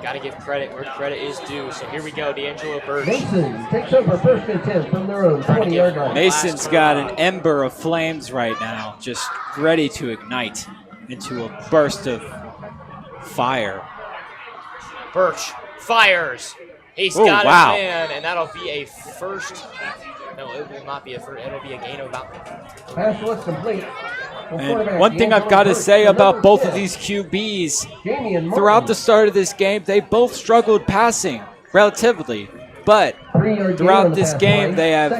Got to give credit where credit is due. So here we go, D'Angelo Birch. Mason takes over first and 10 from their own 20-yard line. Mason's got an ember of flames right now, just ready to ignite into a burst of fire. Birch Fires. He's Oh, got wow. a man, and that'll be a first. No, it will not be a first. It'll be a gain of about. Pass was complete. And one thing I've got to say about both of these QBs, throughout the start of this game, they both struggled passing relatively. But throughout this game, they have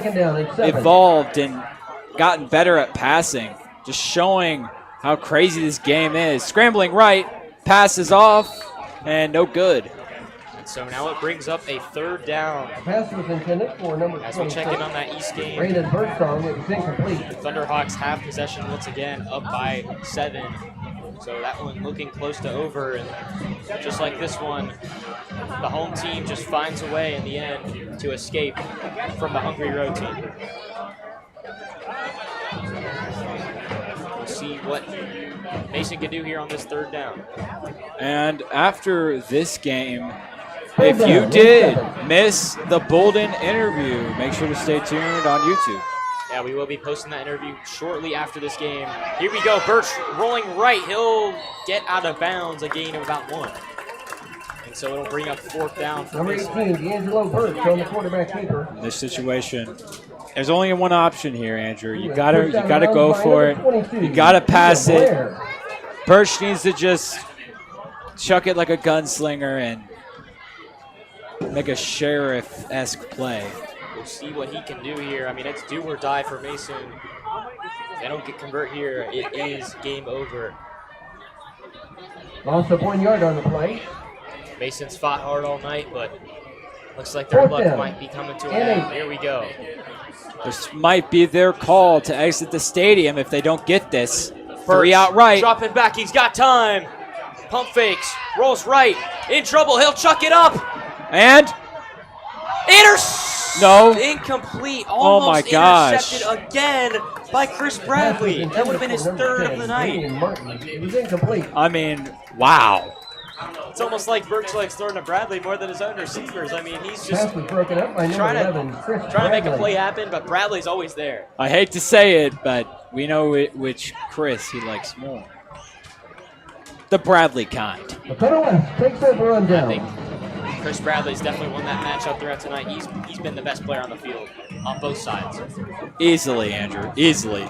evolved and gotten better at passing, just showing how crazy this game is. Scrambling right, passes off, and no good. So now it brings up a third down. Pass was intended for number As we check in on that East game, Brandon Birdsong. It was incomplete. the Thunderhawks have possession once again, up by 7. So that one looking close to over. And just like this one, the home team just finds a way in the end to escape from the hungry road team. We'll see what Mason can do here on this third down. And after this game, if you did miss the Balden interview, make sure to stay tuned on YouTube. Yeah, we will be posting that interview shortly after this game. Here we go, Birch rolling right. He'll get out of bounds, a gain of about 1. And so it'll bring up 4th down for Number Mason. 18, D'Angelo Birch on the quarterback keeper. In this situation, there's only one option here, Andrew. You gotta go for it. You gotta pass it. Birch needs to just chuck it like a gunslinger and make a sheriff-esque play. We'll see what he can do here. I mean, it's do or die for Mason. If they don't convert here, it is game over. Loss of 1 yard on the play. Mason's fought hard all night, but looks like their 4th luck down. might be coming to an And end. Here we go. This might be their call to exit the stadium if they don't get this. Birch 3 outright. dropping back. He's got time. Pump fakes. Rolls right. In trouble. He'll chuck it up. And no. Incomplete. Oh my Almost gosh. intercepted again by Chris Bradley. That would have been his 3rd of the night. It was incomplete. I mean, wow. It's almost like Birch likes throwing to Bradley more than his own receivers. I mean, he's just Pass was broken up by number trying 11, Chris to make a Bradley. play happen, but Bradley's always there. I hate to say it, but we know which Chris he likes more. The Bradley kind. Lakota West takes over on I down. think Chris Bradley's definitely won that matchup throughout tonight. He's been the best player on the field on both sides. Easily, Andrew. Easily.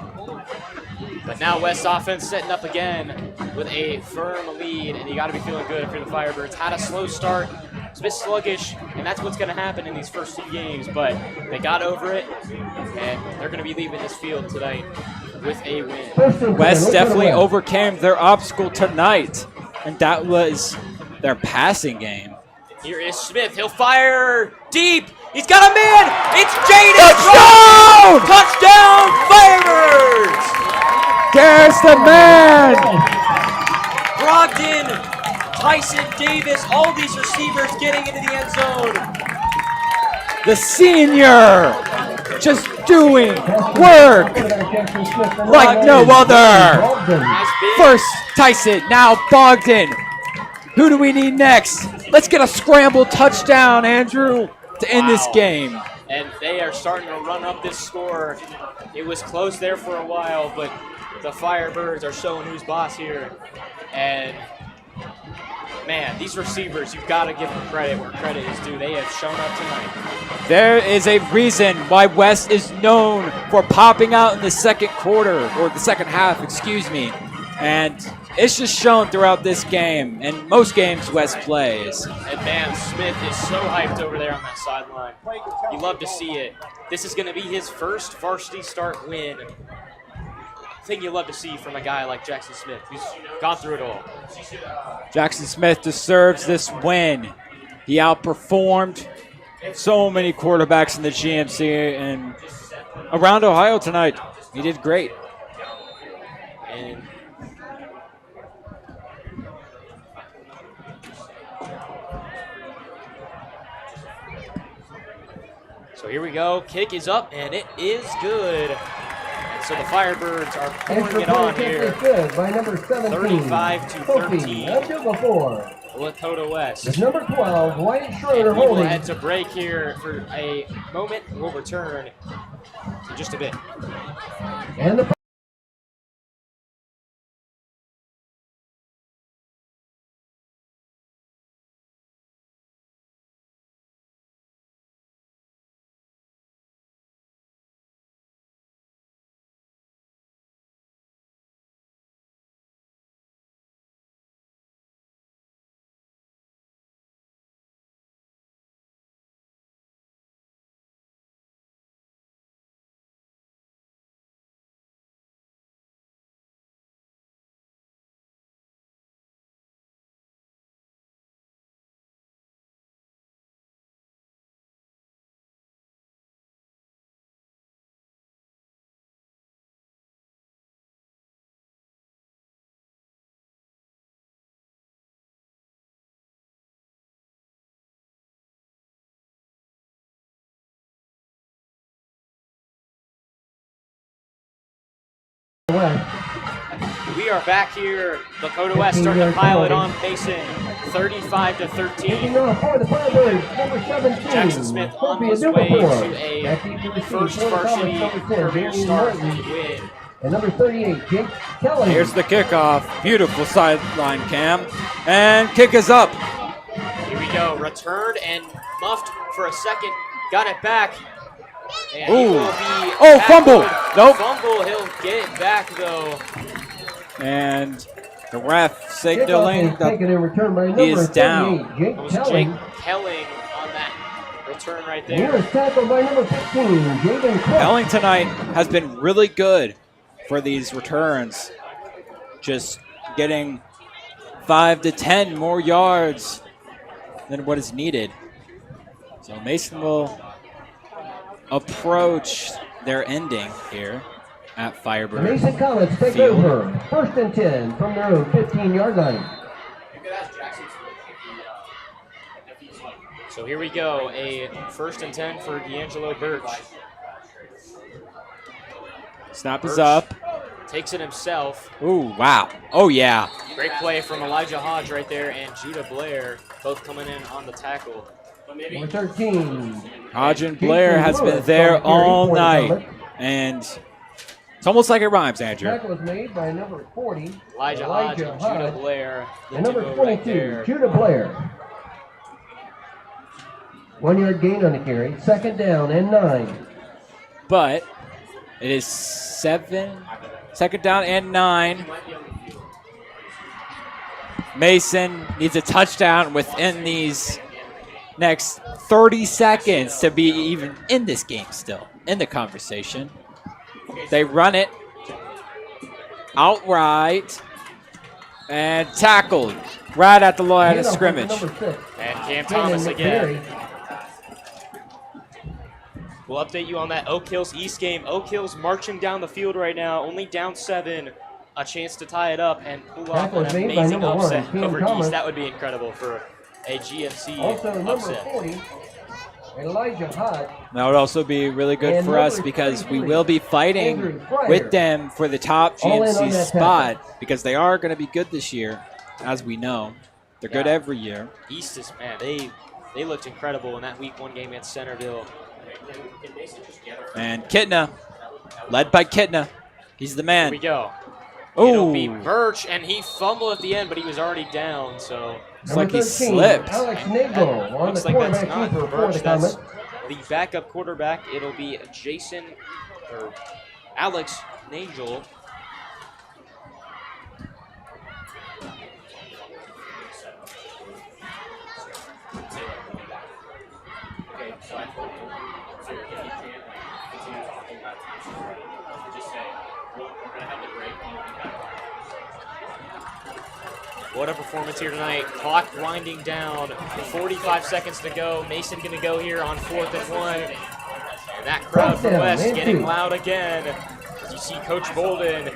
But now West offense setting up again with a firm lead, and you got to be feeling good if you're the Firebirds. Had a slow start, it's a bit sluggish, and that's what's going to happen in these first 2 games, but they got over it, and they're going to be leaving this field tonight with a win. West definitely overcame their obstacle tonight, and that was their passing game. Here is Smith. He'll fire deep. He's got a man. It's Jaden. Touchdown! Touchdown, Firebirds! There's the man! Brogdon, Tyson Davis, all these receivers getting into the end zone. The senior just doing work like no other. Has been First Tyson, now Balden. Who do we need next? Let's get a scramble touchdown, Andrew, to end this game. And they are starting to run up this score. It was close there for a while, but the Firebirds are showing who's boss here. And man, these receivers, you've got to give them credit where credit is due. They have shown up tonight. There is a reason why West is known for popping out in the second quarter, or the second half, excuse me. And it's just shown throughout this game, and most games West plays. And man, Smith is so hyped over there on that sideline. You love to see it. This is going to be his first varsity start win. Thing you love to see from a guy like Jackson Smith, who's gone through it all. Jackson Smith deserves this win. He outperformed so many quarterbacks in the GMC and around Ohio tonight. He did great. And so here we go. Kick is up, and it is good. And so the Firebirds are pouring it on here. Good by number 17. 35-13. That's number 4. Lakota West. With number 12, White Schroeder And we will holding. head to break here for a moment. We'll return in just a bit. And the West. We are back here. Lakota West starting to pile it on Mason, 35-13. Taking off for the Firebirds, number 17. Jackson Smith on his way to a first varsity career start win. And number 38, Jake Kelly. Here's the kickoff. Beautiful sideline cam. And kick is up. Here we go. Returned and muffed for a second. Got it back. And Ooh. he will be Oh, fumble. backward. Nope. Fumble. He'll get it back, though. And the ref Kickoff signaling is taken in return by he number is down. 38, Jake It was Kelly. Jake Kelling on that return right Here there. is tackled by number 15, Jaden Cook. Pelling tonight has been really good for these returns. Just getting 5 to 10 more yards than what is needed. So Mason will approach their ending here at The Firebird Mason Comets take Field. over. First and 10 from their own 15-yard line. So here we go. A first and 10 for D'Angelo Birch. Snap is up. Takes it himself. Ooh, wow. Oh, yeah. Great play from Elijah Hodge right there and Judah Blair, both coming in on the tackle. Number 13. Hodge and Blair has been there all night. And it's almost like it rhymes, Andrew. Tackle was made by number 40, Elijah Hodge and Judah Blair. the and number duo 22, right there. Judah Blair. 1 yard gain on the carry. Second down and 9. But it is 2nd down and 9. Mason needs a touchdown within these next 30 seconds to be even in this game still, in the conversation. They run it outright and tackled right at the line of Handoff scrimmage. to number 6. And Cam Brandon Thomas again. McBerry. We'll update you on that Oak Hills East game. Oak Hills marching down the field right now, only down 7. A chance to tie it up and pull off Tackle an is made by amazing number 1, upset Cam over Thomas. East. That would be incredible for a GMC Also number upset. 40, Elijah Hodge. That would also be really good And for us number because we 33, will be fighting Andrew Fryer. with them for the top All in on GMC that spot because they are going to be good this year, as we know. They're good Yeah. every year. East is, man, they looked incredible in that week 1 game against Centerville. And Kitna, led by Kitna. He's the Here we man. go. It'll be Oh, Birch, and he fumbled at the end, but he was already down, so it's like he 13, slipped. Alex Nagel on the looks like that's quarterback not keeper for Birch. the That's Comets. the backup quarterback. It'll be Jason, or Alex Nagel. What a performance here tonight. Clock winding down. 45 seconds to go. Mason going to go here on 4th and 1. And that crowd from Touchdown, West man, getting two. loud again. As you see Coach Balden,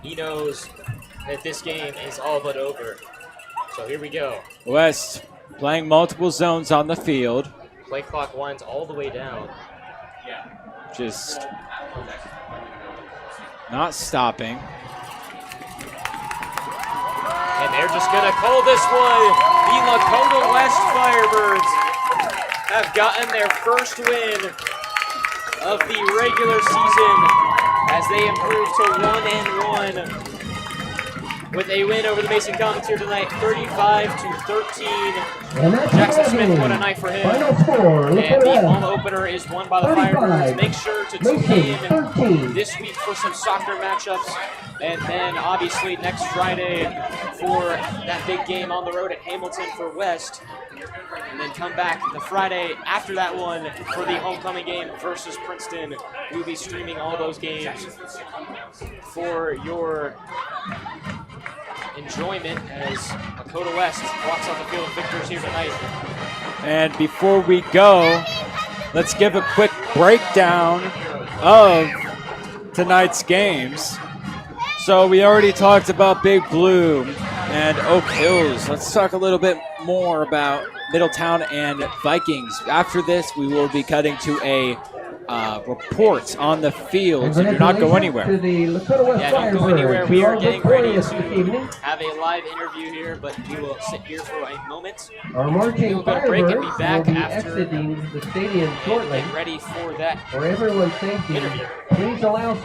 he knows that this game is all but over. So here we go. West playing multiple zones on the field. Play clock winds all the way down. Just not stopping. And they're just going to call this one. The Lakota West Firebirds have gotten their first win of the regular season as they improve to 1-1 with a win over the Mason Comets here tonight, 35-13. And that's Jackson the Smith, game. what a night for him. Final score, And the Lakota home West, opener is won by the 35. Firebirds. Make sure to tune Mason, in 13. this week for some soccer matchups. And then obviously next Friday for that big game on the road at Hamilton for West. And then come back the Friday after that one for the homecoming game versus Princeton. We'll be streaming all those games for your enjoyment as Lakota West walks on the field of victors here tonight. And before we go, let's give a quick breakdown of tonight's games. So we already talked about Big Blue and Oak Hills. Let's talk a little bit more about Middletown and Vikings. After this, we will be cutting to a reports on the field, so do not go anywhere. To the Lakota West Yeah, don't go Firebirds, anywhere. who We are are getting ready victorious this evening. to have a live interview here, but we will sit here for a moment. Our marching We'll go to break and be Firebirds back will be after exiting the stadium and shortly. get ready for that. For everyone's safety, Interview. please allow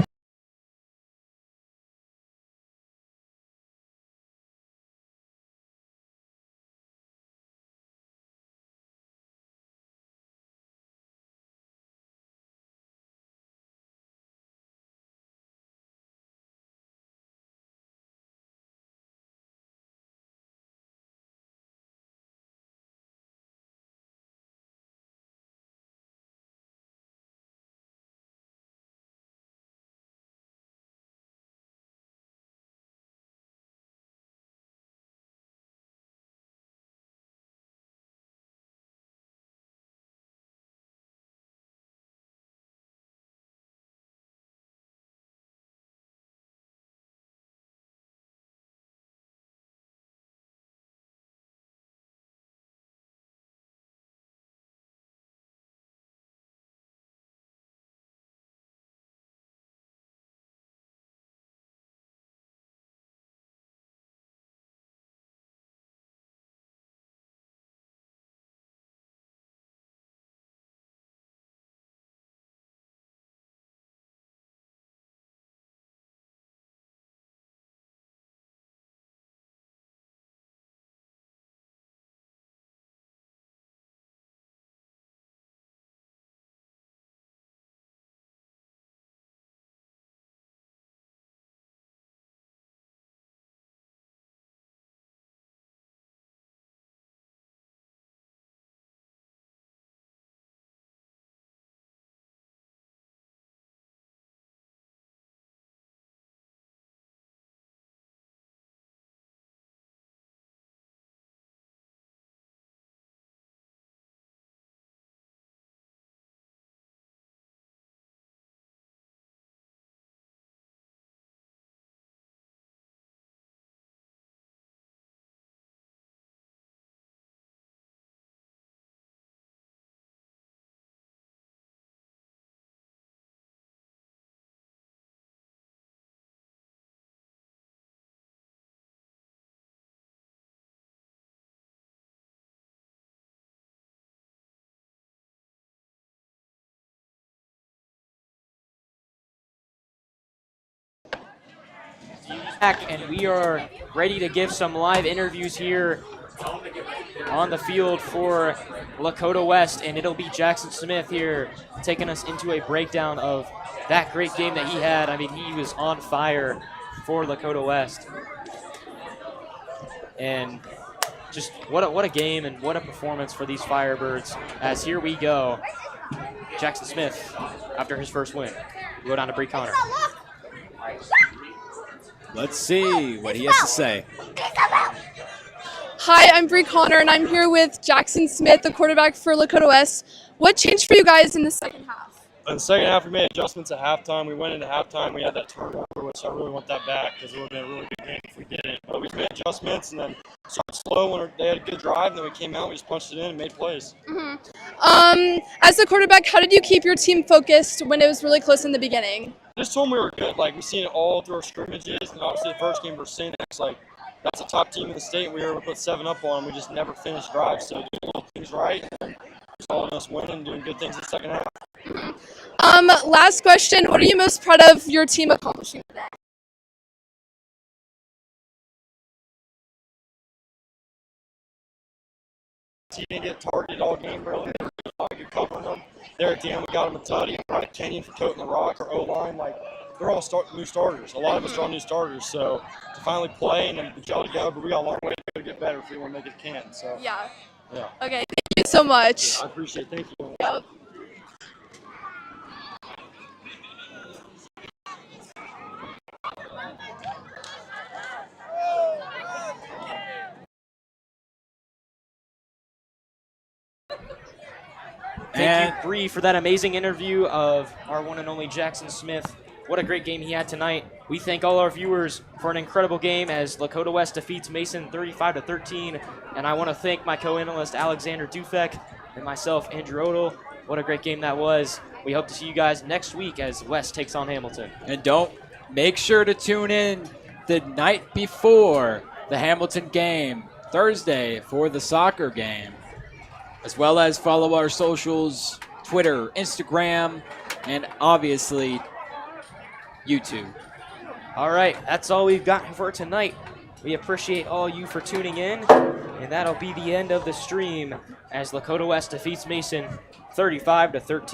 Back, and we are ready to give some live interviews here on the field for Lakota West, and it'll be Jackson Smith here taking us into a breakdown of that great game that he had. I mean, he was on fire for Lakota West. And just what a game and what a performance for these Firebirds, as here we go. Jackson Smith, after his first win, we go down to Bree Connor. Let's see what he has to say. Hi, I'm Bree Connor, and I'm here with Jackson Smith, the quarterback for Lakota West. What changed for you guys in the second half? In the second half, we made adjustments at halftime. We went into halftime. We had that turnover, which I really want that back because it would have been a really good game if we didn't. But we made adjustments and then started slow when they had a good drive. And then we came out, we just punched it in and made plays. As a quarterback, how did you keep your team focused when it was really close in the beginning? I just told them we were good. Like, we've seen it all through our scrimmages. And obviously, the first game versus Sanex, like, that's a top team in the state. And we were able to put 7 up on them. We just never finished drives. So doing little things right and resulting in us winning and doing good things in the second half. Last question, what are you most proud of your team accomplishing today? He didn't get targeted all game, really. I could cover them. There at the end, we got him a tutty. Right, Kenyon for toting the rock, or O-line. Like, they're all new starters. A lot of us are all new starters. So to finally play and then gel together, but we got a long way to go to get better if we want to make it can. So Yeah. yeah. Okay, thank you so much. I appreciate it. Thank you. Yep. Thank you, Bree, for that amazing interview of our one and only Jackson Smith. What a great game he had tonight. We thank all our viewers for an incredible game as Lakota West defeats Mason 35-13. And I want to thank my co-analyst Alexander Dufek and myself, Andrew Odell. What a great game that was. We hope to see you guys next week as West takes on Hamilton. And make sure to tune in the night before the Hamilton game, Thursday, for the soccer game, as well as follow our socials, Twitter, Instagram, and obviously YouTube. All right, that's all we've got for tonight. We appreciate all you for tuning in, and that'll be the end of the stream as Lakota West defeats Mason 35-13.